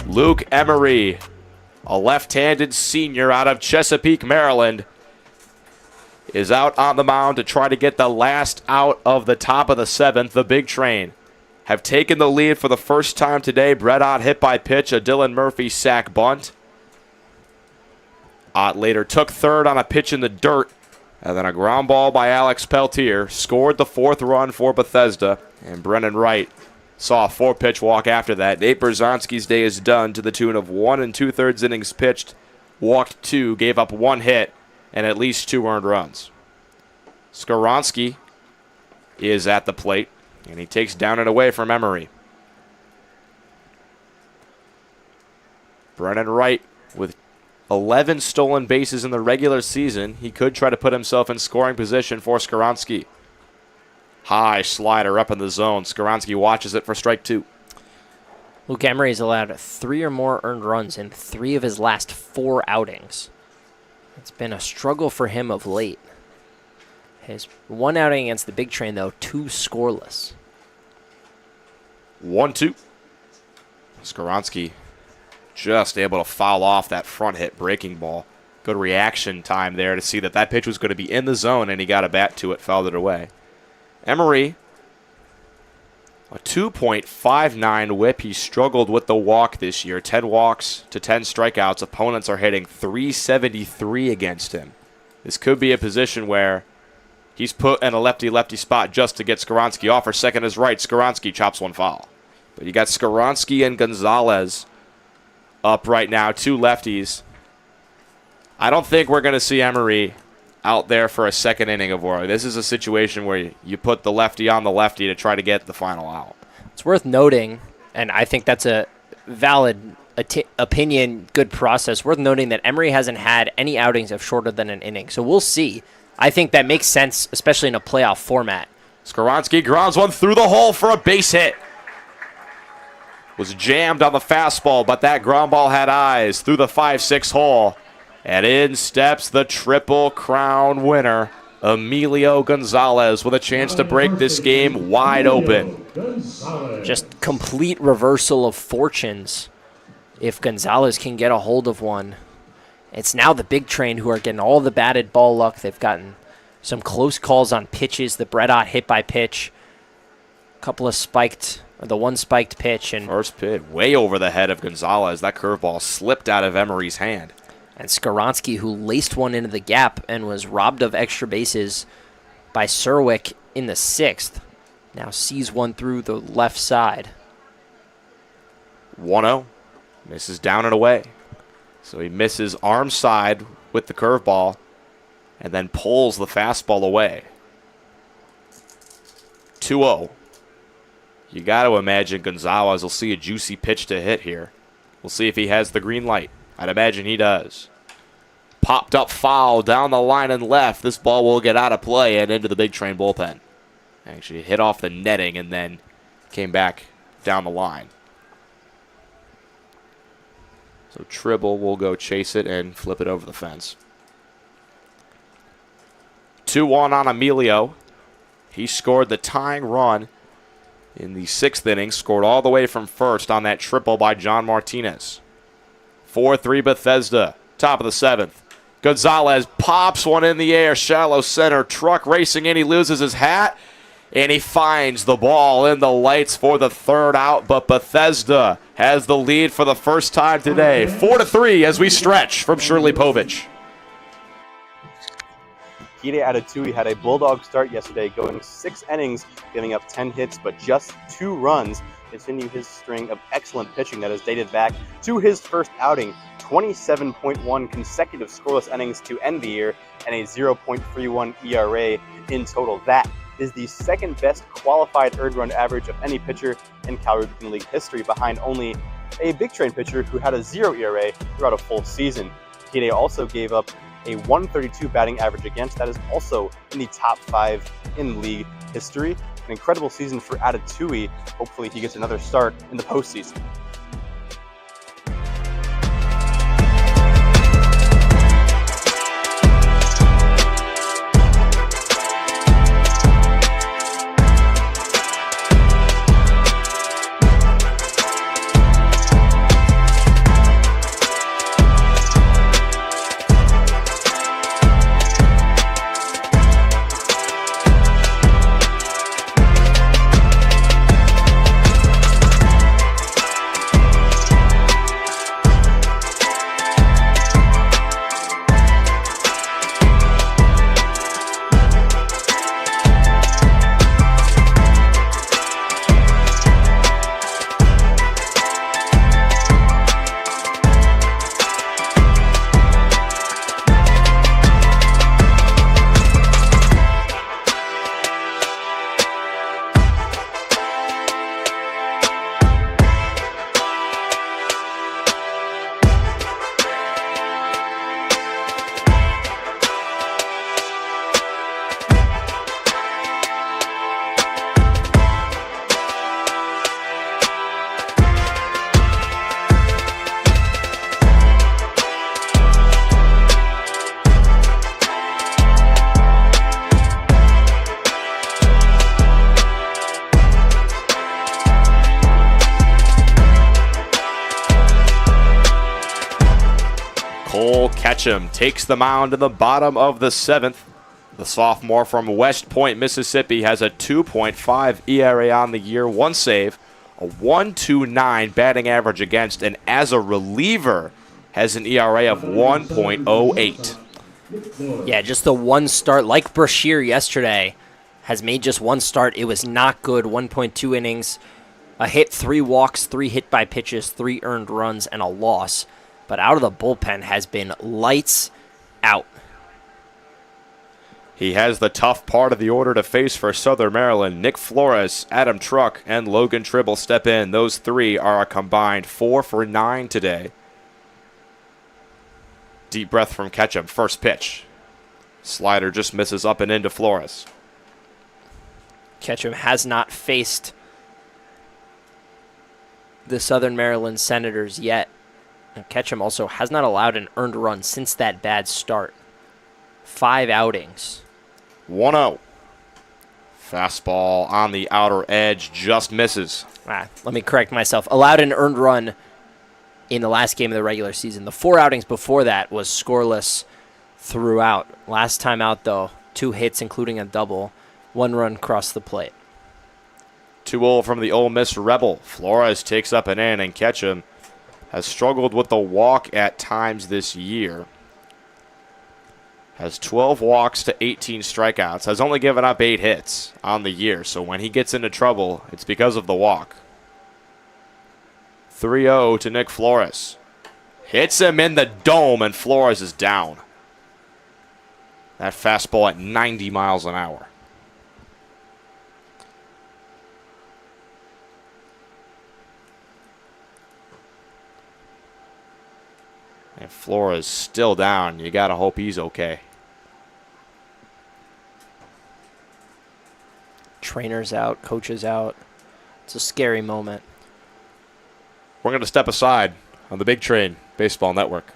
Luke Emery a left-handed senior out of Chesapeake, Maryland, is out on the mound to try to get the last out of the top of the 7th. The Big Train have taken the lead for the first time today. Brett Ott hit by pitch, a Dylan Murphy sac bunt. Ott later took third on a pitch in the dirt, and then a ground ball by Alex Peltier scored the 4th run for Bethesda, and Brennan Wright saw a 4-pitch walk after that. Nate Berzonski's day is done to the tune of 1 2/3 innings pitched, walked 2, gave up 1 hit, and at least 2 earned runs. Skoronsky is at the plate, and he takes down and away from Emery. Brennan Wright with 11 stolen bases in the regular season. He could try to put himself in scoring position for Skoronsky. High slider up in the zone. Skoronsky watches it for strike 2. Luke Emery has allowed 3 or more earned runs in 3 of his last 4 outings. It's been a struggle for him of late. His 1 outing against the Big Train, though, 2 scoreless. 1-2. Skoronsky just able to foul off that front hit breaking ball. Good reaction time there to see that that pitch was going to be in the zone, and he got a bat to it, fouled it away. Emery, a 2.59 whip. He struggled with the walk this year. 10 walks to 10 strikeouts. Opponents are hitting .373 against him. This could be a position where he's put in a lefty-lefty spot just to get Skoronsky off. For second is right. Skoronsky chops one foul. But you got Skoronsky and Gonzalez up right now, 2 lefties. I don't think we're going to see Emery out there for a second inning of war. This is a situation where you put the lefty on the lefty to try to get the final out. It's worth noting, and I think that's a valid opinion, good process, worth noting that Emery hasn't had any outings of shorter than an inning. So we'll see. I think that makes sense, especially in a playoff format. Skoronsky grounds one through the hole for a base hit. Was jammed on the fastball, but that ground ball had eyes through the 5-6 hole. And in steps the Triple Crown winner, Emilio Gonzalez, with a chance to break this game wide open. Just complete reversal of fortunes if Gonzalez can get a hold of one. It's now the Big Train who are getting all the batted ball luck. They've gotten some close calls on pitches. The Brett Ott hit by pitch, a couple of spiked, or the 1 spiked pitch. And first pitch way over the head of Gonzalez. That curveball slipped out of Emery's hand. And Skoronsky, who laced one into the gap and was robbed of extra bases by Serwick in the 6th, now sees one through the left side. 1-0. Misses down and away. So he misses arm side with the curveball and then pulls the fastball away. 2-0. You got to imagine Gonzalez will see a juicy pitch to hit here. We'll see if he has the green light. I'd imagine he does. Popped up foul down the line and left. This ball will get out of play and into the Big Train bullpen. Actually hit off the netting and then came back down the line. So Tribble will go chase it and flip it over the fence. 2-1 on Emilio. He scored the tying run in the 6th inning. Scored all the way from first on that triple by John Martinez. 4-3 Bethesda, top of the 7th. Gonzalez pops one in the air, shallow center, truck racing in, he loses his hat, and he finds the ball in the lights for the 3rd out, but Bethesda has the lead for the first time today. 4-3 as we stretch from Shirley Povich. Hide Adatui had a bulldog start yesterday, going 6 innings, giving up 10 hits, but just 2 runs. Continue his string of excellent pitching that has dated back to his first outing. 27.1 consecutive scoreless innings to end the year, and a 0.31 ERA in total. That is the 2nd best qualified earned run average of any pitcher in Cal Ripken League history, behind only a Big Train pitcher who had a 0 ERA throughout a full season. Hide also gave up a 132 batting average against. That is also in the top 5 in league history. An incredible season for Adatui. Hopefully he gets another start in the postseason. Cole Ketchum takes the mound in the bottom of the 7th. The sophomore from West Point, Mississippi, has a 2.5 ERA on the year, 1 save, a 1.29 batting average against, and as a reliever has an ERA of 1.08. Yeah, just the one start, like Brashear yesterday, has made just one start. It was not good, 1.2 innings, a hit, 3 walks, 3 hit by pitches, 3 earned runs, and a loss. But out of the bullpen has been lights out. He has the tough part of the order to face for Southern Maryland. Nick Flores, Adam Truck, and Logan Tribble step in. Those 3 are a combined 4 for 9 today. Deep breath from Ketchum. First pitch. Slider just misses up and into Flores. Ketchum has not faced the Southern Maryland Senators yet. And Ketchum also has not allowed an earned run since that bad start. 5 outings. 1-0. Fastball on the outer edge just misses. Let me correct myself. Allowed an earned run in the last game of the regular season. The 4 outings before that was scoreless throughout. Last time out, though, 2 hits, including a double. 1 run across the plate. 2-0 from the Ole Miss Rebel. Flores takes up an in, and Ketchum has struggled with the walk at times this year. Has 12 walks to 18 strikeouts. Has only given up 8 hits on the year. So when he gets into trouble, it's because of the walk. 3-0 to Nick Flores. Hits him in the dome, and Flores is down. That fastball at 90 miles an hour. And Flores still down. You got to hope he's okay. Trainers out, coaches out. It's a scary moment. We're going to step aside on the Big Train Baseball Network.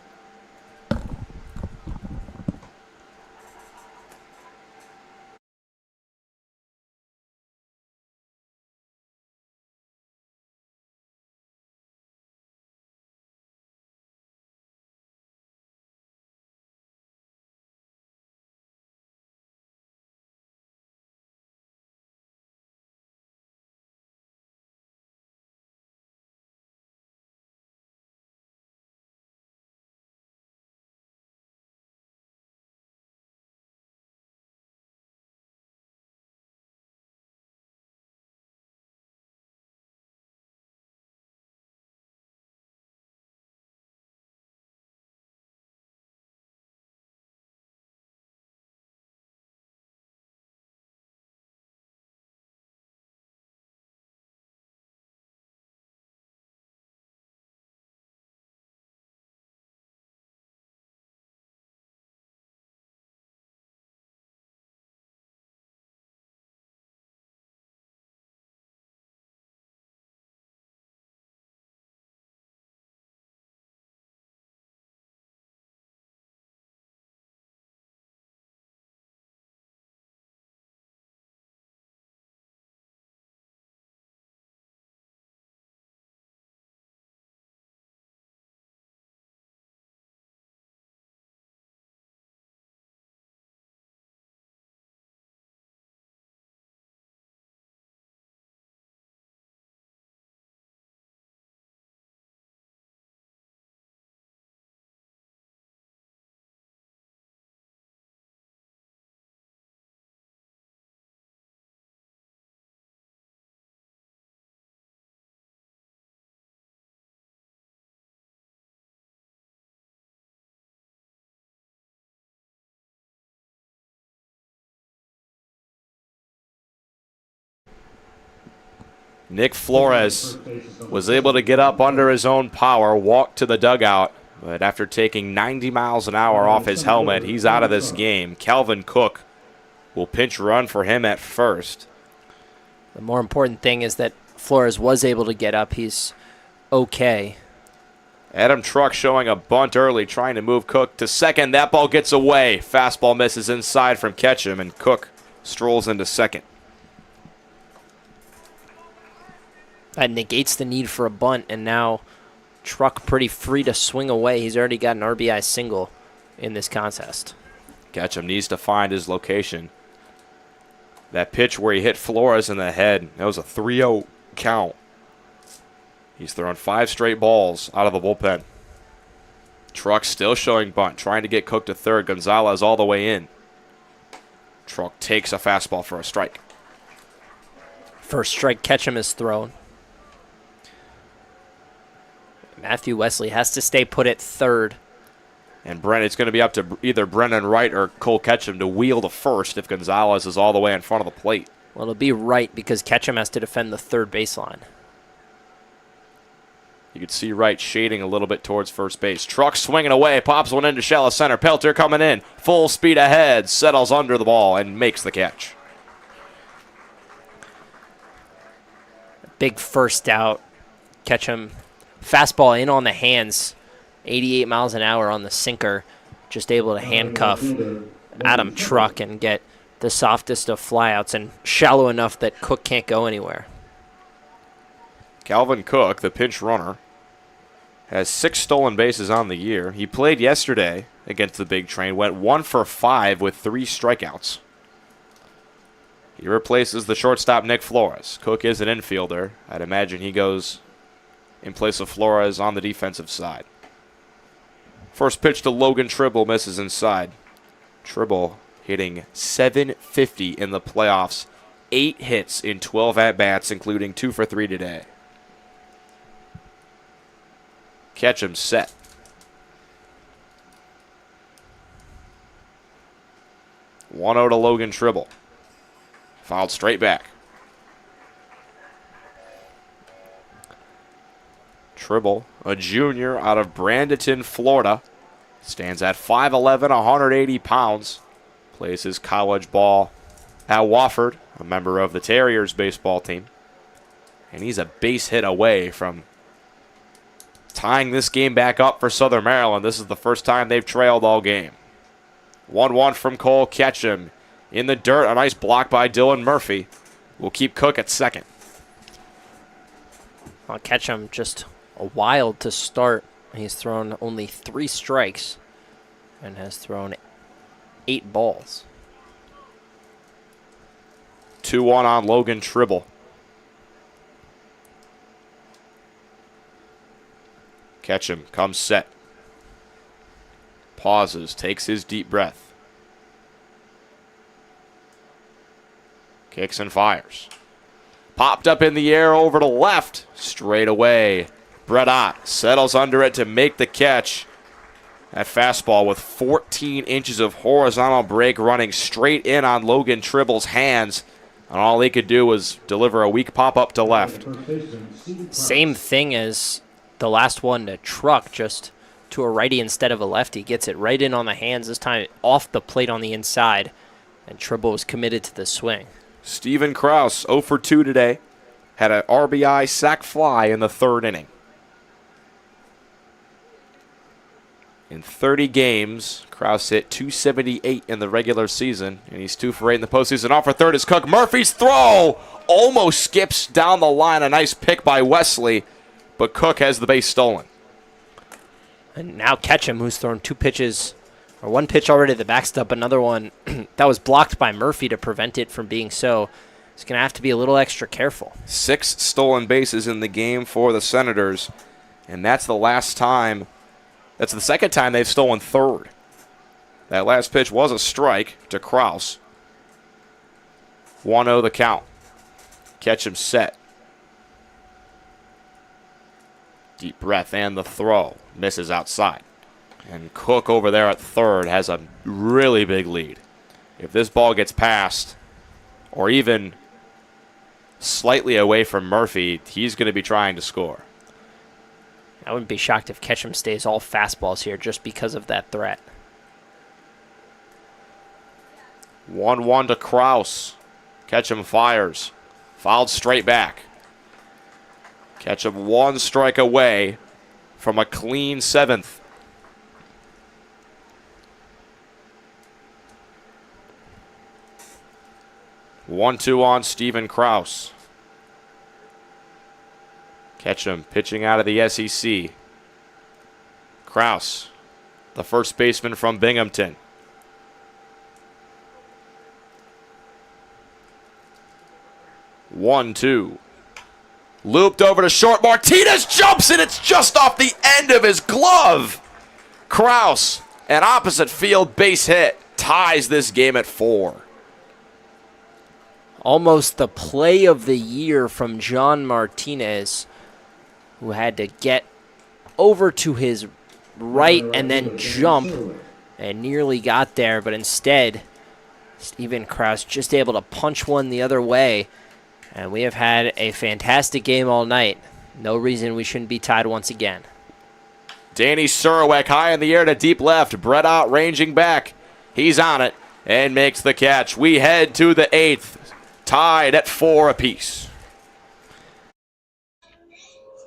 Nick Flores was able to get up under his own power, walk to the dugout, but after taking 90 miles an hour off his helmet, he's out of this game. Calvin Cook will pinch run for him at first. The more important thing is that Flores was able to get up. He's okay. Adam Truck showing a bunt early, trying to move Cook to second. That ball gets away. Fastball misses inside from Ketchum, and Cook strolls into second. That negates the need for a bunt, and now Truck pretty free to swing away. He's already got an RBI single in this contest. Ketchum needs to find his location. That pitch where he hit Flores in the head, that was a 3-0 count. He's thrown 5 straight balls out of the bullpen. Truck still showing bunt, trying to get Cook to third. Gonzalez all the way in. Truck takes a fastball for a strike. First strike Ketchum is thrown. Matthew Wesley has to stay put at third. And it's going to be up to either Brennan Wright or Cole Ketchum to wheel to first if Gonzalez is all the way in front of the plate. Well, it'll be Wright because Ketchum has to defend the third baseline. You can see Wright shading a little bit towards first base. Truck swinging away, pops one into shallow center. Pelter coming in, full speed ahead, settles under the ball and makes the catch. Big first out. Ketchum, fastball in on the hands. 88 miles an hour on the sinker. Just able to handcuff Adam Truck and get the softest of flyouts and shallow enough that Cook can't go anywhere. Calvin Cook, the pinch runner, has 6 stolen bases on the year. He played yesterday against the Big Train, went 1 for 5 with 3 strikeouts. He replaces the shortstop Nick Flores. Cook is an infielder. I'd imagine he goes in place of Flores on the defensive side. First pitch to Logan Tribble, misses inside. Tribble hitting .750 in the playoffs. 8 hits in 12 at-bats, including 2 for 3 today. Ketchum set. One out to Logan Tribble. Fouled straight back. Tribble, a junior out of Bradenton, Florida. Stands at 5'11", 180 pounds. Plays his college ball at Wofford, a member of the Terriers baseball team. And he's a base hit away from tying this game back up for Southern Maryland. This is the first time they've trailed all game. 1-1 from Cole Ketchum. In the dirt, a nice block by Dylan Murphy. Will keep Cook at second. Well, Ketchum just a wild to start. He's thrown only 3 strikes and has thrown 8 balls. 2-1 on Logan Tribble. Ketchum comes set. Pauses, takes his deep breath. Kicks and fires. Popped up in the air over to left. Straight away. Brett Ott settles under it to make the catch. That fastball with 14 inches of horizontal break running straight in on Logan Tribble's hands. And all he could do was deliver a weak pop-up to left. Same thing as the last one to Truck, just to a righty instead of a lefty. Gets it right in on the hands, this time off the plate on the inside. And Tribble was committed to the swing. Steven Krause, 0 for 2 today. Had an RBI sac fly in the 3rd inning. In 30 games, Krause hit .278 in the regular season, and he's 2 for 8 in the postseason. Off for third is Cook. Murphy's throw almost skips down the line. A nice pick by Wesley, but Cook has the base stolen. And now Ketchum, who's thrown 2 pitches, or 1 pitch already at the backstop, another one that was blocked by Murphy to prevent it from being so. He's going to have to be a little extra careful. 6 stolen bases in the game for the Senators, and that's the last time. That's the second time they've stolen 3rd. That last pitch was a strike to Krause. 1-0 the count. Ketchum set. Deep breath and the throw. Misses outside. And Cook over there at 3rd has a really big lead. If this ball gets past, or even slightly away from Murphy, he's going to be trying to score. I wouldn't be shocked if Ketchum stays all fastballs here just because of that threat. 1-1 to Krause. Ketchum fires. Fouled straight back. Ketchum 1 strike away from a clean 7th. One-two on Steven Krause. Ketchum pitching out of the SEC. Kraus, the first baseman from Binghamton. 1-2. Looped over to short. Martinez jumps, and it's just off the end of his glove. Kraus, an opposite field base hit, ties this game at 4. Almost the play of the year from John Martinez, who had to get over to his right and then jump and nearly got there, but instead Steven Kraus just able to punch one the other way. And we have had a fantastic game all night. No reason we shouldn't be tied once again. Danny Surowiec high in the air to deep left. Brett Ott ranging back. He's on it and makes the catch. We head to the 8th, tied at 4 apiece.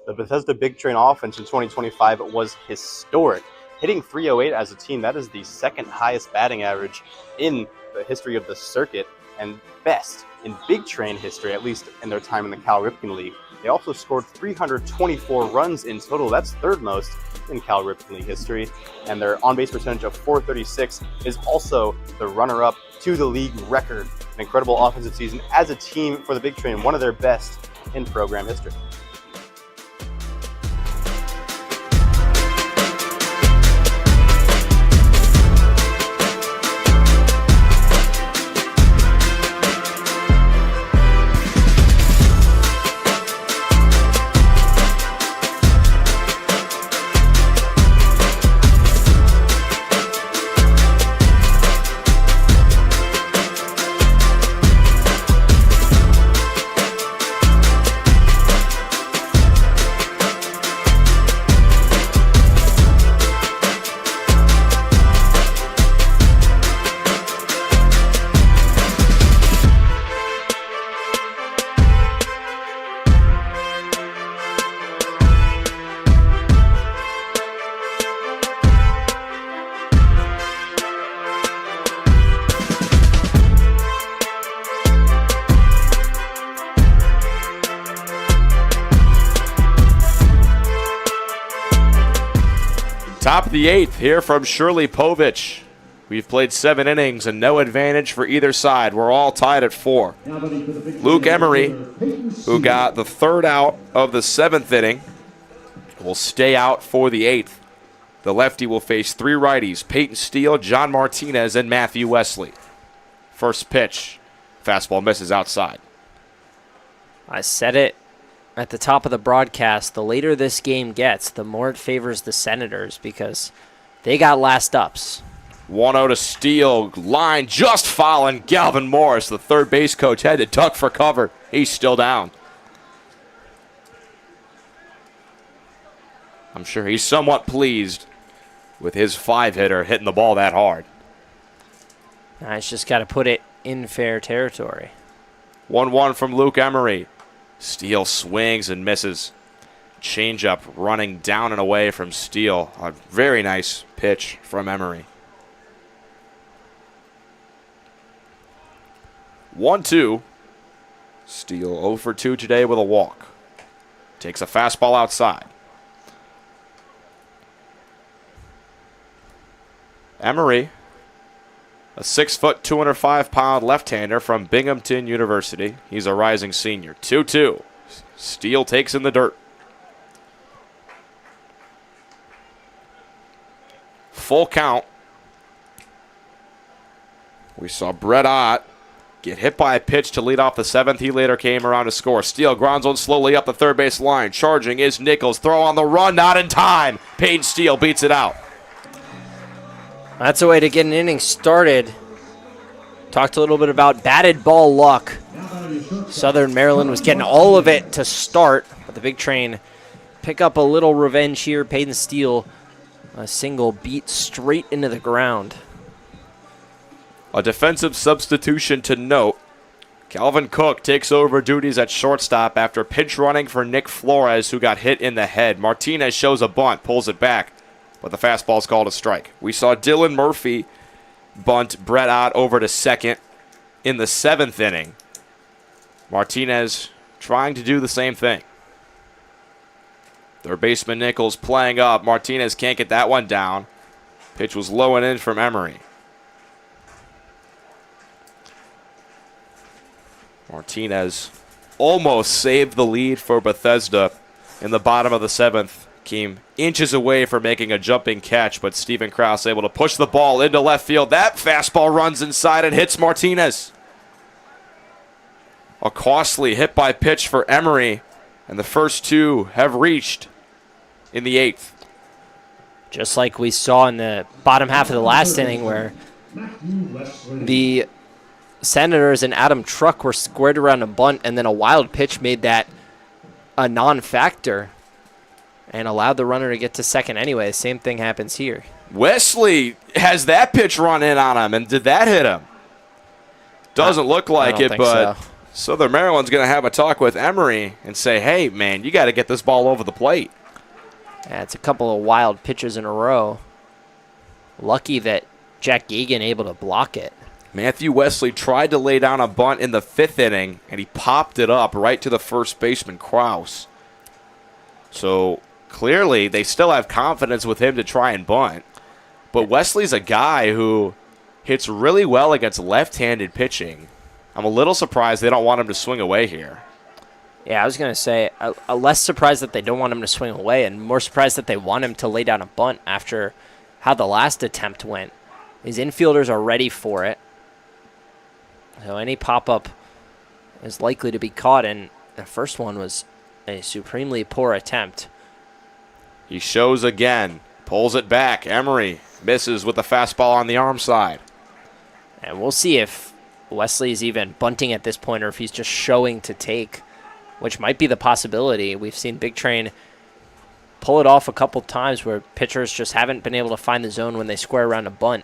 The Bethesda Big Train offense in 2025 was historic. Hitting .308 as a team, that is the second highest batting average in the history of the circuit and best in Big Train history, at least in their time in the Cal Ripken League. They also scored 324 runs in total. That's third most in Cal Ripken League history. And their on-base percentage of .436 is also the runner-up to the league record. An incredible offensive season as a team for the Big Train, one of their best in program history. Top of the 8th here from Shirley Povich. We've played 7 innings and no advantage for either side. We're all tied at 4. Luke Emery, who got the 3rd out of the 7th inning, will stay out for the 8th. The lefty will face 3 righties, Peyton Steele, John Martinez, and Matthew Wesley. First pitch, fastball misses outside. I said it at the top of the broadcast, the later this game gets, the more it favors the Senators because they got last ups. 1-0 to Steele. Line just fouling Galvin Morris. The third base coach had to duck for cover. He's still down. I'm sure he's somewhat pleased with his 5-hitter hitting the ball that hard. I just got to put it in fair territory. 1-1 from Luke Emery. Steele swings and misses. Changeup running down and away from Steele. A very nice pitch from Emery. 1-2. Steele 0 for 2 today with a walk. Takes a fastball outside. Emery, a 6-foot, 205-pound left-hander from Binghamton University. He's a rising senior. 2-2. Steele takes in the dirt. Full count. We saw Brett Ott get hit by a pitch to lead off the 7th. He later came around to score. Steele grounds one slowly up the third base line. Charging is Nichols. Throw on the run, not in time. Peyton Steele beats it out. That's a way to get an inning started. Talked a little bit about batted ball luck. Southern Maryland was getting all of it to start, but the Big Train pick up a little revenge here. Peyton Steele, a single beat straight into the ground. A defensive substitution to note. Calvin Cook takes over duties at shortstop after pinch running for Nick Flores, who got hit in the head. Martinez shows a bunt, pulls it back, but the fastball's called a strike. We saw Dylan Murphy bunt Brett Ott over to second in the 7th inning. Martinez trying to do the same thing. Third baseman Nichols playing up. Martinez can't get that one down. Pitch was low and in from Emery. Martinez almost saved the lead for Bethesda in the bottom of the 7th. Came inches away from making a jumping catch, but Steven Krause able to push the ball into left field. That fastball runs inside and hits Martinez. A costly hit by pitch for Emery, and the first two have reached in the 8th. Just like we saw in the bottom half of the last inning where the Senators and Adam Truck were squared around a bunt, and then a wild pitch made that a non-factor and allowed the runner to get to second anyway. The same thing happens here. Wesley has that pitch run in on him, and did that hit him? Doesn't look like it, but so. Southern Maryland's going to have a talk with Emery and say, hey, man, you got to get this ball over the plate. Yeah, it's a couple of wild pitches in a row. Lucky that Jack Gagan able to block it. Matthew Wesley tried to lay down a bunt in the 5th inning, and he popped it up right to the first baseman, Krause. So clearly they still have confidence with him to try and bunt. But Wesley's a guy who hits really well against left-handed pitching. I'm a little surprised they don't want him to swing away here. Yeah, I was going to say, less surprised that they don't want him to swing away and more surprised that they want him to lay down a bunt after how the last attempt went. His infielders are ready for it. So any pop-up is likely to be caught, and the first one was a supremely poor attempt. He shows again, pulls it back. Emery misses with the fastball on the arm side. And we'll see if Wesley's even bunting at this point or if he's just showing to take, which might be the possibility. We've seen Big Train pull it off a couple times where pitchers just haven't been able to find the zone when they square around a bunt.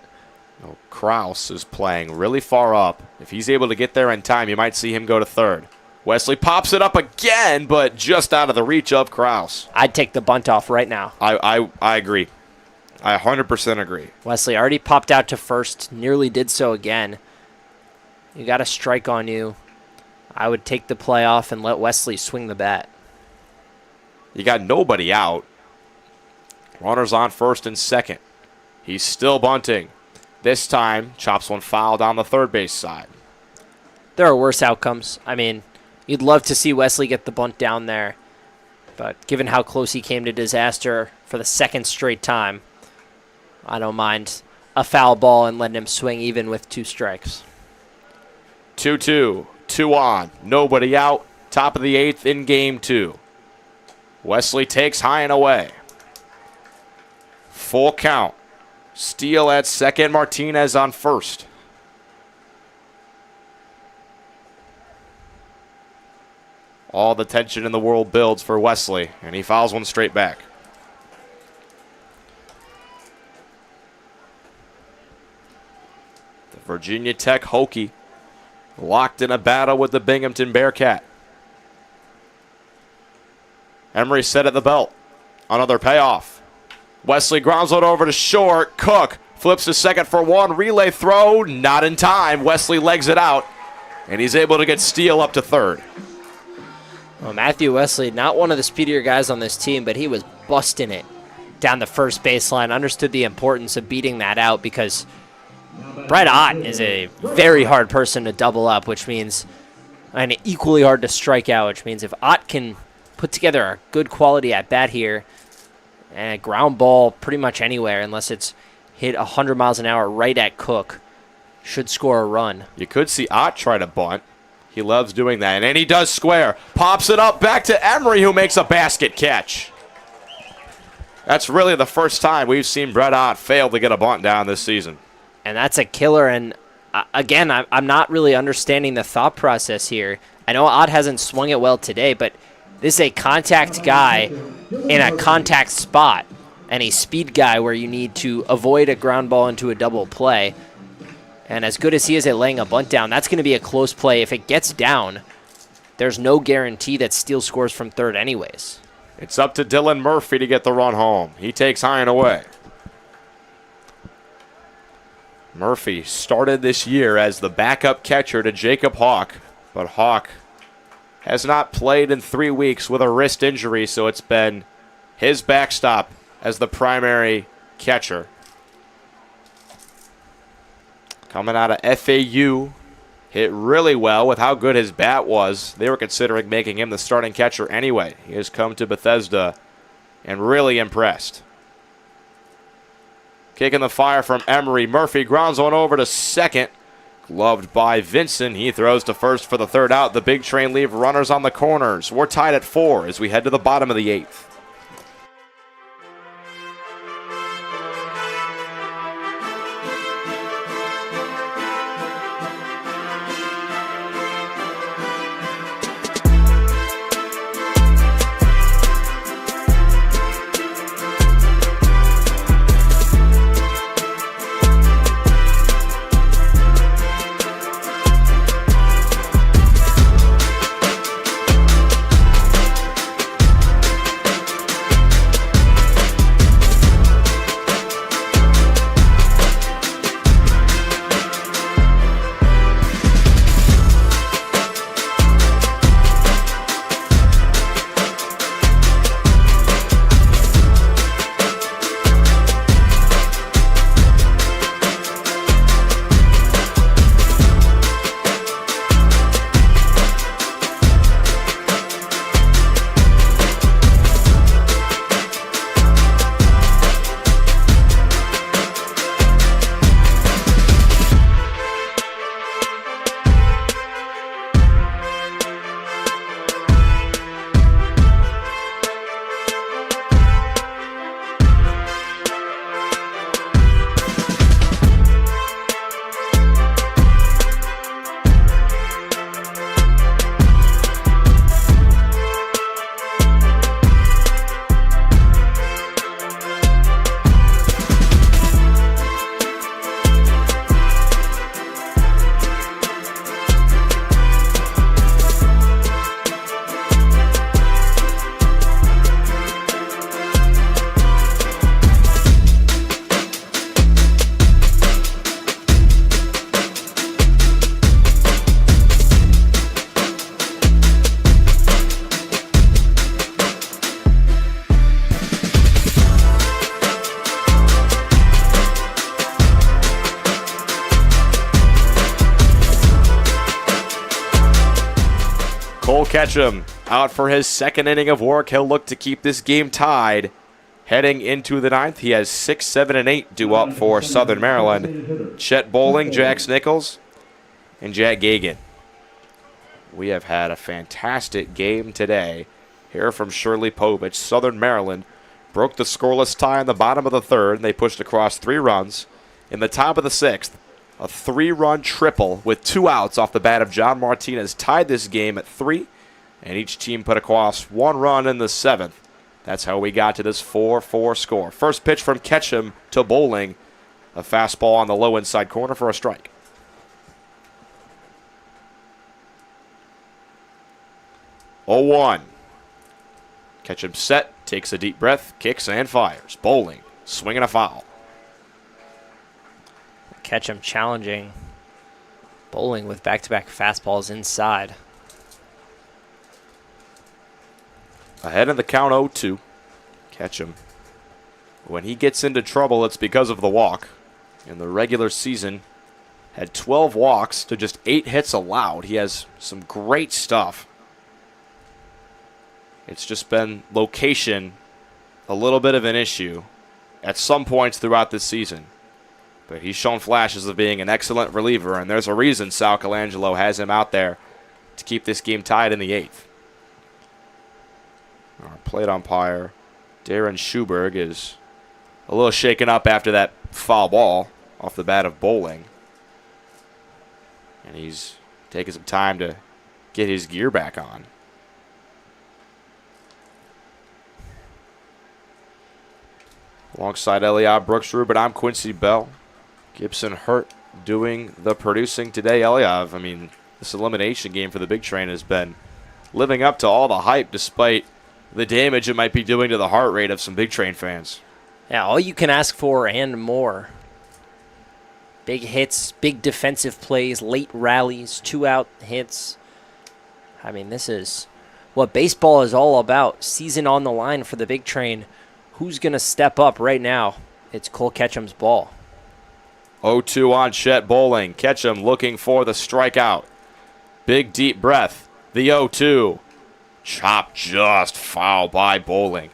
Oh, Krause is playing really far up. If he's able to get there in time, you might see him go to third. Wesley pops it up again, but just out of the reach of Krause. I'd take the bunt off right now. I agree. I 100% agree. Wesley already popped out to first, nearly did so again. You got a strike on you. I would take the play off and let Wesley swing the bat. You got nobody out. Runners on first and second. He's still bunting. This time, chops one foul down the third base side. There are worse outcomes. I mean, you'd love to see Wesley get the bunt down there. But given how close he came to disaster for the second straight time, I don't mind a foul ball and letting him swing even with 2 strikes. 2-2. 2 on. Nobody out. Top of the 8th in game 2. Wesley takes high and away. Full count. Steele at second. Martinez on first. All the tension in the world builds for Wesley, and he fouls one straight back. The Virginia Tech Hokie locked in a battle with the Binghamton Bearcat. Emery set at the belt. Another payoff. Wesley grounds it over to short. Cook flips to second for one. Relay throw, not in time. Wesley legs it out, and he's able to get Steele up to third. Well, Matthew Wesley, not one of the speedier guys on this team, but he was busting it down the first baseline. Understood the importance of beating that out because Brett Ott is a very hard person to double up, which means, and equally hard to strike out, which means if Ott can put together a good quality at bat here and a ground ball pretty much anywhere, unless it's hit 100 miles an hour right at Cook, should score a run. You could see Ott try to bunt. He loves doing that, and he does square. Pops it up back to Emery, who makes a basket catch. That's really the first time we've seen Brett Ott fail to get a bunt down this season. And that's a killer, and again, I'm not really understanding the thought process here. I know Ott hasn't swung it well today, but this is a contact guy in a contact spot and a speed guy where you need to avoid a ground ball into a double play. And as good as he is at laying a bunt down, that's going to be a close play. If it gets down, there's no guarantee that Steele scores from third anyways. It's up to Dylan Murphy to get the run home. He takes high and away. Murphy started this year as the backup catcher to Jacob Hawk, but Hawk has not played in 3 weeks with a wrist injury, so it's been his backstop as the primary catcher. Coming out of FAU, hit really well with how good his bat was. They were considering making him the starting catcher anyway. He has come to Bethesda and really impressed. Kicking the fire from Emery. Murphy grounds one over to second. Gloved by Vincent. He throws to first for the third out. The Big Train leave runners on the corners. We're tied at 4 as we head to the bottom of the 8th. Cole Ketchum out for his second inning of work. He'll look to keep this game tied. Heading into the 9th, he has 6, 7, and 8 due up for Southern Maryland. Chet Bowling, Jax Nichols, and Jack Gagan. We have had a fantastic game today. Here from Shirley Povich. Southern Maryland broke the scoreless tie in the bottom of the 3rd, and they pushed across 3 runs. In the top of the 6th, a 3-run triple with 2 outs off the bat of John Martinez tied this game at 3, and each team put across 1 run in the 7th. That's how we got to this 4-4 score. First pitch from Ketchum to Bowling. A fastball on the low inside corner for a strike. Oh, 1. Ketchum set, takes a deep breath, kicks and fires. Bowling, swinging a foul. Ketchum challenging Bowling with back-to-back fastballs inside. Ahead in the count 0-2. Ketchum. When he gets into trouble, it's because of the walk. In the regular season, had 12 walks to just 8 hits allowed. He has some great stuff. It's just been location, a little bit of an issue at some points throughout this season. But he's shown flashes of being an excellent reliever, and there's a reason Sal Colangelo has him out there to keep this game tied in the 8th. Our plate umpire, Darren Schuberg, is a little shaken up after that foul ball off the bat of Bowling. And he's taking some time to get his gear back on. Alongside Eliab Brooks Rubin, I'm Quincy Bell. Gibson Hurt doing the producing today. Eliab, I mean, this elimination game for the Big Train has been living up to all the hype despite the damage it might be doing to the heart rate of some Big Train fans. Yeah, all you can ask for and more. Big hits, big defensive plays, late rallies, 2-out hits. I mean, this is what baseball is all about. Season on the line for the big train. Who's going to step up right now? It's Cole Ketchum's ball. 0-2 on Chet Bowling. Ketchum looking for the strikeout. Big deep breath. The 0-2. Chop just foul by Bowling.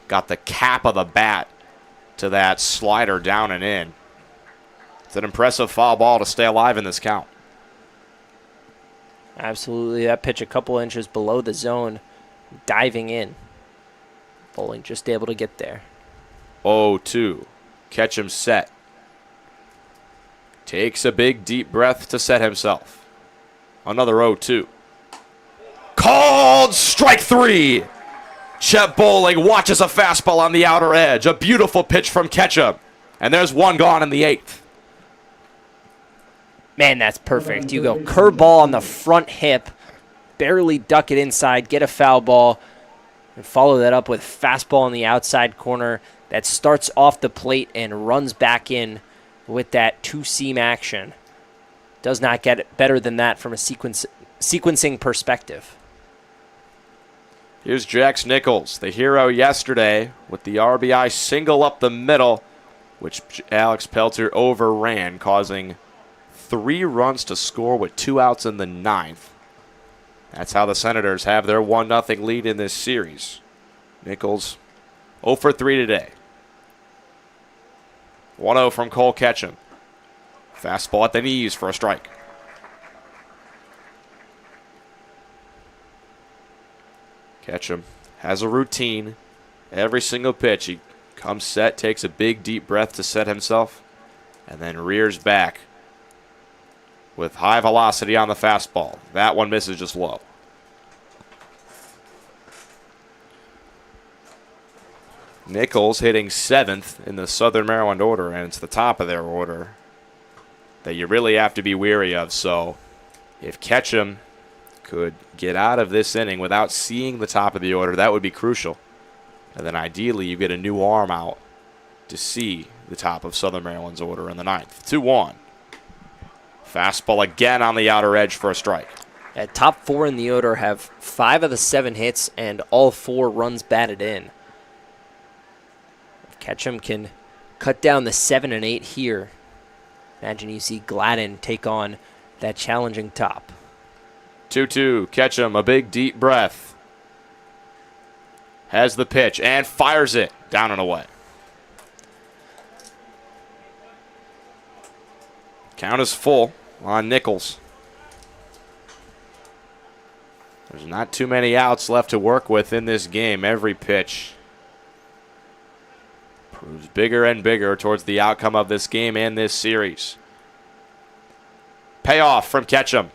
Got the cap of the bat to that slider down and in. It's an impressive foul ball to stay alive in this count. Absolutely. That pitch a couple inches below the zone, diving in. Bowling just able to get there. 0-2. Ketchum set. Takes a big deep breath to set himself. Another 0-2. Called strike 3. Chet Bowling watches a fastball on the outer edge. A beautiful pitch from Ketchum. And there's one gone in the 8th. Man, that's perfect. You go curveball on the front hip, barely duck it inside, get a foul ball, and follow that up with fastball on the outside corner that starts off the plate and runs back in with that two-seam action. Does not get better than that from a sequencing perspective. Here's Jax Nichols, the hero yesterday, with the RBI single up the middle, which Alex Pelter overran, causing 3 runs to score with 2 outs in the 9th. That's how the Senators have their 1-0 lead in this series. Nichols 0 for 3 today. 1-0 from Cole Ketchum. Fastball at the knees for a strike. Ketchum has a routine. Every single pitch, he comes set, takes a big deep breath to set himself, and then rears back with high velocity on the fastball. That one misses just low. Nichols hitting 7th in the Southern Maryland order, and it's the top of their order that you really have to be weary of. So if Ketchum could get out of this inning without seeing the top of the order, that would be crucial. And then ideally you get a new arm out to see the top of Southern Maryland's order in the 9th. 2-1. Fastball again on the outer edge for a strike. Top 4 in the order have 5 of the 7 hits and all 4 runs batted in. If Ketchum can cut down the 7 and 8 here, imagine you see Gladden take on that challenging top. 2-2. Ketchum, a big deep breath. Has the pitch and fires it down and away. Count is full on Nichols. There's not too many outs left to work with in this game. Every pitch proves bigger and bigger towards the outcome of this game and this series. Payoff from Ketchum.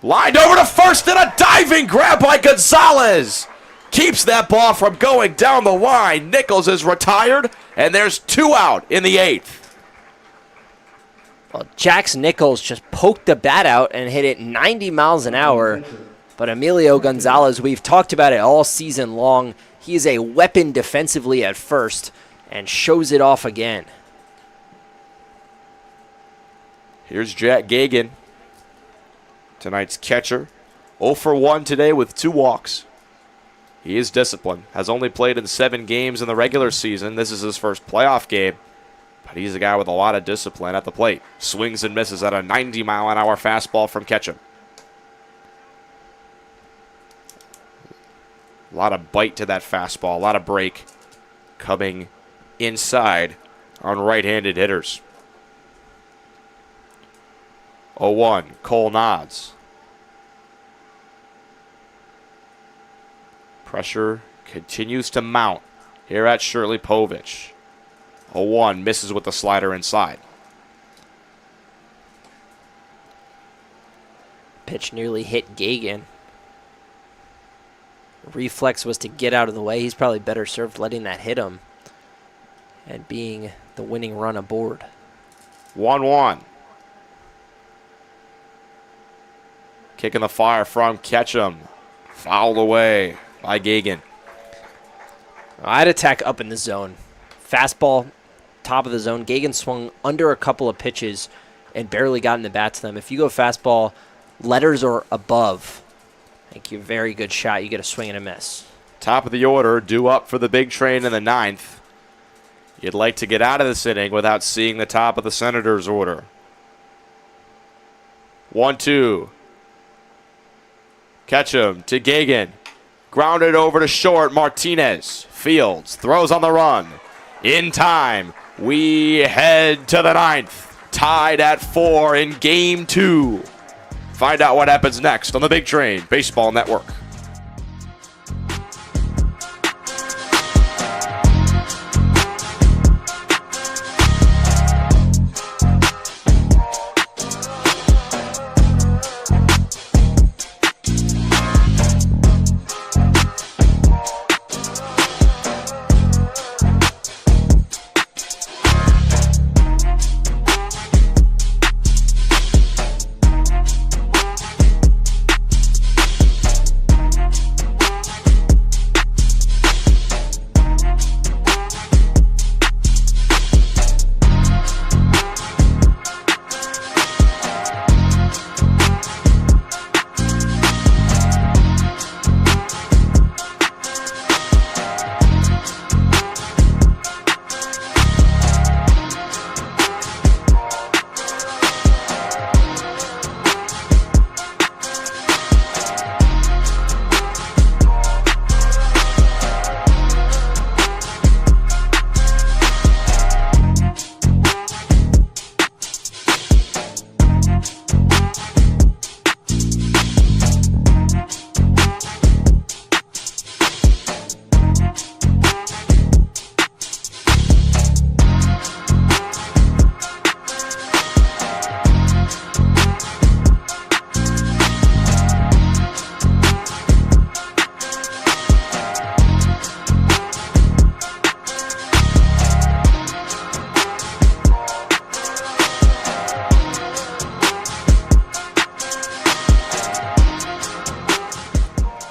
Lined over to first and a diving grab by Gonzalez. Keeps that ball from going down the line. Nichols is retired, and there's 2 out in the 8th. Well, Jax Nichols just poked the bat out and hit it 90 miles an hour. But Emilio Gonzalez, we've talked about it all season long. He is a weapon defensively at first and shows it off again. Here's Jack Gagan, tonight's catcher. 0 for 1 today with 2 walks. He is disciplined, has only played in 7 games in the regular season. This is his first playoff game, but he's a guy with a lot of discipline at the plate. Swings and misses at a 90-mile-an-hour fastball from Ketchum. A lot of bite to that fastball, a lot of break coming inside on right-handed hitters. 0-1, Cole nods. Pressure continues to mount here at Shirley Povich. 0-1, misses with the slider inside. Pitch nearly hit Gagan. Reflex was to get out of the way. He's probably better served letting that hit him and being the winning run aboard. 1-1. Kicking the fire from Ketchum. Fouled away by Gagan. I'd attack up in the zone. Fastball, top of the zone. Gagan swung under a couple of pitches and barely got in the bat to them. If you go fastball, letters or above, Thank you. Very good shot. You get a swing and a miss. Top of the order, due up for the big train in the 9th. You'd like to get out of this inning without seeing the top of the Senators' order. 1-2. Ketchum to Gagan. Grounded over to short. Martinez. Fields throws on the run. In time. We head to the 9th. Tied at 4 in Game 2. Find out what happens next on the Big Train Baseball Network.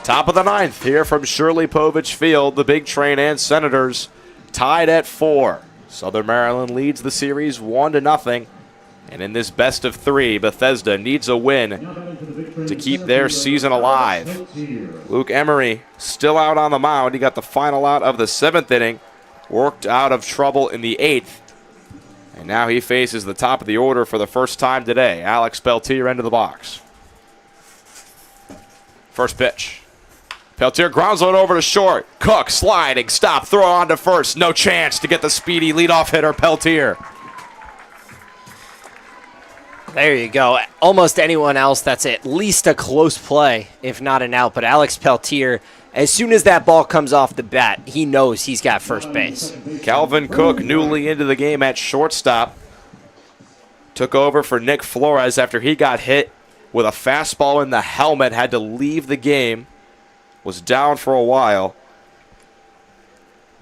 Top of the 9th here from Shirley Povich Field. The Big Train and Senators tied at 4. Southern Maryland leads the series 1-0. And in this best of 3, Bethesda needs a win to keep their season alive. Luke Emery still out on the mound. He got the final out of the 7th inning. Worked out of trouble in the 8th. And now he faces the top of the order for the first time today. Alex Peltier into the box. First pitch. Peltier grounds one over to short. Cook sliding, stop, throw on to first. No chance to get the speedy leadoff hitter Peltier. There you go. Almost anyone else that's at least a close play, if not an out. But Alex Peltier, as soon as that ball comes off the bat, he knows he's got first base. Calvin Cook, newly into the game at shortstop, took over for Nick Flores after he got hit with a fastball in the helmet, had to leave the game. Was down for a while.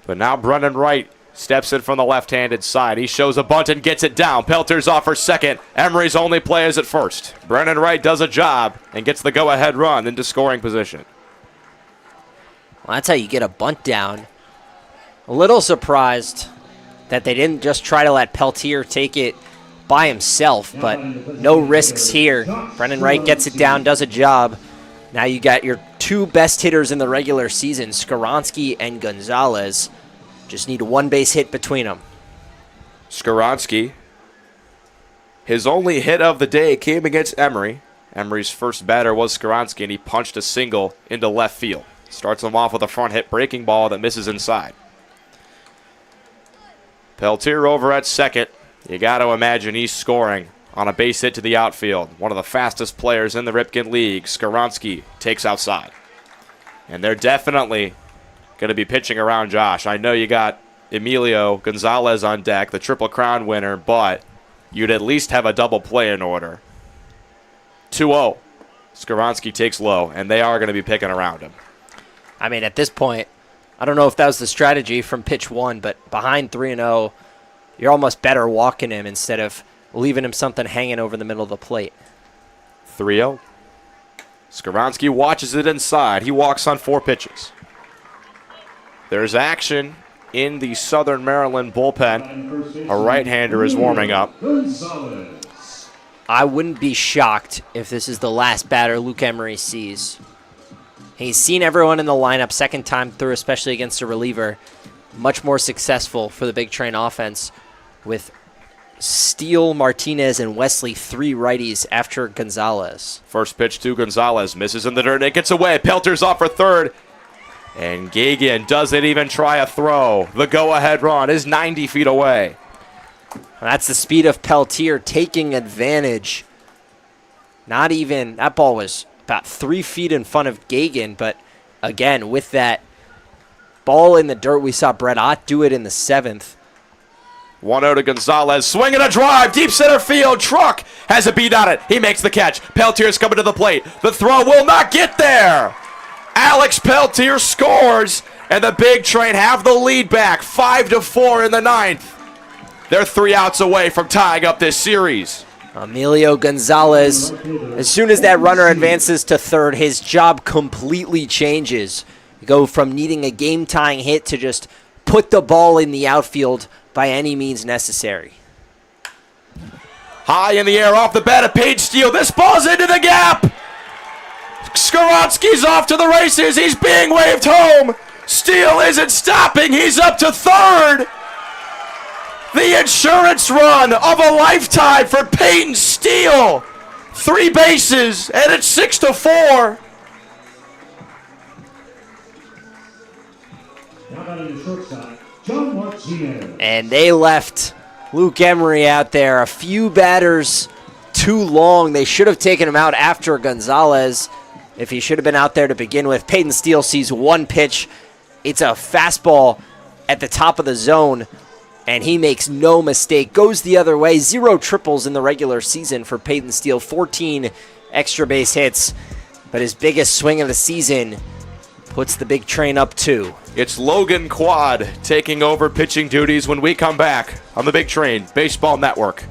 But now Brennan Wright steps in from the left-handed side. He shows a bunt and gets it down. Peltier's off for second. Emery's only play is at first. Brennan Wright does a job and gets the go-ahead run into scoring position. Well, that's how you get a bunt down. A little surprised that they didn't just try to let Peltier take it by himself, but no risks here. Brennan Wright gets it down, does a job. Now you got your two best hitters in the regular season, Skoronsky and Gonzalez. Just need a one-base hit between them. Skoronsky, his only hit of the day came against Emery. Emery's first batter was Skoronsky, and he punched a single into left field. Starts him off with a front hit breaking ball that misses inside. Peltier over at second. You got to imagine he's scoring on a base hit to the outfield. One of the fastest players in the Ripken League. Skoronsky takes outside. And they're definitely going to be pitching around Josh. I know you got Emilio Gonzalez on deck, the Triple Crown winner, but you'd at least have a double play in order. 2-0. Skoronsky takes low, and they are going to be picking around him. I mean, at this point, I don't know if that was the strategy from pitch one, but behind 3-0, you're almost better walking him instead of leaving him something hanging over the middle of the plate. 3-0. Skoronsky watches it inside. He walks on 4 pitches. There's action in the Southern Maryland bullpen. A right-hander is warming up. I wouldn't be shocked if this is the last batter Luke Emery sees. He's seen everyone in the lineup second time through, especially against a reliever. Much more successful for the Big Train offense with Steele, Martinez, and Wesley, 3 righties after Gonzalez. First pitch to Gonzalez. Misses in the dirt. It gets away. Pelter's off for third. And Gagan doesn't even try a throw. The go-ahead run is 90 feet away. That's the speed of Peltier taking advantage. Not even, that ball was about 3 feet in front of Gagan, but again, with that ball in the dirt, we saw Brett Ott do it in the 7th. 1-0 to Gonzalez. Swing and a drive. Deep center field. Truck has a beat on it. He makes the catch. Peltier's coming to the plate. The throw will not get there. Alex Peltier scores, and the Big Train have the lead back, 5-4 in the 9th. They're 3 outs away from tying up this series. Emilio Gonzalez, as soon as that runner advances to third, his job completely changes. You go from needing a game-tying hit to just put the ball in the outfield by any means necessary. High in the air off the bat of Page Steele. This ball's into the gap. Skorotsky's off to the races. He's being waved home. Steele isn't stopping. He's up to third. The insurance run of a lifetime for Peyton Steele. 3 bases, and it's 6-4. And they left Luke Emery out there. A few batters too long. They should have taken him out after Gonzalez if he should have been out there to begin with. Peyton Steele sees 1 pitch. It's a fastball at the top of the zone, and he makes no mistake. Goes the other way. 0 triples in the regular season for Peyton Steele. 14 extra base hits, but his biggest swing of the season puts the Big Train up 2. It's Logan Quad taking over pitching duties when we come back on the Big Train Baseball Network.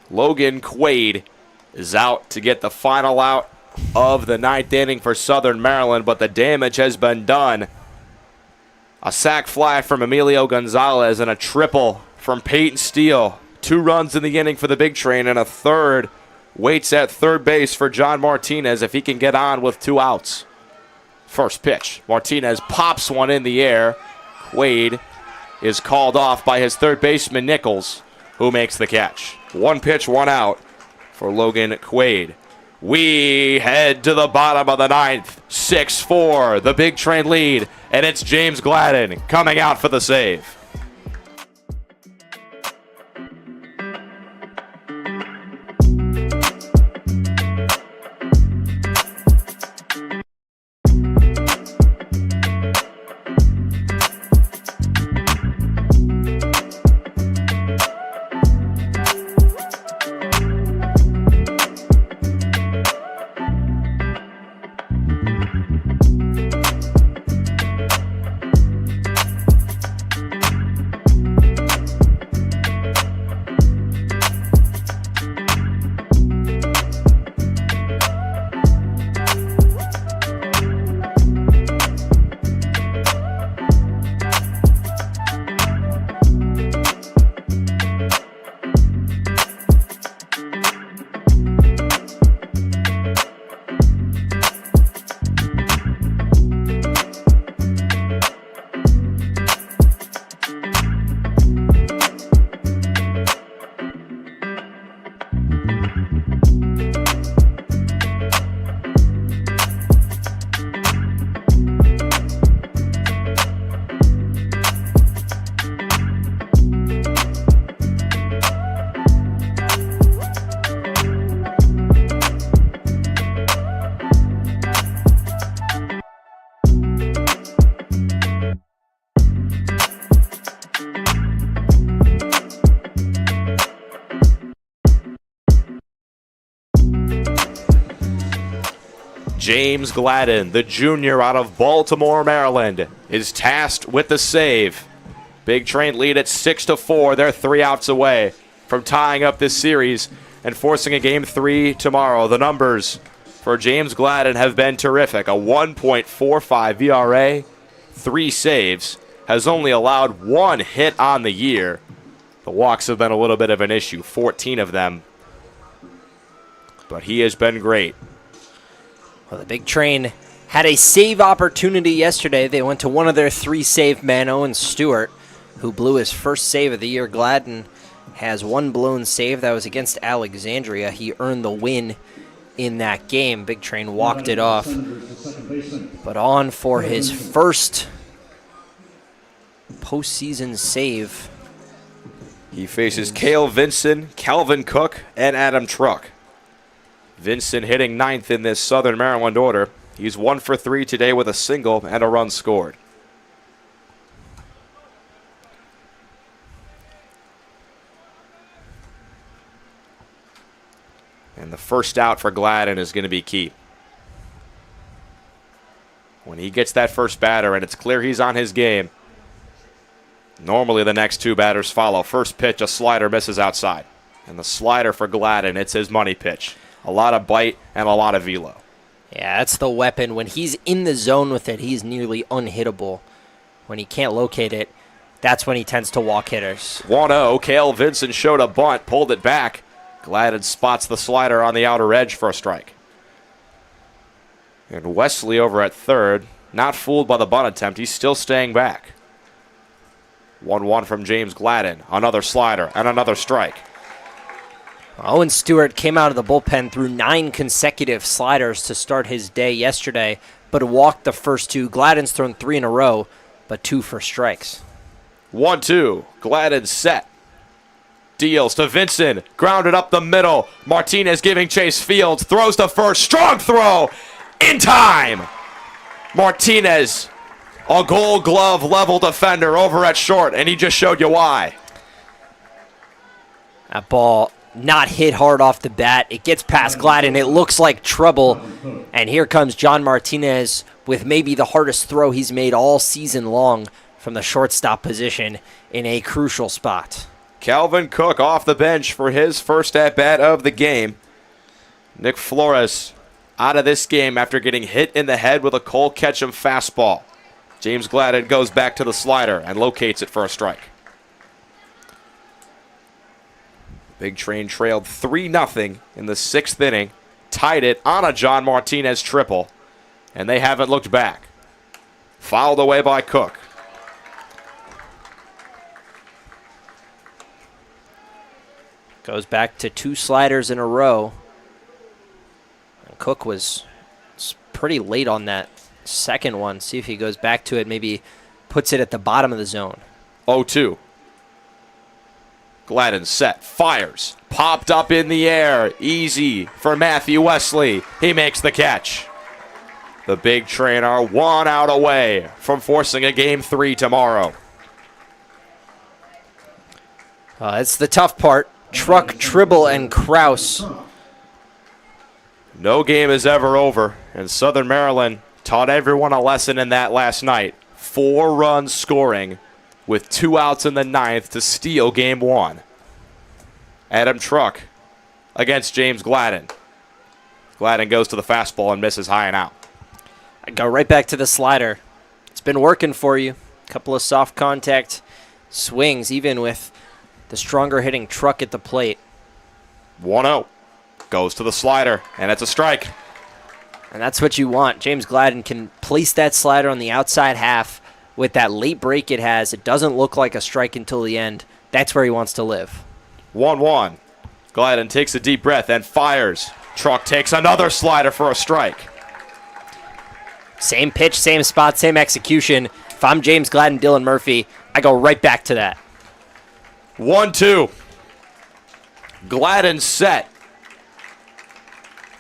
Logan Quaid is out to get the final out of the 9th inning for Southern Maryland, but the damage has been done. A sac fly from Emilio Gonzalez and a triple from Peyton Steele. 2 runs in the inning for the Big Train, and a third waits at third base for John Martinez if he can get on with 2 outs. First pitch. Martinez pops one in the air. Quaid is called off by his third baseman Nichols, who makes the catch. 1 pitch, 1 out for Logan Quaid. We head to the bottom of the 9th. 6-4, the Big Train lead, and it's James Gladden coming out for the save. James Gladden, the junior out of Baltimore, Maryland, is tasked with the save. Big Train lead at 6-4. They're 3 outs away from tying up this series and forcing a Game 3 tomorrow. The numbers for James Gladden have been terrific. A 1.45 ERA, 3 saves, has only allowed 1 hit on the year. The walks have been a little bit of an issue, 14 of them. But he has been great. Well, the Big Train had a save opportunity yesterday. They went to one of their 3 save men, Owen Stewart, who blew his first save of the year. Gladden has 1 blown save. That was against Alexandria. He earned the win in that game. Big Train walked it off. But on for his first postseason save. He faces Cale Vinson, Calvin Cook, and Adam Truck. Vinson hitting 9th in this Southern Maryland order. He's 1 for 3 today with a single and a run scored. And the first out for Gladden is going to be key. When he gets that first batter and it's clear he's on his game, normally the next 2 batters follow. First pitch, a slider misses outside. And the slider for Gladden, it's his money pitch. A lot of bite and a lot of velo. Yeah, that's the weapon. When he's in the zone with it, he's nearly unhittable. When he can't locate it, that's when he tends to walk hitters. 1-0. Cale Vinson showed a bunt, pulled it back. Gladden spots the slider on the outer edge for a strike. And Wesley over at third, not fooled by the bunt attempt. He's still staying back. 1-1 from James Gladden. Another slider and another strike. Owen Stewart came out of the bullpen through 9 consecutive sliders to start his day yesterday, but walked the first 2. Gladden's thrown 3 in a row, but 2 for strikes. 1-2. Gladden set. Deals to Vinson. Grounded up the middle. Martinez giving chase. Fields throws to first. Strong throw. In time. Martinez, a Gold Glove level defender over at short, and he just showed you why. That ball not hit hard off the bat. It gets past Gladden. It looks like trouble. And here comes John Martinez with maybe the hardest throw he's made all season long from the shortstop position in a crucial spot. Calvin Cook off the bench for his first at-bat of the game. Nick Flores out of this game after getting hit in the head with a Cole Ketchum fastball. James Gladden goes back to the slider and locates it for a strike. Big Train trailed 3-0 in the 6th inning, tied it on a John Martinez triple, and they haven't looked back. Fouled away by Cook. Goes back to 2 sliders in a row. And Cook was pretty late on that second one. See if he goes back to it, maybe puts it at the bottom of the zone. 0-2. Gladden set, fires, popped up in the air. Easy for Matthew Wesley. He makes the catch. The Big Train are 1 out away from forcing a Game 3 tomorrow. It's the tough part. Truck, Tribble, and Kraus. No game is ever over, and Southern Maryland taught everyone a lesson in that last night. 4 runs scoring with 2 outs in the 9th to steal Game 1. Adam Truck against James Gladden. Gladden goes to the fastball and misses high and out. I go right back to the slider. It's been working for you. A couple of soft contact swings, even with the stronger hitting Truck at the plate. 1-0. Goes to the slider, and it's a strike. And that's what you want. James Gladden can place that slider on the outside half with that late break it has. It doesn't look like a strike until the end. That's where he wants to live. 1-1. Gladden takes a deep breath and fires. Truck takes another slider for a strike. Same pitch, same spot, same execution. If I'm James Gladden, Dylan Murphy, I go right back to that. 1-2. Gladden set.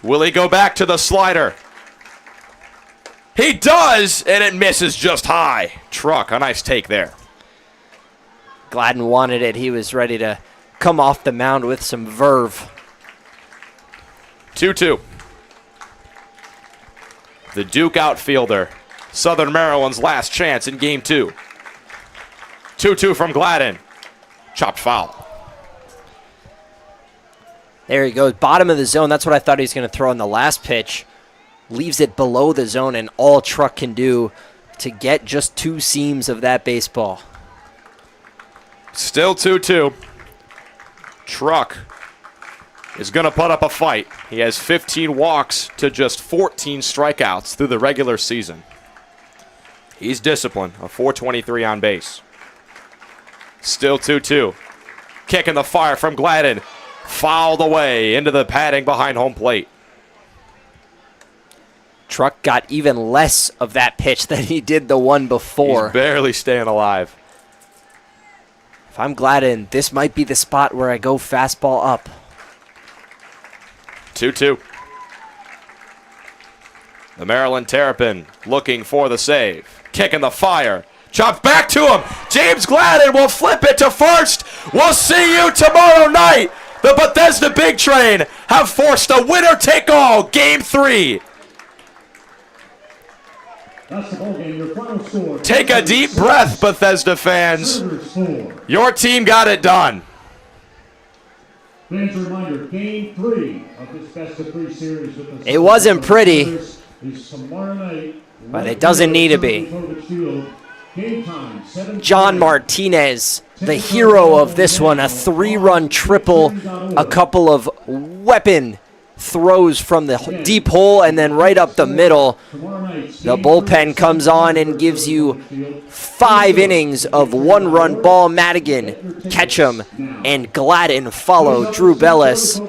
Will he go back to the slider? He does, and it misses just high. Truck, a nice take there. Gladden wanted it. He was ready to come off the mound with some verve. 2-2. The Duke outfielder. Southern Maryland's last chance in game 2. 2-2 from Gladden. Chopped foul. There he goes. Bottom of the zone. That's what I thought he was going to throw in the last pitch. Leaves it below the zone, and all Truck can do to get just 2 seams of that baseball. Still 2-2. Truck is going to put up a fight. He has 15 walks to just 14 strikeouts through the regular season. He's disciplined, a .423 on base. Still 2-2. Kick in the fire from Gladden. Fouled away into the padding behind home plate. Truck got even less of that pitch than he did the one before. He's barely staying alive. If I'm Gladden, this might be the spot where I go fastball up. 2-2. The Maryland Terrapin looking for the save. Kick in the fire. Chopped back to him. James Gladden will flip it to first. We'll see you tomorrow night. The Bethesda Big Train have forced a winner-take-all Game 3. That's the ball game. Your final score. Take a deep breath, Bethesda fans. Your team got it done. Fans, a reminder, Game 3 of this Best of 3 series with the It wasn't pretty, is tomorrow night, but it doesn't need to be. Game time, 7 John Martinez, the hero of this one, a 3-run triple, a couple of weapon throws from the deep hole, and then right up the middle, the bullpen comes on and gives you 5 innings of 1-run ball. Madigan, Ketchum, and Gladden follow Drew Bellis,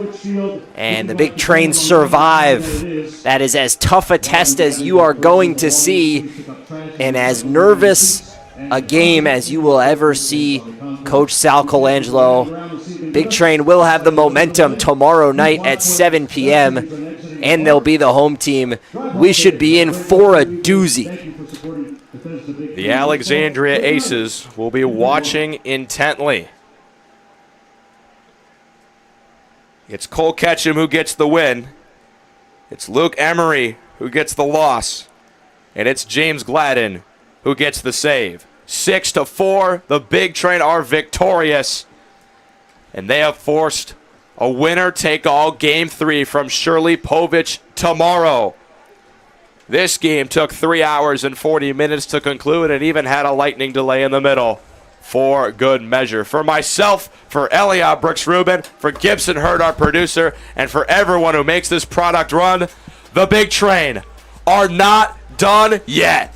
and the Big Train survive. That is as tough a test as you are going to see, and as nervous a game as you will ever see Coach Sal Colangelo. Big Train will have the momentum tomorrow night at 7 p.m., and they'll be the home team. We should be in for a doozy. The Alexandria Aces will be watching intently. It's Cole Ketchum who gets the win. It's Luke Emery who gets the loss. And it's James Gladden who gets the save. 6-4, the Big Train are victorious. And they have forced a winner-take-all Game 3 from Shirley Povich tomorrow. This game took 3 hours and 40 minutes to conclude and even had a lightning delay in the middle for good measure. For myself, for Elliot Brooks Rubin, for Gibson Hurd, our producer, and for everyone who makes this product run, the Big Train are not done yet.